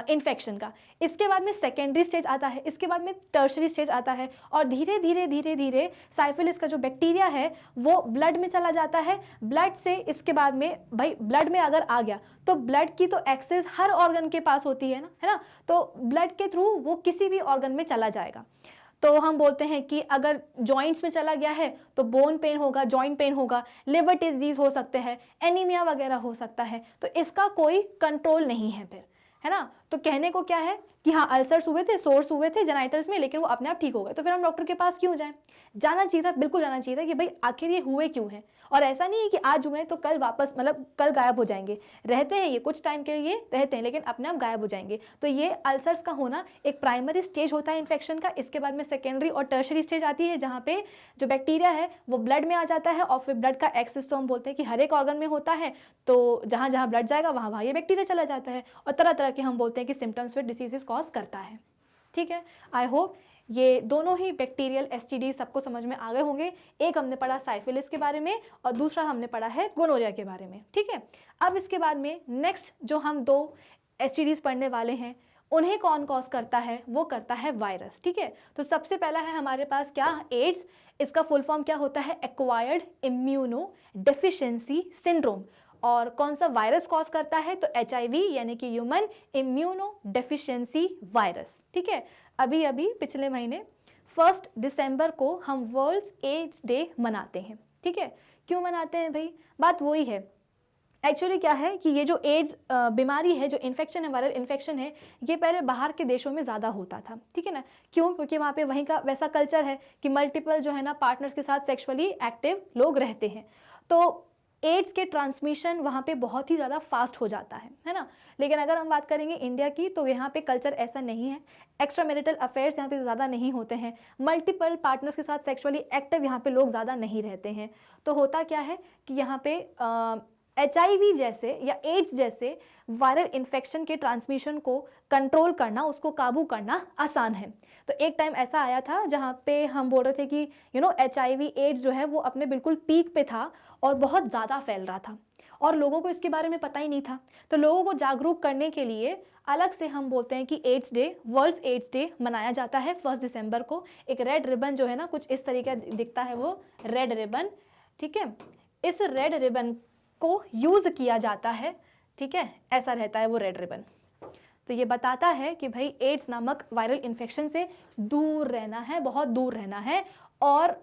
इन्फेक्शन का। इसके बाद में सेकेंडरी स्टेज आता है, इसके बाद में टर्शरी स्टेज आता है, और धीरे धीरे धीरे धीरे साइफिलिस का जो बैक्टीरिया है वो ब्लड में चला जाता है। ब्लड से इसके बाद में, भाई ब्लड में अगर आ गया तो ब्लड की तो एक्सेस हर ऑर्गन के पास होती है ना, तो ब्लड के थ्रू वो किसी भी ऑर्गन में चला जाएगा। तो हम बोलते हैं कि अगर जॉइंट्स में चला गया है तो बोन पेन होगा, जॉइंट पेन होगा, लिवर डिजीज हो सकते हैं, एनीमिया वगैरह हो सकता है। तो इसका कोई कंट्रोल नहीं है फिर, है ना। तो कहने को क्या है कि हाँ अल्सर्स हुए थे, सोर्स हुए थे जेनाइटल्स में, लेकिन वो अपने आप ठीक हो गए, तो फिर हम डॉक्टर के पास क्यों जाएं। जाना चाहिए था, बिल्कुल जाना चाहिए था कि भाई आखिर ये हुए क्यों हैं। और ऐसा नहीं है कि आज हुए तो कल वापस, मतलब कल गायब हो जाएंगे, रहते हैं ये कुछ टाइम के लिए रहते हैं, लेकिन अपने आप गायब हो जाएंगे। तो ये अल्सर्स का होना एक प्राइमरी स्टेज होता है इन्फेक्शन का। इसके बाद में सेकेंडरी और टर्शरी स्टेज आती है, जहाँ पे जो बैक्टीरिया है वो ब्लड में आ जाता है, और फिर ब्लड का एक्सेस तो हम बोलते हैं कि हर एक ऑर्गन में होता है, तो जहाँ जहाँ ब्लड जाएगा वहाँ वहाँ ये बैक्टीरिया चला जाता है, और तरह तरह के हम बोलते हैं कि सिम्टम्स फिर डिसीजेस कॉज करता है, ठीक है। आई होप ये दोनों ही बैक्टीरियल एसटीडी सबको समझ में आ गए होंगे। एक हमने पढ़ा साइफिलिस के बारे में, और दूसरा हमने पढ़ा है गोनोरिया के बारे में, ठीक है। अब इसके बाद में नेक्स्ट जो हम दो एसटीडीज पढ़ने वाले हैं, उन्हें कौन कॉज करता है, वो करता है वायरस, ठीक है। तो सबसे पहला है हमारे पास क्या, एड्स। इसका फुल फॉर्म क्या होता है, एक्वायर्ड इम्यूनो डेफिशिएंसी सिंड्रोम। और कौन सा वायरस कॉज करता है, तो HIV यानी कि ह्यूमन इम्यूनो डेफिशिएंसी वायरस, ठीक है। अभी अभी पिछले महीने 1 दिसंबर को हम वर्ल्ड एड्स डे मनाते हैं, ठीक है। क्यों मनाते हैं भाई, बात वही है। एक्चुअली क्या है कि ये जो एड्स बीमारी है, जो इन्फेक्शन है, वायरल इन्फेक्शन है, ये पहले बाहर के देशों में ज़्यादा होता था, ठीक है ना। क्यों, क्योंकि वहाँ पे वहीं का वैसा कल्चर है कि मल्टीपल जो है ना पार्टनर्स के साथ सेक्सुअली एक्टिव लोग रहते हैं, तो एड्स के ट्रांसमिशन वहाँ पे बहुत ही ज़्यादा फास्ट हो जाता है ना। लेकिन अगर हम बात करेंगे इंडिया की, तो यहाँ पे कल्चर ऐसा नहीं है, एक्स्ट्रा मैरिटल अफेयर्स यहाँ पे ज़्यादा नहीं होते हैं, मल्टीपल पार्टनर्स के साथ सेक्सुअली एक्टिव यहाँ पे लोग ज़्यादा नहीं रहते हैं। तो होता क्या है कि यहाँ पे HIV जैसे या एड्स जैसे वायरल इन्फेक्शन के ट्रांसमिशन को कंट्रोल करना, उसको काबू करना आसान है। तो एक टाइम ऐसा आया था जहाँ पे हम बोल रहे थे कि HIV एड्स जो है वो अपने बिल्कुल पीक पे था और बहुत ज़्यादा फैल रहा था, और लोगों को इसके बारे में पता ही नहीं था। तो लोगों को जागरूक करने के लिए अलग से हम बोलते हैं कि AIDS day, world AIDS day मनाया जाता है 1 दिसंबर को। एक रेड रिबन जो है ना, कुछ इस तरीके दिखता है वो रेड रिबन, ठीक है। इस रेड रिबन को यूज़ किया जाता है, ठीक है, ऐसा रहता है वो रेड रिबन। तो ये बताता है कि भाई एड्स नामक वायरल इन्फेक्शन से दूर रहना है, बहुत दूर रहना है। और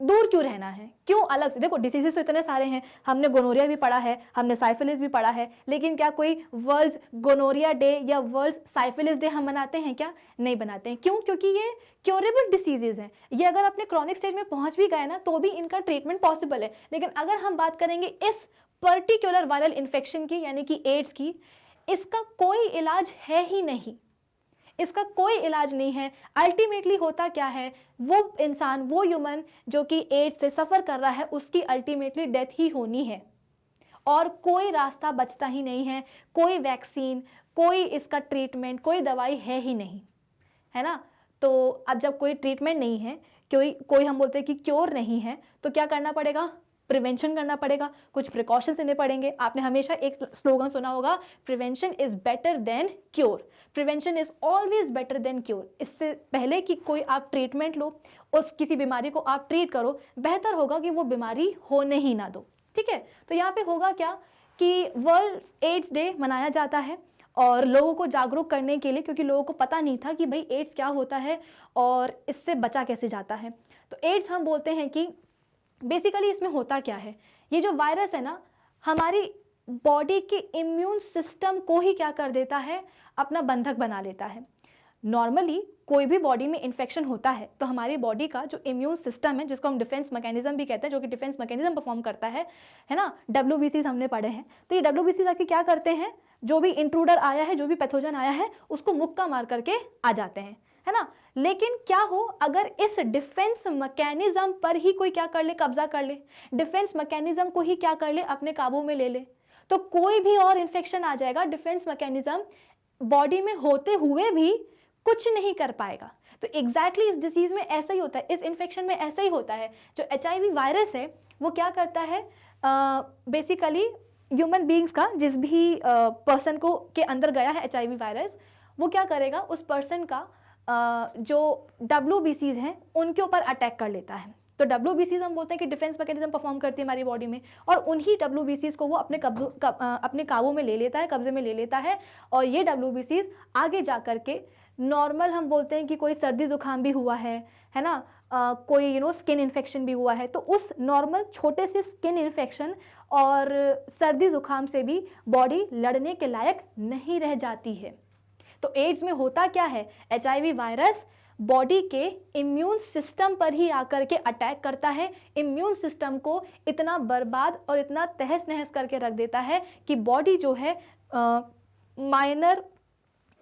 दूर क्यों रहना है, क्यों अलग से, देखो डिसीजेस तो इतने सारे हैं, हमने गोनोरिया भी पढ़ा है, हमने साइफिलिस भी पढ़ा है, लेकिन क्या कोई वर्ल्ड गोनोरिया डे या वर्ल्ड साइफिलिस डे हम मनाते हैं क्या? नहीं बनाते हैं। क्यों? क्योंकि ये क्योरेबल डिसीजेज हैं। ये अगर अपने क्रॉनिक स्टेज में पहुंच भी गए ना तो भी इनका ट्रीटमेंट पॉसिबल है। लेकिन अगर हम बात करेंगे इस पर्टिकुलर वायरल इन्फेक्शन की, यानी कि एड्स की, इसका कोई इलाज है ही नहीं, इसका कोई इलाज नहीं है। अल्टीमेटली होता क्या है, वो इंसान, वो ह्यूमन जो कि एड्स से सफ़र कर रहा है, उसकी अल्टीमेटली डेथ ही होनी है और कोई रास्ता बचता ही नहीं है। कोई वैक्सीन, कोई इसका ट्रीटमेंट, कोई दवाई है ही नहीं, है ना। तो अब जब कोई ट्रीटमेंट नहीं है, कोई हम बोलते हैं कि क्योर नहीं है, तो क्या करना पड़ेगा? प्रिवेंशन करना पड़ेगा, कुछ प्रिकॉशंस लेने पड़ेंगे। आपने हमेशा एक स्लोगन सुना होगा, prevention is better than cure, prevention is always better than cure. इससे पहले कि कोई आप ट्रीटमेंट लो, उस किसी बीमारी को आप ट्रीट करो, बेहतर होगा कि वो बीमारी होने ही ना दो, ठीक है। तो यहाँ पे होगा क्या कि वर्ल्ड एड्स डे मनाया जाता है और लोगों को जागरूक करने के लिए, क्योंकि लोगों को पता नहीं था कि भाई एड्स क्या होता है और इससे बचा कैसे जाता है। तो एड्स हम बोलते हैं कि बेसिकली इसमें होता क्या है, ये जो वायरस है ना, हमारी बॉडी के इम्यून सिस्टम को ही क्या कर देता है, अपना बंधक बना लेता है। नॉर्मली कोई भी बॉडी में इन्फेक्शन होता है तो हमारी बॉडी का जो इम्यून सिस्टम है, जिसको हम डिफेंस मैकेनिज्म भी कहते हैं, जो कि डिफेंस मैकेनिज्म परफॉर्म करता है ना, WBCs हमने पढ़े हैं। तो ये WBCs आके क्या करते हैं, जो भी इंट्रूडर आया है, जो भी पैथोजन आया है, उसको मुक्का मार करके आ जाते हैं, है ना। लेकिन क्या हो अगर इस डिफेंस मैकेनिज्म पर ही कोई क्या कर ले, कब्जा कर ले, डिफेंस मैकेनिज्म को ही क्या कर ले, अपने काबू में ले ले, तो कोई भी और इन्फेक्शन आ जाएगा, डिफेंस मैकेनिज्म बॉडी में होते हुए भी कुछ नहीं कर पाएगा। तो एग्जैक्टली इस डिसीज में ऐसा ही होता है, इस इन्फेक्शन में ऐसा ही होता है। जो HIV वायरस है वो क्या करता है, बेसिकली ह्यूमन बींग्स का, जिस भी पर्सन को के अंदर गया है HIV वायरस, वो क्या करेगा, उस पर्सन का जो WBCs हैं उनके ऊपर अटैक कर लेता है। तो WBCs हम बोलते हैं कि डिफेंस मैकेनिज्म परफॉर्म करती है हमारी बॉडी में, और उन्हीं WBCs को वो अपने काबू में ले लेता है, कब्जे में ले लेता है। और ये WBCs आगे जा कर के नॉर्मल, हम बोलते हैं कि कोई सर्दी जुकाम भी हुआ है ना, कोई स्किन इन्फेक्शन भी हुआ है, तो उस नॉर्मल छोटे से स्किन इन्फेक्शन और सर्दी जुकाम से भी बॉडी लड़ने के लायक नहीं रह जाती है। तो एड्स में होता क्या है, HIV वायरस बॉडी के इम्यून सिस्टम पर ही आकर के अटैक करता है, इम्यून सिस्टम को इतना बर्बाद और इतना तहस नहस करके रख देता है कि बॉडी जो है माइनर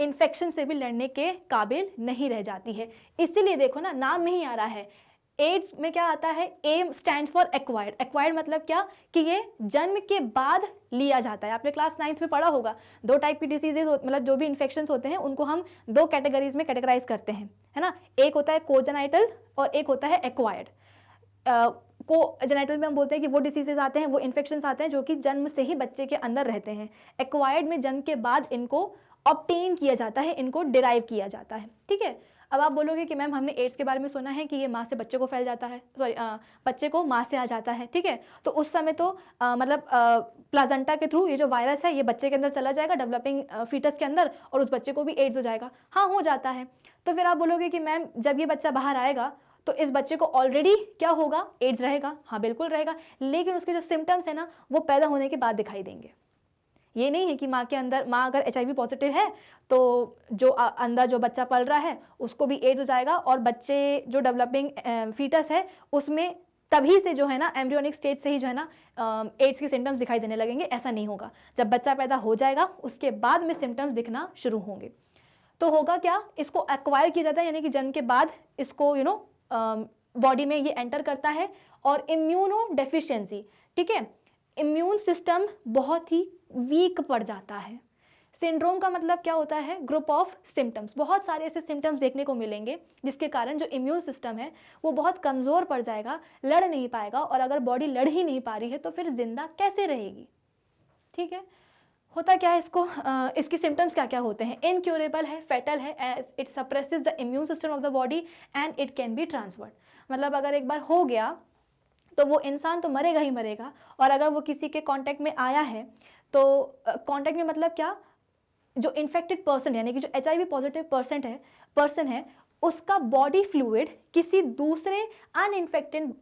इन्फेक्शन से भी लड़ने के काबिल नहीं रह जाती है। इसीलिए देखो ना, नाम में ही आ रहा है, एड्स में क्या आता है, M stand for acquired. Acquired मतलब क्या, कि ये जन्म के बाद लिया जाता है। आपने क्लास 9th में पढ़ा होगा, 2 टाइप की डिसीजेज, मतलब जो भी इन्फेक्शंस होते हैं उनको हम 2 कैटेगरीज में कैटेगराइज करते हैं, है ना। एक होता है कोजेनाइटल और एक होता है एक्वायर्ड। कोजेनाइटल में हम बोलते हैं कि वो डिसीजेज आते हैं, वो इन्फेक्शंस आते हैं जो कि जन्म से ही बच्चे के अंदर रहते हैं। एक्वायर्ड में जन्म के बाद इनको ऑब्टेन किया जाता है, इनको डिराइव किया जाता है, ठीक है। अब आप बोलोगे कि मैम हमने एड्स के बारे में सुना है कि ये माँ से बच्चे को फैल जाता है, सॉरी बच्चे को माँ से आ जाता है, ठीक है। तो उस समय तो मतलब प्लाजेंटा के थ्रू ये जो वायरस है ये बच्चे के अंदर चला जाएगा, डेवलपिंग फीटस के अंदर, और उस बच्चे को भी एड्स हो जाएगा। हाँ, हो जाता है। तो फिर आप बोलोगे कि मैम जब ये बच्चा बाहर आएगा तो इस बच्चे को ऑलरेडी क्या होगा, एड्स रहेगा। हाँ बिल्कुल रहेगा, लेकिन उसके जो सिम्टम्स है ना वो पैदा होने के बाद दिखाई देंगे। ये नहीं है कि माँ के अंदर, माँ अगर HIV पॉजिटिव है तो जो अंदर जो बच्चा पल रहा है उसको भी एड्स हो जाएगा, और बच्चे जो डेवलपिंग फीटस है उसमें तभी से जो है ना, एम्ब्रियोनिक स्टेज से ही जो है ना एड्स के सिम्टम्स दिखाई देने लगेंगे। ऐसा नहीं होगा, जब बच्चा पैदा हो जाएगा उसके बाद में सिम्टम्स दिखना शुरू होंगे। तो होगा क्या, इसको एक्वायर किया जाता है, यानी कि जन्म के बाद इसको बॉडी में ये एंटर करता है। और इम्यूनो डेफिशिएंसी, ठीक है, इम्यून सिस्टम बहुत ही वीक पड़ जाता है। सिंड्रोम का मतलब क्या होता है, ग्रुप ऑफ सिम्टम्स। बहुत सारे ऐसे सिम्टम्स देखने को मिलेंगे जिसके कारण जो इम्यून सिस्टम है वो बहुत कमज़ोर पड़ जाएगा, लड़ नहीं पाएगा, और अगर बॉडी लड़ ही नहीं पा रही है तो फिर जिंदा कैसे रहेगी। ठीक है। होता क्या है इसको, इसकी सिम्टम्स क्या क्या होते हैं? इनक्यूरेबल है, फेटल है, as it suppresses the immune system of the body and it can be transferred. मतलब अगर एक बार हो गया तो वो इंसान तो मरेगा ही मरेगा, और अगर वो किसी के कांटेक्ट में आया है तो कांटेक्ट में मतलब क्या, जो इन्फेक्टेड पर्सन यानी कि जो HIV पॉजिटिव पर्सन है उसका बॉडी फ्लूइड किसी दूसरे अनइन्फेक्टेड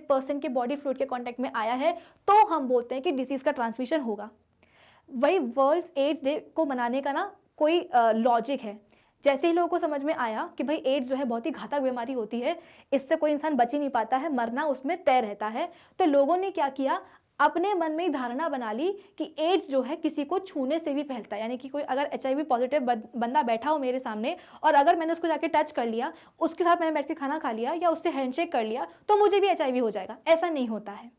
पर्सन के बॉडी फ्लूइड के कांटेक्ट में आया है तो हम बोलते हैं कि डिसीज़ का ट्रांसमिशन होगा। वही वर्ल्ड एड्स डे को मनाने का ना कोई लॉजिक है। जैसे ही लोगों को समझ में आया कि भाई एड्स जो है बहुत ही घातक बीमारी होती है, इससे कोई इंसान बच ही नहीं पाता है, मरना उसमें तय रहता है, तो लोगों ने क्या किया, अपने मन में ही धारणा बना ली कि एड्स जो है किसी को छूने से भी फैलता है। यानी कि कोई अगर HIV पॉजिटिव बंदा बैठा हो मेरे सामने और अगर मैंने उसको जाके टच कर लिया, उसके साथ मैंने बैठ के खाना खा लिया या उससे हैंडशेक कर लिया तो मुझे भी HIV हो जाएगा। ऐसा नहीं होता है।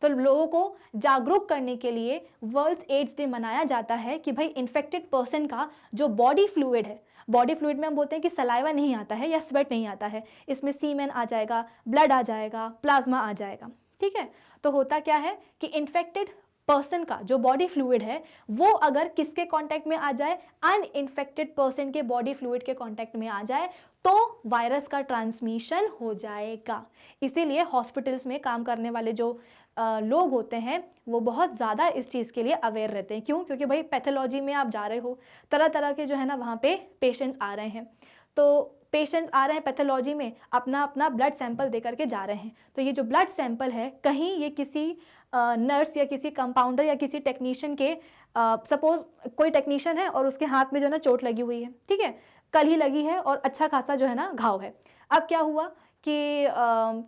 तो लोगों को जागरूक करने के लिए वर्ल्ड एड्स डे मनाया जाता है कि भाई इन्फेक्टेड पर्सन का जो बॉडी फ्लूइड है, बॉडी फ्लूइड में हम बोलते हैं कि सलाइवा नहीं आता है या स्वेट नहीं आता है, इसमें सीमेन आ जाएगा, ब्लड आ जाएगा, प्लाज्मा आ जाएगा। ठीक है। तो होता क्या है कि इन्फेक्टेड पर्सन का जो बॉडी फ्लूइड है वो अगर किसके कांटेक्ट में आ जाए, अनइन्फेक्टेड पर्सन के बॉडी फ्लूइड के कांटेक्ट में आ जाए तो वायरस का ट्रांसमिशन हो जाएगा। इसीलिए हॉस्पिटल्स में काम करने वाले जो लोग होते हैं वो बहुत ज़्यादा इस चीज़ के लिए अवेयर रहते हैं। क्यों? क्योंकि भाई पैथोलॉजी में आप जा रहे हो, तरह तरह के जो है ना वहाँ पे पेशेंट्स आ रहे हैं, तो पेशेंट्स आ रहे हैं पैथोलॉजी में अपना अपना ब्लड सैंपल दे करके जा रहे हैं। तो ये जो ब्लड सैंपल है कहीं ये किसी नर्स या किसी कंपाउंडर या किसी टेक्नीशियन के, सपोज कोई टेक्नीशियन है और उसके हाथ में जो है ना चोट लगी हुई है, ठीक है, कल ही लगी है और अच्छा खासा जो है ना घाव है। अब क्या हुआ कि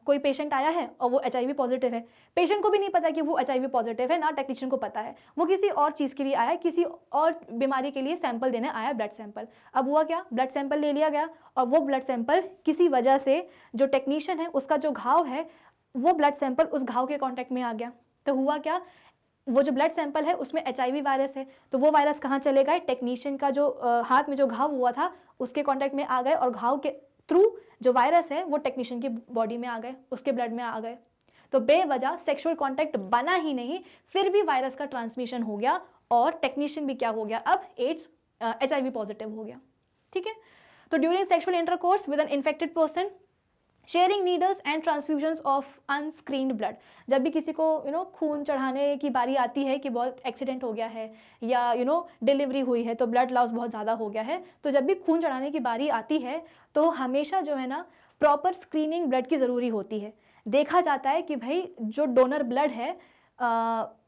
कोई पेशेंट आया है और वो HIV पॉजिटिव है, पेशेंट को भी नहीं पता कि वो HIV पॉजिटिव है, ना टेक्नीशियन को पता है, वो किसी और चीज़ के लिए आया, किसी और बीमारी के लिए सैंपल देने आया, ब्लड सैंपल। अब हुआ क्या, ब्लड सैंपल ले लिया गया और वो ब्लड सैंपल किसी वजह से जो टेक्नीशियन है उसका जो घाव है वो ब्लड सैंपल उस घाव के कॉन्टैक्ट में आ गया। तो हुआ क्या, वो जो ब्लड सैंपल है उसमें HIV वायरस है, तो वो वायरस कहाँ चले गए, टेक्नीशियन का जो हाथ में जो घाव हुआ था उसके कॉन्टैक्ट में आ गए और घाव के थ्रू जो वायरस है वो टेक्नीशियन की बॉडी में आ गए, उसके ब्लड में आ गए। तो बेवजह सेक्सुअल कांटेक्ट बना ही नहीं, फिर भी वायरस का ट्रांसमिशन हो गया और टेक्नीशियन भी क्या हो गया, अब एड्स HIV पॉजिटिव हो गया। ठीक है। तो during sexual intercourse with an infected person, sharing needles and transfusions of unscreened blood, जब भी किसी को खून चढ़ाने की बारी आती है कि बहुत एक्सीडेंट हो गया है या डिलीवरी हुई है तो ब्लड लॉस बहुत ज़्यादा हो गया है, तो जब भी खून चढ़ाने की बारी आती है तो हमेशा जो है ना प्रॉपर स्क्रीनिंग ब्लड की ज़रूरी होती है। देखा जाता है कि भाई जो डोनर ब्लड है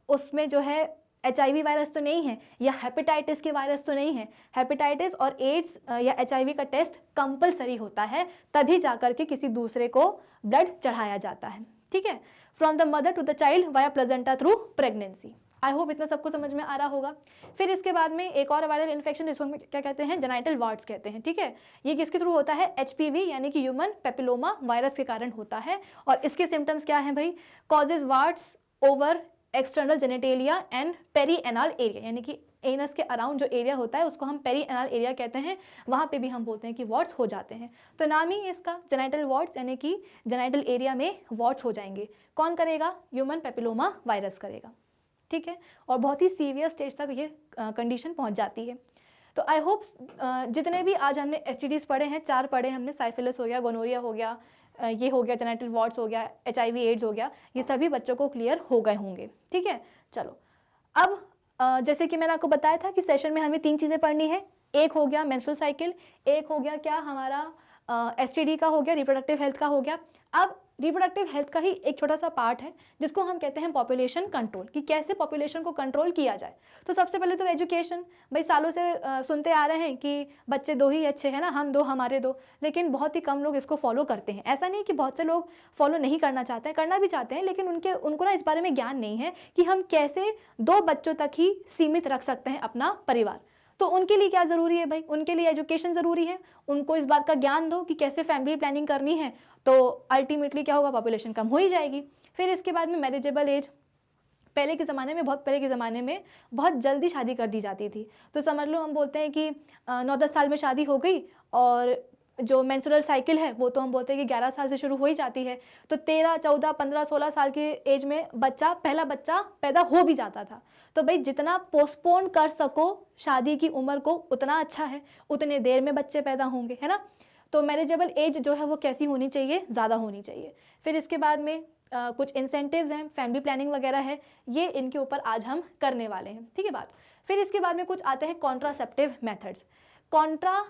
उसमें जो है HIV वायरस तो नहीं है या हेपेटाइटिस के वायरस तो नहीं है। हेपेटाइटिस और एड्स या HIV का टेस्ट कंपलसरी होता है, तभी जाकर के किसी दूसरे को ब्लड चढ़ाया जाता है। ठीक है। From the mother to the child via placenta through pregnancy. I hope इतना सबको समझ में आ रहा होगा। फिर इसके बाद में एक और वायरल इन्फेक्शन, जिसको हम क्या कहते हैं, जेनाइटल वार्ड्स कहते हैं। ठीक है। ये किसके थ्रू होता है, HPV यानी कि ह्यूमन पेपिलोमा वायरस के कारण होता है। और इसके सिम्टम्स क्या हैं भाई, causes warts over external genitalia and perianal area, यानी कि एनस के अराउंड जो एरिया होता है उसको हम पेरी एनाल एरिया कहते हैं, वहाँ पे भी हम बोलते हैं कि वॉर्ड्स हो जाते हैं। तो नाम ही इसका जेनाइटल वॉर्ड्स, यानी कि जेनाइटल एरिया में वॉर्ड्स हो जाएंगे। कौन करेगा, ह्यूमन पेपिलोमा वायरस करेगा। ठीक है। और बहुत ही सीवियर स्टेज तक ये कंडीशन पहुँच जाती है। तो आई होप जितने भी आज हमने STDs पढ़े हैं, 4 पढ़े हमने, साइफिलिस हो गया, गोनोरिया हो गया, ये हो गया जेनाइटल वॉर्ड्स हो गया, HIV एड्स हो गया, ये सभी बच्चों को क्लियर हो गए होंगे। ठीक है। चलो अब जैसे कि मैंने आपको बताया था कि सेशन में हमें 3 चीज़ें पढ़नी है। एक हो गया मेंस्ट्रुअल साइकिल, एक हो गया क्या हमारा STD का हो गया, रिप्रोडक्टिव हेल्थ का हो गया। अब रिप्रोडक्टिव हेल्थ का ही एक छोटा सा पार्ट है जिसको हम कहते हैं पॉपुलेशन कंट्रोल, कि कैसे पॉपुलेशन को कंट्रोल किया जाए। तो सबसे पहले तो एजुकेशन, भाई सालों से सुनते आ रहे हैं कि बच्चे 2 ही अच्छे हैं ना, हम 2 हमारे 2, लेकिन बहुत ही कम लोग इसको फॉलो करते हैं। ऐसा नहीं कि बहुत से लोग फॉलो नहीं करना चाहते हैं, करना भी चाहते हैं, लेकिन उनको ना इस बारे में ज्ञान नहीं है कि हम कैसे 2 बच्चों तक ही सीमित रख सकते हैं अपना परिवार। तो उनके लिए क्या ज़रूरी है भाई, उनके लिए एजुकेशन ज़रूरी है। उनको इस बात का ज्ञान दो कि कैसे फैमिली प्लानिंग करनी है, तो अल्टीमेटली क्या होगा, पॉपुलेशन कम हो ही जाएगी। फिर इसके बाद में मैरिजेबल एज, पहले के ज़माने में बहुत जल्दी शादी कर दी जाती थी। तो समझ लो हम बोलते हैं कि 9-10 साल में शादी हो गई और जो मेंस्ट्रुअल साइकिल है वो तो हम बोलते हैं कि 11 साल से शुरू हो ही जाती है, तो 13, 14, 15, 16 साल की एज में पहला बच्चा पैदा हो भी जाता था। तो भाई जितना पोस्टपोन कर सको शादी की उम्र को उतना अच्छा है, उतने देर में बच्चे पैदा होंगे, है ना। तो मैरिजेबल एज जो है वो कैसी होनी चाहिए, ज़्यादा होनी चाहिए। फिर इसके बाद में कुछ इंसेंटिव्स हैं, फैमिली प्लानिंग वगैरह है, ये इनके ऊपर आज हम करने वाले हैं, ठीक है बात। फिर इसके बाद में कुछ आते हैं कॉन्ट्रासेप्टिव मेथड्स। कॉन्ट्रा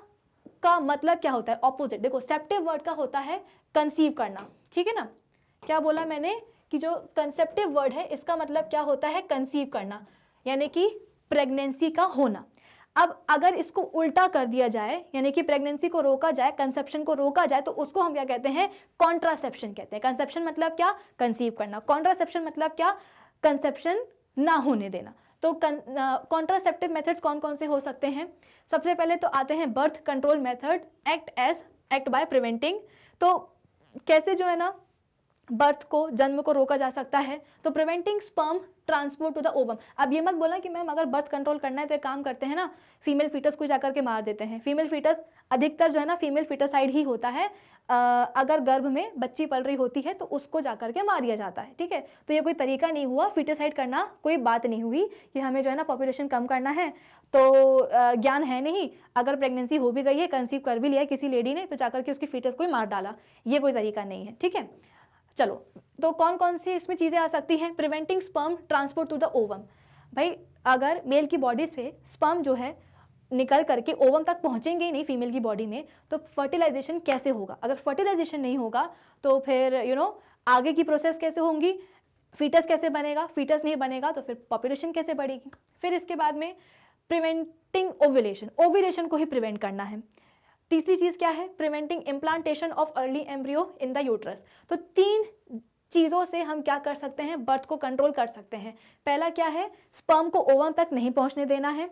का मतलब क्या होता है, ऑपोजिट। देखो सेप्टिव वर्ड का होता है कंसीव करना, ठीक है ना। क्या बोला मैंने कि जो कंसेप्टिव वर्ड है इसका मतलब क्या होता है, कंसीव करना, यानी कि प्रेगनेंसी का होना। अब अगर इसको उल्टा कर दिया जाए, यानी कि प्रेगनेंसी को रोका जाए, कंसेप्शन को रोका जाए, तो उसको हम क्या कहते हैं, कॉन्ट्रासेप्शन कहते हैं। कंसेप्शन मतलब क्या, कंसीव करना। कॉन्ट्रासेप्शन मतलब क्या, कंसेप्शन ना होने देना। तो कॉन्ट्रासेप्टिव मेथड्स कौन कौन से हो सकते हैं। सबसे पहले तो आते हैं birth control method, act by preventing. तो कैसे जो है ना बर्थ को, जन्म को रोका जा सकता है, तो preventing sperm transport to the ovum. अब ये मत बोला कि मैम अगर बर्थ कंट्रोल करना है तो एक काम करते हैं ना, फीमेल फीटस को जाकर के मार देते हैं। फीमेल फीटस अधिकतर जो है ना फीमेल फीटसाइड ही होता है, अगर गर्भ में बच्ची पल रही होती है तो उसको जाकर के मार दिया जाता है, ठीक है। तो ये कोई तरीका नहीं हुआ, फीटसाइड करना कोई बात नहीं हुई कि हमें जो है ना पॉपुलेशन कम करना है, तो ज्ञान है नहीं, अगर प्रेगनेंसी हो भी गई है, कंसीव कर भी लिया है किसी लेडी ने, तो जाकर के उसकी फीटस को मार डाला, ये कोई तरीका नहीं है, ठीक है। चलो, तो कौन कौन सी इसमें चीज़ें आ सकती हैं। Preventing sperm transport to the ovum. भाई अगर मेल की बॉडी से स्पर्म जो है निकल करके ओवम तक पहुंचेंगे ही नहीं फीमेल की बॉडी में, तो फर्टिलाइजेशन कैसे होगा। अगर फर्टिलाइजेशन नहीं होगा तो फिर आगे की प्रोसेस कैसे होंगी, फीटस कैसे बनेगा, फीटस नहीं बनेगा तो फिर पॉपुलेशन कैसे बढ़ेगी। फिर इसके बाद में प्रिवेंटिंग ओव्यूलेशन, ओव्यूलेशन को ही प्रिवेंट करना है। तीसरी चीज़ क्या है, preventing implantation of early embryo in the uterus. तो 3 चीज़ों से हम क्या कर सकते हैं, बर्थ को कंट्रोल कर सकते हैं। पहला क्या है, स्पर्म को ओवम तक नहीं पहुंचने देना है।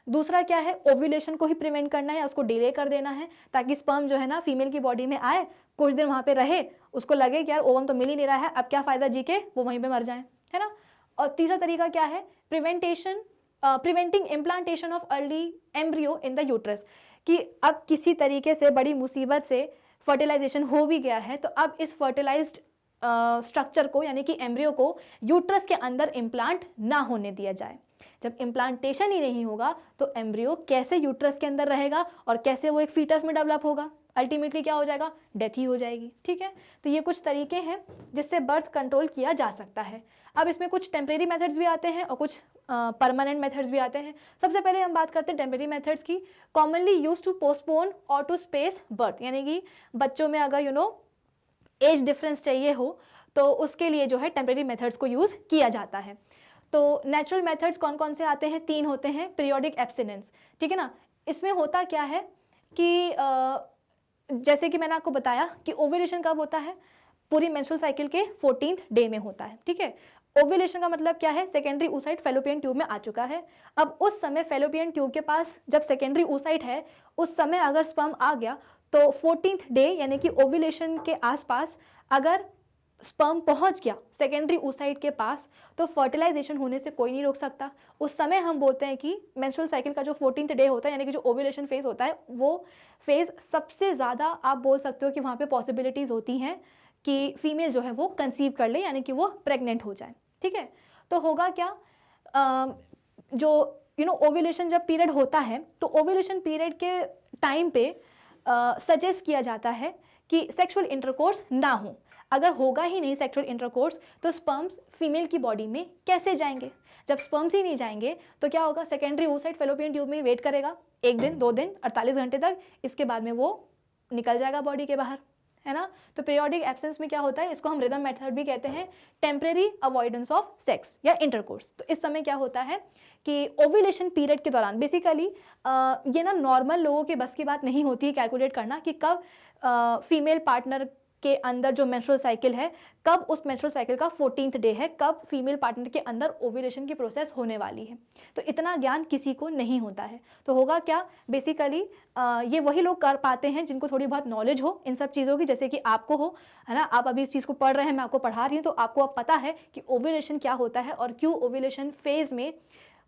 दूसरा क्या है, ओव्यूलेशन को ही प्रिवेंट करना है, उसको डिले कर देना है, ताकि स्पर्म जो है ना फीमेल की बॉडी में आए, कुछ दिन वहाँ पे रहे, उसको लगे कि यार ओवम तो मिल ही नहीं रहा है, अब क्या फ़ायदा जी के, वो वहीं पर मर जाए, है ना। और तीसरा तरीका क्या है, preventing implantation of early embryo in the uterus, कि अब किसी तरीके से बड़ी मुसीबत से फर्टिलाइजेशन हो भी गया है, तो अब इस फर्टिलाइज्ड स्ट्रक्चर को, यानी कि एम्ब्रियो को यूट्रस के अंदर इम्प्लांट ना होने दिया जाए। जब इम्प्लांटेशन ही नहीं होगा तो एम्ब्रियो कैसे यूट्रस के अंदर रहेगा और कैसे वो एक फीटस में डेवलप होगा, अल्टीमेटली क्या हो जाएगा, डेथ ही हो जाएगी, ठीक है। तो ये कुछ तरीके हैं जिससे बर्थ कंट्रोल किया जा सकता है। अब इसमें कुछ टेम्परेरी मेथड्स भी आते हैं और कुछ परमानेंट मेथड्स भी आते हैं। सबसे पहले हम बात करते हैं टेम्परेरी मेथड्स की। कॉमनली यूज टू पोस्टपोन और टू स्पेस बर्थ, यानी कि बच्चों में अगर एज डिफरेंस चाहिए हो तो उसके लिए जो है टेम्परेरी मेथड्स को यूज़ किया जाता है। तो नेचुरल मेथड्स कौन कौन से आते हैं, 3 होते हैं। पीरियोडिक एब्स्टिनेंस, ठीक है ना। इसमें होता क्या है कि जैसे कि मैंने आपको बताया कि ओव्यूलेशन कब होता है, पूरी मेंस्ट्रुअल साइकिल के 14th डे में होता है, ठीक है। ओव्यूलेशन का मतलब क्या है, सेकेंडरी oocyte फैलोपियन ट्यूब में आ चुका है। अब उस समय फैलोपियन ट्यूब के पास जब सेकेंडरी oocyte है, उस समय अगर स्पर्म आ गया तो 14th डे यानी कि ओव्यूलेशन के आसपास अगर स्पर्म पहुंच गया सेकेंडरी oocyte के पास, तो फर्टिलाइजेशन होने से कोई नहीं रोक सकता। उस समय हम बोलते हैं कि मेंस्ट्रुअल साइकिल का जो 14th डे होता है, यानी कि जो ओव्यूलेशन फेज होता है, वो फेज सबसे ज़्यादा आप बोल सकते हो कि वहाँ पे पॉसिबिलिटीज़ होती हैं कि फीमेल जो है वो कंसीव कर ले, यानी कि वो प्रेग्नेंट हो जाए, ठीक है। तो होगा क्या, जो ओव्यूलेशन जब पीरियड होता है तो ओव्यूलेशन पीरियड के टाइम पे सजेस्ट किया जाता है कि सेक्सुअल इंटरकोर्स ना हो। अगर होगा ही नहीं सेक्सुअल इंटरकोर्स तो स्पर्म्स फीमेल की बॉडी में कैसे जाएंगे। जब स्पर्म्स ही नहीं जाएंगे तो क्या होगा, सेकेंडरी oocyte फैलोपियन ट्यूब में वेट करेगा 1 दिन 2 दिन 48 घंटे तक, इसके बाद में वो निकल जाएगा बॉडी के बाहर, है ना। तो पीरियोडिक एब्सेंस में क्या होता है, इसको हम रिदम मेथड भी कहते हैं, टेम्परेरी अवॉइडेंस ऑफ सेक्स या इंटरकोर्स। तो इस समय क्या होता है कि ओव्यूलेशन पीरियड के दौरान बेसिकली ये ना नॉर्मल लोगों के बस की बात नहीं होती है कैलकुलेट करना कि कब फीमेल पार्टनर के अंदर जो मेंस्ट्रुअल साइकिल है, कब उस मेंस्ट्रुअल साइकिल का 14th डे है, कब फीमेल पार्टनर के अंदर ओव्यूलेशन की प्रोसेस होने वाली है। तो इतना ज्ञान किसी को नहीं होता है। तो होगा क्या, बेसिकली ये वही लोग कर पाते हैं जिनको थोड़ी बहुत नॉलेज हो इन सब चीज़ों की, जैसे कि आपको हो, है ना। आप अभी इस चीज़ को पढ़ रहे हैं, मैं आपको पढ़ा रही हूँ, तो आपको अब पता है कि ओव्यूलेशन क्या होता है और क्यों ओव्यूलेशन फेज में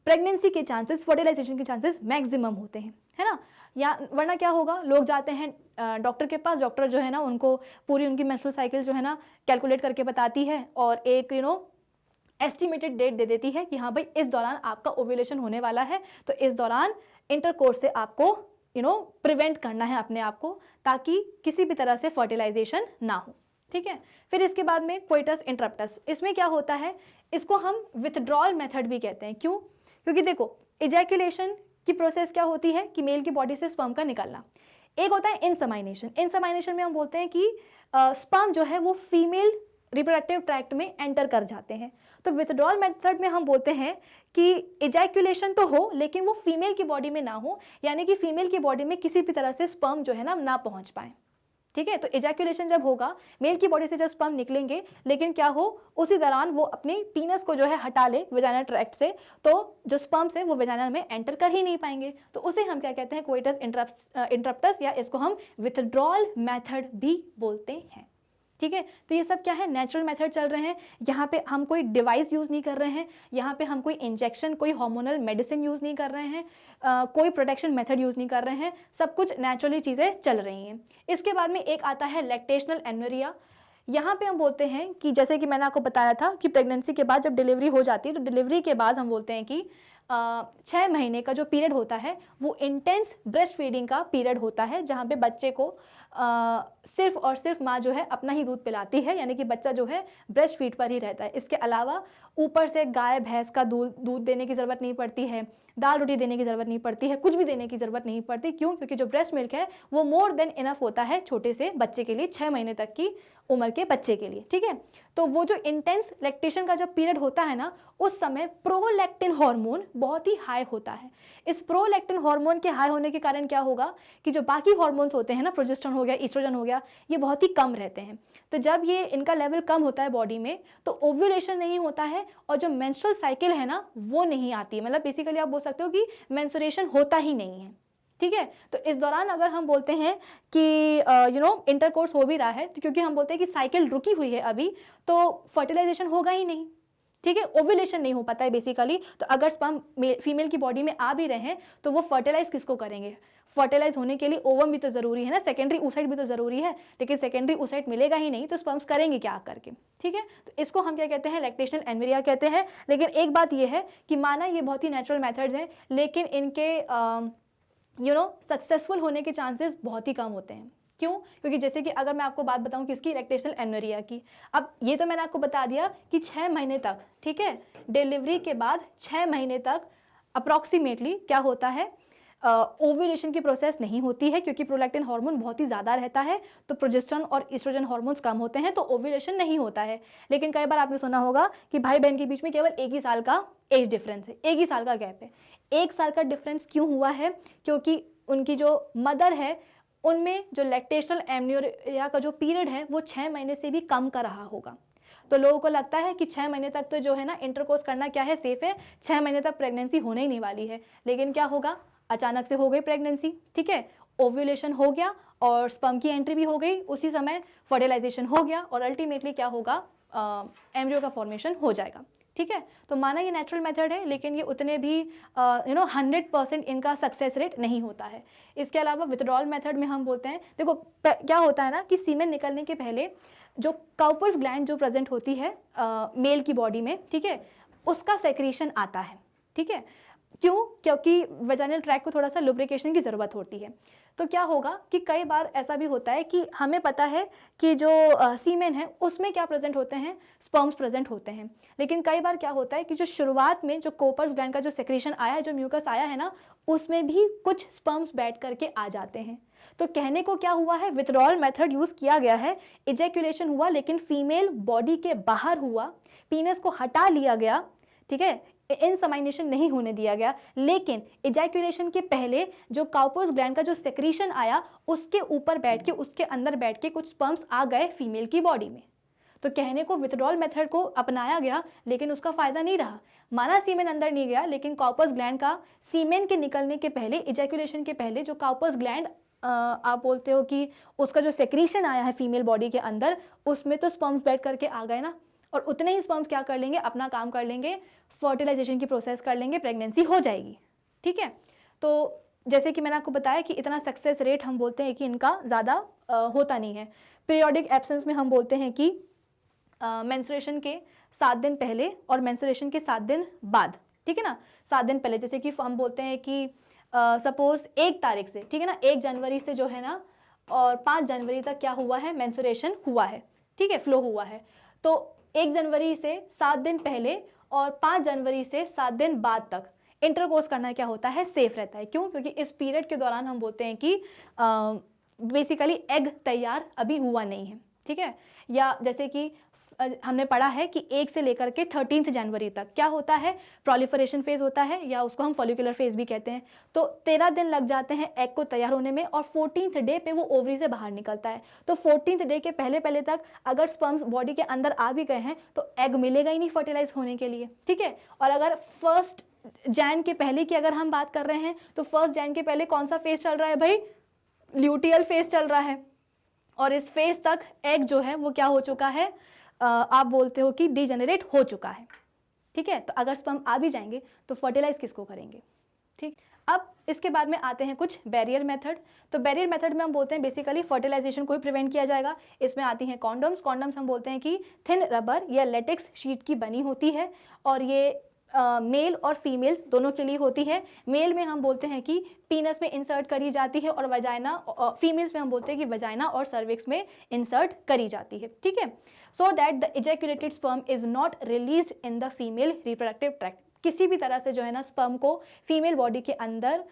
प्रेगनेंसी के चांसेस, फर्टिलाइजेशन के चांसेस मैक्सिमम होते हैं, है ना। या वरना क्या होगा, लोग जाते हैं डॉक्टर के पास, डॉक्टर जो है ना उनको पूरी उनकी मेंस्ट्रुअल साइकिल जो है ना कैलकुलेट करके बताती है और एक एस्टिमेटेड डेट दे देती है कि हाँ भाई इस दौरान आपका ओव्यूलेशन होने वाला है, तो इस दौरान इंटरकोर्स से आपको प्रिवेंट करना है अपने आप को, ताकि किसी भी तरह से फर्टिलाइजेशन ना हो, ठीक है। फिर इसके बाद में कोइटस इंटरप्टस, इसमें क्या होता है, इसको हम विथड्रॉल मेथड भी कहते हैं। क्यों? क्योंकि देखो इजैकुलेशन की प्रोसेस क्या होती है कि मेल की बॉडी से स्पर्म का निकलना, एक होता है इंसेमाइनेशन। इंसेमाइनेशन में हम बोलते हैं कि स्पर्म जो है वो फीमेल रिप्रोडक्टिव ट्रैक्ट में एंटर कर जाते हैं। तो विथड्रॉल मेथड में हम बोलते हैं कि इजैकुलेशन तो हो लेकिन वो फीमेल की बॉडी में ना हो, यानी कि फीमेल की बॉडी में किसी भी तरह से स्पर्म जो है ना पहुंच पाए, ठीक है। तो इजैकुलेशन जब होगा, मेल की बॉडी से जब स्पर्म निकलेंगे, लेकिन क्या हो उसी दौरान वो अपनी पीनस को जो है हटा ले वेजाइनल ट्रैक्ट से, तो जो स्पर्म्स है वो वेजाइना में एंटर कर ही नहीं पाएंगे। तो उसे हम क्या कहते हैं, कोइटस इंटरप्टस, या इसको हम विथड्रॉल मेथड भी बोलते हैं, ठीक है। तो ये सब क्या है, नेचुरल मेथड चल रहे हैं। यहाँ पे हम कोई डिवाइस यूज़ नहीं कर रहे हैं, यहाँ पे हम कोई इंजेक्शन, कोई हार्मोनल मेडिसिन यूज़ नहीं कर रहे हैं, कोई प्रोटेक्शन मेथड यूज़ नहीं कर रहे हैं, सब कुछ नेचुरली चीज़ें चल रही हैं। इसके बाद में एक आता है लैक्टेशनल एनुरिया। यहाँ पे हम बोलते हैं कि जैसे कि मैंने आपको बताया था कि प्रेगनेंसी के बाद जब डिलीवरी हो जाती है, तो डिलीवरी के बाद हम बोलते हैं कि 6 महीने का जो पीरियड होता है वो इंटेंस ब्रेस्ट फीडिंग का पीरियड होता है, जहाँ पे बच्चे को सिर्फ और सिर्फ माँ जो है अपना ही दूध पिलाती है, यानी कि बच्चा जो है ब्रेस्ट फीड पर ही रहता है। इसके अलावा ऊपर से गाय भैंस का दूध देने की ज़रूरत नहीं पड़ती है, दाल रोटी देने की ज़रूरत नहीं पड़ती है, कुछ भी देने की ज़रूरत नहीं पड़ती। क्यों? क्योंकि जो ब्रेस्ट मिल्क है वो मोर देन इनफ होता है छोटे से बच्चे के लिए, 6 महीने तक की उम्र के बच्चे के लिए, ठीक है। तो वो जो इंटेंस लैक्टेशन का जब पीरियड होता है ना, उस समय प्रोलैक्टिन हार्मोन बहुत ही हाई होता है। इस प्रोलैक्टिन हार्मोन के हाई होने के कारण क्या होगा कि जो बाकी हार्मोन्स होते हैं ना, प्रोजेस्टेरोन हो गया, ईस्ट्रोजन हो गया, ये बहुत ही कम रहते हैं। तो जब ये इनका लेवल कम होता है बॉडी में, तो ओव्यूलेशन नहीं होता है और जो मेंस्ट्रुअल साइकिल है ना वो नहीं आती है। मतलब बेसिकली आप बोल सकते हो कि मेंस्ट्रुएशन होता ही नहीं है, ठीक है। तो इस दौरान अगर हम बोलते हैं कि इंटरकोर्स हो भी रहा है, तो क्योंकि हम बोलते हैं कि साइकिल रुकी हुई है अभी, तो फर्टिलाइजेशन होगा ही नहीं, ठीक है। ओव्यूलेशन नहीं हो पाता है बेसिकली। तो अगर स्पर्म फीमेल की बॉडी में आ भी रहे हैं तो वो फर्टिलाइज किसको करेंगे? फर्टिलाइज होने के लिए ओवम भी तो जरूरी है ना, सेकेंडरी oocyte भी तो जरूरी है, लेकिन सेकेंडरी oocyte मिलेगा ही नहीं तो स्पर्म्स करेंगे क्या करके, ठीक है। तो इसको हम क्या कहते हैं, लैक्टेशनल एनुरिया कहते हैं। लेकिन एक बात ये है कि माना ये बहुत ही नेचुरल मेथड्स हैं, लेकिन इनके सक्सेसफुल होने के चांसेस बहुत ही कम होते हैं। क्यों? क्योंकि जैसे कि अगर मैं आपको बात बताऊं किसकी, लैक्टेशनल एनुरिया की, अब ये तो मैंने आपको बता दिया कि 6 महीने तक, ठीक है, डिलीवरी के बाद 6 महीने तक अप्रॉक्सीमेटली क्या होता है, ओव्यूलेशन की प्रोसेस नहीं होती है, क्योंकि प्रोलैक्टिन हार्मोन बहुत ही ज़्यादा रहता है, तो प्रोजेस्टेरोन और ईस्ट्रोजन हार्मोन्स कम होते हैं, तो ओव्यूलेशन नहीं होता है। लेकिन कई बार आपने सुना होगा कि भाई बहन के बीच में केवल 1 ही साल का एज डिफरेंस है, 1 ही साल का गैप है। 1 साल का डिफरेंस क्यों हुआ है? क्योंकि उनकी जो मदर है उनमें जो लैक्टेशनल एनुरिया का जो पीरियड है वो 6 महीने से भी कम का रहा होगा। तो लोगों को लगता है कि 6 महीने तक तो जो है ना इंटरकोर्स करना क्या है, सेफ है, 6 महीने तक प्रेगनेंसी होने ही नहीं वाली है। लेकिन क्या होगा, अचानक से हो गई प्रेगनेंसी, ठीक है, ओव्यूलेशन हो गया और स्पर्म की एंट्री भी हो गई, उसी समय फर्टिलाइजेशन हो गया और अल्टीमेटली क्या होगा, एम्ब्रियो का फॉर्मेशन हो जाएगा, ठीक है। तो माना ये नेचुरल मेथड है, लेकिन ये उतने भी 100% इनका सक्सेस रेट नहीं होता है। इसके अलावा विथड्रॉल मेथड में हम बोलते हैं, देखो क्या होता है ना कि सीमेन निकलने के पहले जो काउपर्स ग्लैंड जो प्रेजेंट होती है मेल की बॉडी में, ठीक है, उसका सेक्रीशन आता है, ठीक है। क्यों? क्योंकि वेजाइनल ट्रैक को थोड़ा सा लुब्रिकेशन की ज़रूरत होती है। तो क्या होगा कि कई बार ऐसा भी होता है कि हमें पता है कि जो सीमेन है उसमें क्या प्रेजेंट होते हैं, स्पर्म्स प्रेजेंट होते हैं, लेकिन कई बार क्या होता है कि जो शुरुआत में जो कोपर्स ग्लैंड का जो सेक्रेशन आया है, जो म्यूकस आया है ना, उसमें भी कुछ स्पर्म्स बैठ करके आ जाते हैं। तो कहने को क्या हुआ है, विथड्रॉल मेथड यूज़ किया गया है, इजैक्यूलेशन हुआ लेकिन फीमेल बॉडी के बाहर हुआ, पीनस को हटा लिया गया, ठीक है, इंसेमाइनेशन नहीं होने दिया गया, लेकिन इजैक्यूलेशन के पहले जो काउपर्स ग्लैंड का जो सेक्रीशन आया उसके ऊपर बैठ के, उसके अंदर बैठ के कुछ स्पर्म्स आ गए फीमेल की बॉडी में। तो कहने को विथड्रॉल मेथड को अपनाया गया, लेकिन उसका फायदा नहीं रहा। माना सीमेन अंदर नहीं गया, लेकिन काउपर्स ग्लैंड का सीमेन के निकलने के पहले, इजैक्यूलेशन के पहले जो काउपर्स ग्लैंड आप बोलते हो कि उसका जो सेक्रीशन आया है फीमेल बॉडी के अंदर, उसमें तो स्पर्म्स बैठ करके आ गए ना, और उतने ही स्पर्म्स क्या कर लेंगे, अपना काम कर लेंगे, फर्टिलाइजेशन की प्रोसेस कर लेंगे, प्रेगनेंसी हो जाएगी। ठीक है, तो जैसे कि मैंने आपको बताया कि इतना सक्सेस रेट हम बोलते हैं कि इनका ज़्यादा होता नहीं है। पीरियोडिक एब्सेंस में हम बोलते हैं कि मेंस्ट्रुएशन के 7 दिन पहले और मेंस्ट्रुएशन के 7 दिन बाद, ठीक है ना, 7 दिन पहले, जैसे कि हम बोलते हैं कि सपोज 1 तारीख से, ठीक है ना, 1 जनवरी से जो है ना और 5 जनवरी तक क्या हुआ है, मेंस्ट्रुएशन हुआ है, ठीक है, फ्लो हुआ है। तो 1 जनवरी से 7 दिन पहले और 5 जनवरी से 7 दिन बाद तक इंटरकोर्स करना क्या होता है, सेफ रहता है। क्यों? क्योंकि इस पीरियड के दौरान हम बोलते हैं कि बेसिकली एग तैयार अभी हुआ नहीं है, ठीक है। या जैसे कि हमने पढ़ा है कि 1 से लेकर के 13 जनवरी तक क्या होता है, प्रोलिफरेशन फेज होता है, या उसको हम फॉलिकुलर फेज भी कहते हैं। तो 13 दिन लग जाते हैं एग को तैयार होने में और 14th डे पे वो ओवरी से बाहर निकलता है। तो 14th डे के पहले पहले तक अगर स्पर्म्स बॉडी के अंदर आ भी गए हैं तो एग मिलेगा ही नहीं फर्टिलाइज होने के लिए, ठीक है। और अगर 1 जैन के पहले की अगर हम बात कर रहे हैं तो 1 जैन के पहले कौन सा फेज चल रहा है भाई, ल्यूटियल फेज चल रहा है। और इस फेज तक एग जो है वो क्या हो चुका है, आप बोलते हो कि डीजेनरेट हो चुका है, ठीक है। तो अगर स्पर्म आ भी जाएंगे तो फर्टिलाइज किसको करेंगे, ठीक। अब इसके बाद में आते हैं कुछ बैरियर मेथड। तो बैरियर मेथड में हम बोलते हैं बेसिकली फर्टिलाइजेशन को ही प्रिवेंट किया जाएगा। इसमें आती हैं कॉन्डम्स। कॉन्डम्स हम बोलते हैं कि थिन रबर या लेटेक्स शीट की बनी होती है और ये मेल और फीमेल्स दोनों के लिए होती है। मेल में हम बोलते हैं कि पीनस में इंसर्ट करी जाती है और वजाइना, फीमेल्स में हम बोलते हैं कि वजाइना और सर्विक्स में इंसर्ट करी जाती है, ठीक है। So that the ejaculated sperm is not released in the female reproductive tract. किसी भी तरह से जो है ना स्पर्म को फीमेल बॉडी के अंदर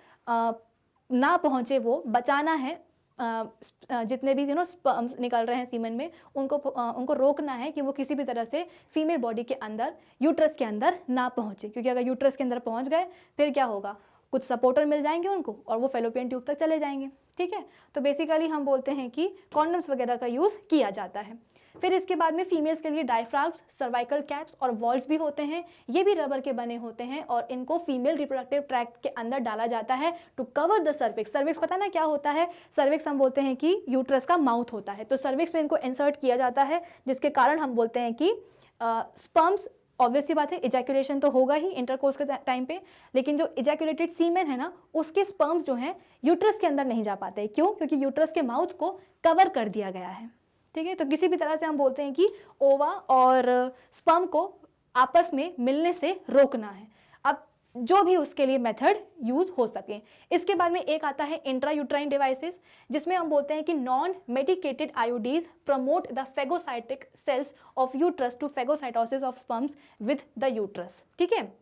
ना पहुंचे, वो बचाना है। जितने भी स्पर्म्स निकल रहे हैं सीमन में उनको रोकना है कि वो किसी भी तरह से फीमेल बॉडी के अंदर, यूट्रस के अंदर ना पहुंचे। क्योंकि अगर यूट्रस के अंदर पहुंच गए फिर क्या होगा, कुछ सपोर्टर मिल जाएंगे उनको और वो फेलोपियन ट्यूब तक चले जाएंगे, ठीक है। तो बेसिकली हम बोलते हैं कि कॉन्डम्स वगैरह का यूज़ किया जाता है। फिर इसके बाद में फीमेल्स के लिए डायफ्राग्स, सर्वाइकल कैप्स और वॉल्स भी होते हैं। ये भी रबर के बने होते हैं और इनको फीमेल रिप्रोडक्टिव ट्रैक्ट के अंदर डाला जाता है to cover the cervix. Cervix पता ना क्या होता है, सर्विक्स हम बोलते हैं कि यूट्रस का माउथ होता है। तो सर्विक्स में इनको इंसर्ट किया जाता है जिसके कारण हम बोलते हैं कि स्पर्म्स, ऑब्वियस सी बात है इजैक्यूलेशन तो होगा ही इंटरकोर्स के टाइम पे, लेकिन जो इजैक्यूलेटेड सीमेन है ना उसके स्पर्म्स जो हैं यूट्रस के अंदर नहीं जा पाते। क्यों? क्योंकि यूट्रस के माउथ को कवर कर दिया गया है, ठीक है। तो किसी भी तरह से हम बोलते हैं कि ओवा और स्पर्म को आपस में मिलने से रोकना है। अब जो भी उसके लिए मेथड यूज हो सके। इसके बाद में एक आता है इंट्रायूट्राइन डिवाइसेस, जिसमें हम बोलते हैं कि non medicated IUDs promote the phagocytic cells of uterus to phagocytosis of sperms with the uterus, ठीक है।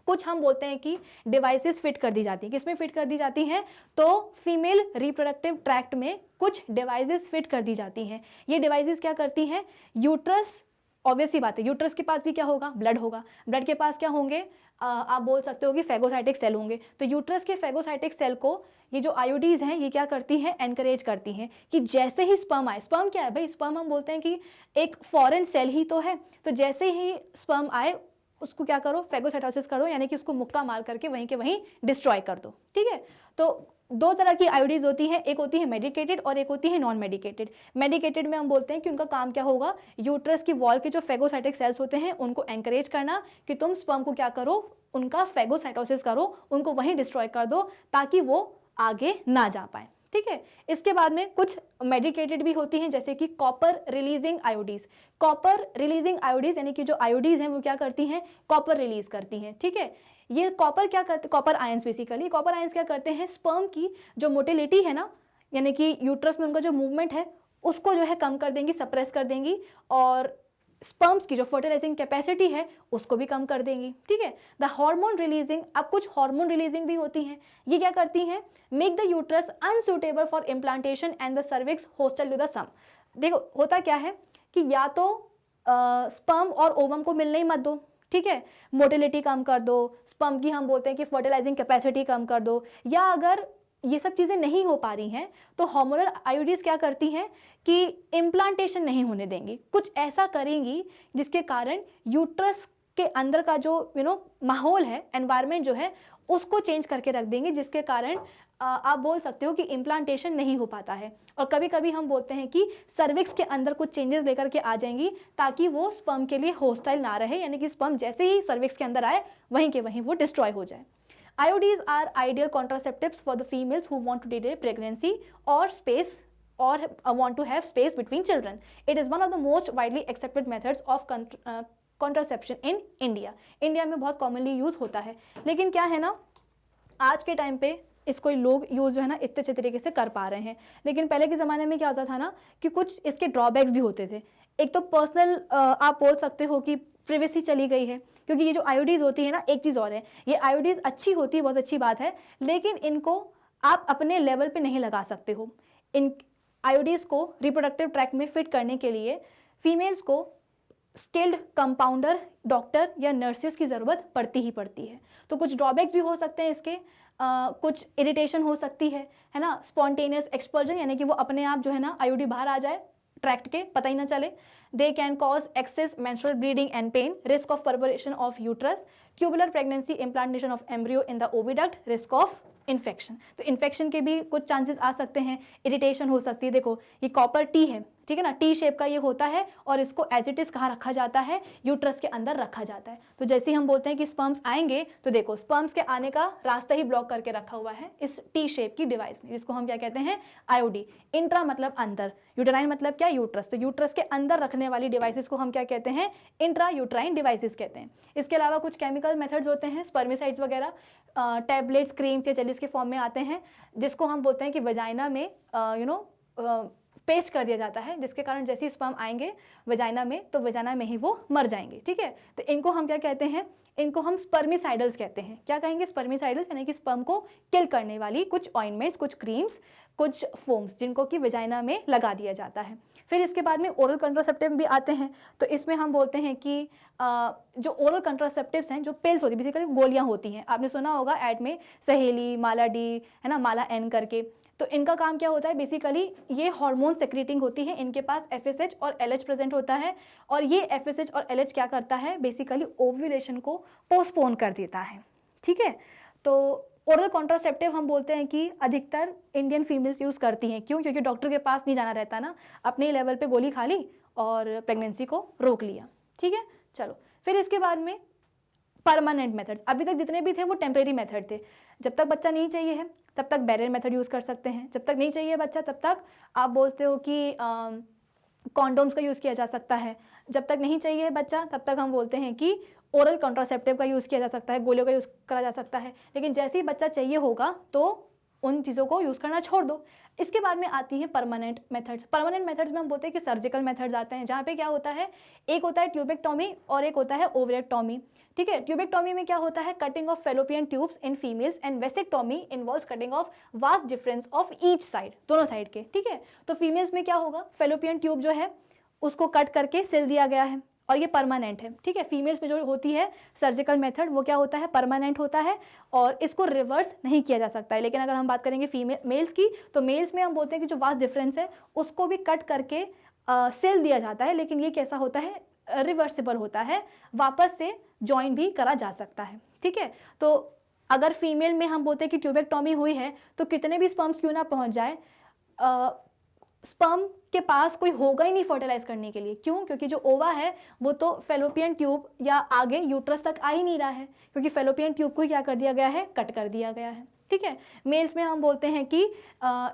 कुछ हम बोलते हैं कि डिवाइसेस फिट कर दी जाती हैं। किसमें फिट कर दी जाती हैं? तो फीमेल रिप्रोडक्टिव ट्रैक्ट में कुछ डिवाइसेस फिट कर दी जाती हैं। ये डिवाइसेस क्या करती हैं, यूट्रस, ऑब्वियस सी बात है यूट्रस के पास भी क्या होगा, ब्लड होगा। ब्लड के पास क्या होंगे, आप बोल सकते हो कि फेगोसाइटिक सेल होंगे। तो यूट्रस के फेगोसाइटिक सेल को ये जो आयोडीज हैं ये क्या करती हैं, एनकरेज करती हैं कि जैसे ही स्पर्म आए, स्पर्म क्या है भाई, स्पर्म हम बोलते हैं कि एक फॉरेन सेल ही तो है। तो जैसे ही स्पर्म आए उसको क्या करो, फेगोसाइटोसिस करो, यानी कि उसको मुक्का मार करके वहीं के वहीं डिस्ट्रॉय कर दो, ठीक है। तो 2 तरह की आयोडीज होती है, एक होती है मेडिकेटेड और एक होती है नॉन मेडिकेटेड। मेडिकेटेड में हम बोलते हैं कि उनका काम क्या होगा, यूट्रस की वॉल के जो फेगोसाइटिक सेल्स होते हैं उनको एनकरेज करना कि तुम स्पर्म को क्या करो, उनका फेगोसाइटोसिस करो, उनको वहीं डिस्ट्रॉय कर दो ताकि वो आगे ना जा पाए, ठीक है। इसके बाद में कुछ मेडिकेटेड भी होती हैं, जैसे कि copper releasing IUDs. Copper releasing IUDs यानी कि जो आयोडीज हैं वो क्या करती हैं, कॉपर रिलीज करती हैं, ठीक है। ये कॉपर क्या करते, copper ions basically, copper ions क्या करते हैं, स्पर्म की जो मोटिलिटी है ना, यानी कि यूट्रस में उनका जो मूवमेंट है उसको जो है कम कर देंगी, सप्रेस कर देंगी, और स्पर्म्स की जो फर्टिलाइजिंग कैपेसिटी है उसको भी कम कर देंगी, ठीक है। द हार्मोन रिलीजिंग, अब कुछ हार्मोन रिलीजिंग भी होती हैं। ये क्या करती हैं, make the uterus unsuitable for implantation and the cervix hostile to the same. देखो होता क्या है कि या तो स्पर्म और ओवम को मिलने ही मत दो, ठीक है, मोटिलिटी कम कर दो, स्पर्म की हम बोलते हैं कि फर्टिलाइजिंग कैपेसिटी कम कर दो, या अगर ये सब चीज़ें नहीं हो पा रही हैं तो हार्मोनल आयोडीज क्या करती हैं कि इम्प्लांटेशन नहीं होने देंगी, कुछ ऐसा करेंगी जिसके कारण यूट्रस के अंदर का जो माहौल है, एनवायरनमेंट जो है, उसको चेंज करके रख देंगे, जिसके कारण आप बोल सकते हो कि इम्प्लांटेशन नहीं हो पाता है। और कभी कभी हम बोलते हैं कि सर्विक्स के अंदर कुछ चेंजेस लेकर के आ जाएंगी ताकि वो स्पर्म के लिए होस्टाइल ना रहे, यानी कि स्पर्म जैसे ही सर्विक्स के अंदर आए वहीं के वहीं वो डिस्ट्रॉय हो जाए। IUDs are ideal contraceptives for the females who want to delay pregnancy or space or want to have space between children. It is one of the most widely accepted methods of contraception in India. India में बहुत commonly use होता है। लेकिन क्या है ना, आज के टाइम पे इसको लोग यूज़ जो है ना इतने अच्छे तरीके से कर पा रहे हैं, लेकिन पहले के ज़माने में क्या होता था ना कि कुछ इसके ड्रॉबैक्स भी होते थे। एक तो पर्सनल आप बोल सकते हो कि प्रिवेसी चली गई है, क्योंकि ये जो IUDs होती है ना, एक चीज़ और है, ये IUDs अच्छी होती है, बहुत अच्छी बात है, लेकिन इनको आप अपने लेवल पे नहीं लगा सकते हो। इन IUDs को रिप्रोडक्टिव ट्रैक्ट में फिट करने के लिए फीमेल्स को स्किल्ड कंपाउंडर, डॉक्टर या नर्सेस की ज़रूरत पड़ती ही पड़ती है। तो कुछ ड्रॉबैक्स भी हो सकते हैं इसके, कुछ इरिटेशन हो सकती है ना, स्पॉन्टेनियस एक्सपर्जन, यानी कि वो अपने आप जो है ना IUD बाहर आ जाए ट्रैक्ट के, पता ही ना चले। They can cause excess menstrual bleeding and pain, risk of perforation of uterus, tubular pregnancy, implantation of embryo in the oviduct, risk of infection. तो इन्फेक्शन के भी कुछ चांसेस आ सकते हैं, इरिटेशन हो सकती है। देखो ये कॉपर टी है, ठीक है ना, टी शेप का ये होता है और इसको एज इट इज कहाँ रखा जाता है, यूट्रस के अंदर रखा जाता है। तो जैसे ही हम बोलते हैं कि स्पर्म्स आएंगे, तो देखो स्पर्म्स के आने का रास्ता ही ब्लॉक करके रखा हुआ है इस टी शेप की डिवाइस ने, जिसको हम क्या कहते हैं, IUD। इंट्रा मतलब अंदर, यूटेराइन मतलब क्या, यूट्रस, तो यूट्रस के अंदर रखने वाली डिवाइसेस को हम क्या कहते हैं, इंट्रा यूट्राइन डिवाइसेस कहते हैं। इसके अलावा कुछ केमिकल मेथड्स होते हैं, स्पर्मिसाइड्स वगैरह, टैबलेट्स, क्रीम्स या जेलीज के फॉर्म में आते हैं, जिसको हम बोलते हैं कि वजाइना में पेस्ट कर दिया जाता है, जिसके कारण जैसे ही स्पर्म आएंगे वजाइना में, तो वजाइना में ही वो मर जाएंगे, ठीक है। तो इनको हम क्या कहते हैं, इनको हम स्पर्मिसाइडल्स कहते हैं। क्या कहेंगे, स्पर्मिसाइडल्स, यानी कि स्पर्म को किल करने वाली कुछ ऑइंटमेंट्स, कुछ क्रीम्स, कुछ फोम्स, जिनको कि वजाइना में लगा दिया जाता है। फिर इसके बाद में ओरल कंट्रासेप्टिव भी आते हैं। तो इसमें हम बोलते हैं कि जो ओरल कंट्रासेप्टिव्स हैं, जो पिल्स होती है, बेसिकली गोलियां होती हैं, आपने सुना होगा ऐड में सहेली, माला डी, है ना, माला एन करके। तो इनका काम क्या होता है, बेसिकली ये हार्मोन सेक्रेटिंग होती है, इनके पास FSH और LH प्रेजेंट होता है, और ये FSH और LH क्या करता है, बेसिकली ओव्यूलेशन को पोस्टपोन कर देता है, ठीक है। तो ओरल कॉन्ट्रासेप्टिव हम बोलते हैं कि अधिकतर इंडियन फीमेल्स यूज़ करती हैं। क्यों? क्योंकि डॉक्टर के पास नहीं जाना रहता ना, अपने लेवल पे गोली खा ली और प्रेगनेंसी को रोक लिया, ठीक है। चलो फिर इसके बाद में परमानेंट मेथड्स, अभी तक जितने भी थे वो टेम्परेरी मेथड थे। जब तक बच्चा नहीं चाहिए है तब तक बैरियर मेथड यूज़ कर सकते हैं, जब तक नहीं चाहिए बच्चा तब तक आप बोलते हो कि कॉन्डोम्स का यूज़ किया जा सकता है, जब तक नहीं चाहिए बच्चा तब तक हम बोलते हैं कि ओरल कॉन्ट्रासेप्टिव का यूज़ किया जा सकता है, गोलियों का यूज़ करा जा सकता है। लेकिन जैसे ही बच्चा चाहिए होगा तो उन चीज़ों को यूज़ करना छोड़ दो। इसके बाद में आती है परमानेंट मेथड्स। परमानेंट मेथड्स में हम बोलते हैं कि सर्जिकल मेथड्स आते हैं, जहाँ पे क्या होता है, एक होता है ट्यूबेक्टोमी और एक होता है ओवरेक्टोमी, ठीक है। ट्यूबेक्टोमी में क्या होता है, cutting of fallopian tubes in females, and vasectomy involves cutting of vast difference of each side, दोनों साइड के, ठीक है। तो फीमेल्स में क्या होगा, फेलोपियन ट्यूब जो है उसको कट करके सिल दिया गया है और ये परमानेंट है, ठीक है। फीमेल्स में जो होती है सर्जिकल मेथड वो क्या होता है, परमानेंट होता है और इसको रिवर्स नहीं किया जा सकता है। लेकिन अगर हम बात करेंगे मेल्स की, तो मेल्स में हम बोलते हैं कि जो वास्ट डिफरेंस है उसको भी कट करके सिल दिया जाता है, लेकिन ये कैसा होता है, रिवर्सिबल होता है, वापस से ज्वाइन भी करा जा सकता है, ठीक है। तो अगर फीमेल में हम बोलते हैं कि ट्यूबेक्टोमी हुई है तो कितने भी स्पर्म्स क्यों ना पहुंच जाए, स्पर्म के पास कोई होगा ही नहीं फर्टिलाइज करने के लिए। क्यों? क्योंकि जो ओवा है वो तो फेलोपियन ट्यूब या आगे यूट्रस तक आ ही नहीं रहा है, क्योंकि फेलोपियन ट्यूब को ही क्या कर दिया गया है, कट कर दिया गया है, ठीक है। मेल्स में हम बोलते हैं कि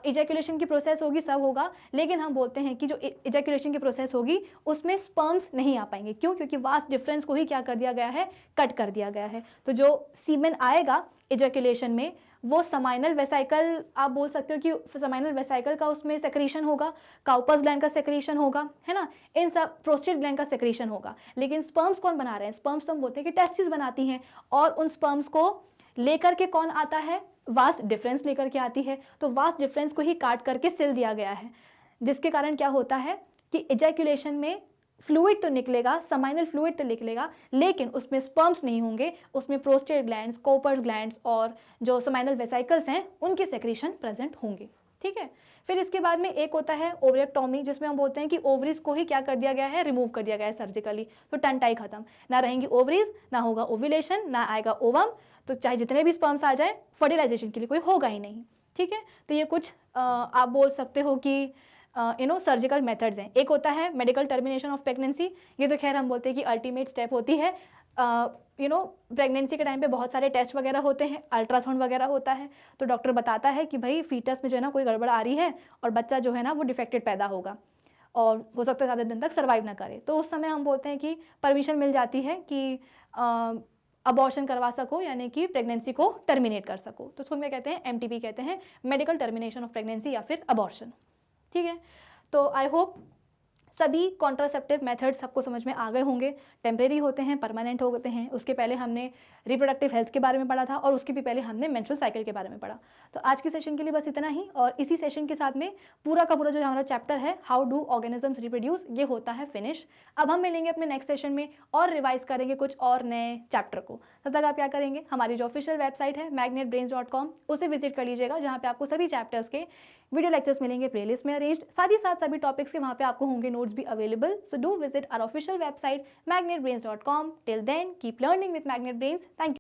इजैकुलेशन की प्रोसेस होगी, सब होगा, लेकिन हम बोलते हैं कि जो इजैकुलेशन की प्रोसेस होगी उसमें स्पर्म्स नहीं आ पाएंगे। क्यों? क्योंकि वास्ट डिफरेंस को ही क्या कर दिया गया है, कट कर दिया गया है। तो जो सीमेन आएगा इजैकुलेशन में वो समाइनल वेसाइकल, आप बोल सकते हो कि समाइनल वेसाइकल का उसमें सेक्रीशन होगा, काउपस ग्लैंड का सेक्रीशन होगा, है ना, इन सब प्रोस्टेट ग्लैंड का सेक्रीशन होगा। लेकिन स्पर्म्स कौन बना रहे हैं, स्पर्म्स तो हम बोलते हैं कि टेस्टिस बनाती हैं, और उन स्पर्म्स को लेकर के कौन आता है, वास्ट डिफरेंस लेकर के आती है। तो वास्ट डिफरेंस को ही काट करके सिल दिया गया है, जिसके कारण क्या होता है कि इजैकुलेशन में फ्लूइड तो निकलेगा, समाइनल फ्लूइड तो निकलेगा, लेकिन उसमें स्पर्म्स नहीं होंगे, उसमें प्रोस्टेट ग्लैंड्स, काउपर्स ग्लैंड्स और जो समाइनल वेसाइकल्स हैं उनके सेक्रीशन प्रेजेंट होंगे, ठीक है। फिर इसके बाद में एक होता है ओवरेक्टोमी, जिसमें हम बोलते हैं कि ओवरीज को ही क्या कर दिया गया है, रिमूव कर दिया गया है सर्जिकली, तो टंटाई खत्म, ना रहेंगी ओवरीज, ना होगा ओव्यूलेशन, ना आएगा ओवम, तो चाहे जितने भी स्पर्म्स आ जाए फर्टिलाइजेशन के लिए कोई होगा ही नहीं। ठीक है, तो ये कुछ आप बोल सकते हो कि सर्जिकल मेथड्स हैं। एक होता है मेडिकल टर्मिनेशन ऑफ प्रेगनेंसी, ये तो खैर हम बोलते हैं कि अल्टीमेट स्टेप होती है। प्रेगनेंसी के टाइम पे बहुत सारे टेस्ट वगैरह होते हैं, अल्ट्रासाउंड वगैरह होता है, तो डॉक्टर बताता है कि भाई फीटस में जो है ना कोई गड़बड़ आ रही है और बच्चा जो है ना वो डिफेक्टेड पैदा होगा और हो सकता है ज़्यादा दिन तक सर्वाइव ना करे, तो उस समय हम बोलते हैं कि परमिशन मिल जाती है कि अबॉर्शन करवा सको, यानी कि प्रेगनेंसी को टर्मिनेट कर सको, तो उसको क्या कहते हैं, एमटीपी कहते हैं, मेडिकल टर्मिनेशन ऑफ प्रेगनेंसी या फिर अबॉर्शन। ठीक है, तो आई होप सभी कॉन्ट्रासेप्टिव मेथड्स सबको समझ में आ गए होंगे। टेम्परेरी होते हैं, परमानेंट होते हैं। उसके पहले हमने रिप्रोडक्टिव हेल्थ के बारे में पढ़ा था और उसके भी पहले हमने मेंस्ट्रुअल साइकिल के बारे में पढ़ा। तो आज की सेशन के लिए बस इतना ही, और इसी सेशन के साथ में पूरा का पूरा जो हमारा चैप्टर है हाउ डू ऑर्गेनिजम्स रिप्रोड्यूस, ये होता है फिनिश। अब हम मिलेंगे अपने नेक्स्ट सेशन में और रिवाइज करेंगे कुछ और नए चैप्टर को। तब तक आप क्या करेंगे, हमारी जो ऑफिशियल वेबसाइट है magnetbrains.com उसे विजिट कर लीजिएगा, जहाँ पे आपको सभी चैप्टर्स के वीडियो लेक्चर्स मिलेंगे प्लेलिस्ट में अरेंज्ड, साथ ही साथ सभी टॉपिक्स के वहाँ पे आपको होंगे नोट्स भी available. So do visit our official website magnetbrains.com. Till then, keep learning with Magnet Brains. Thank you.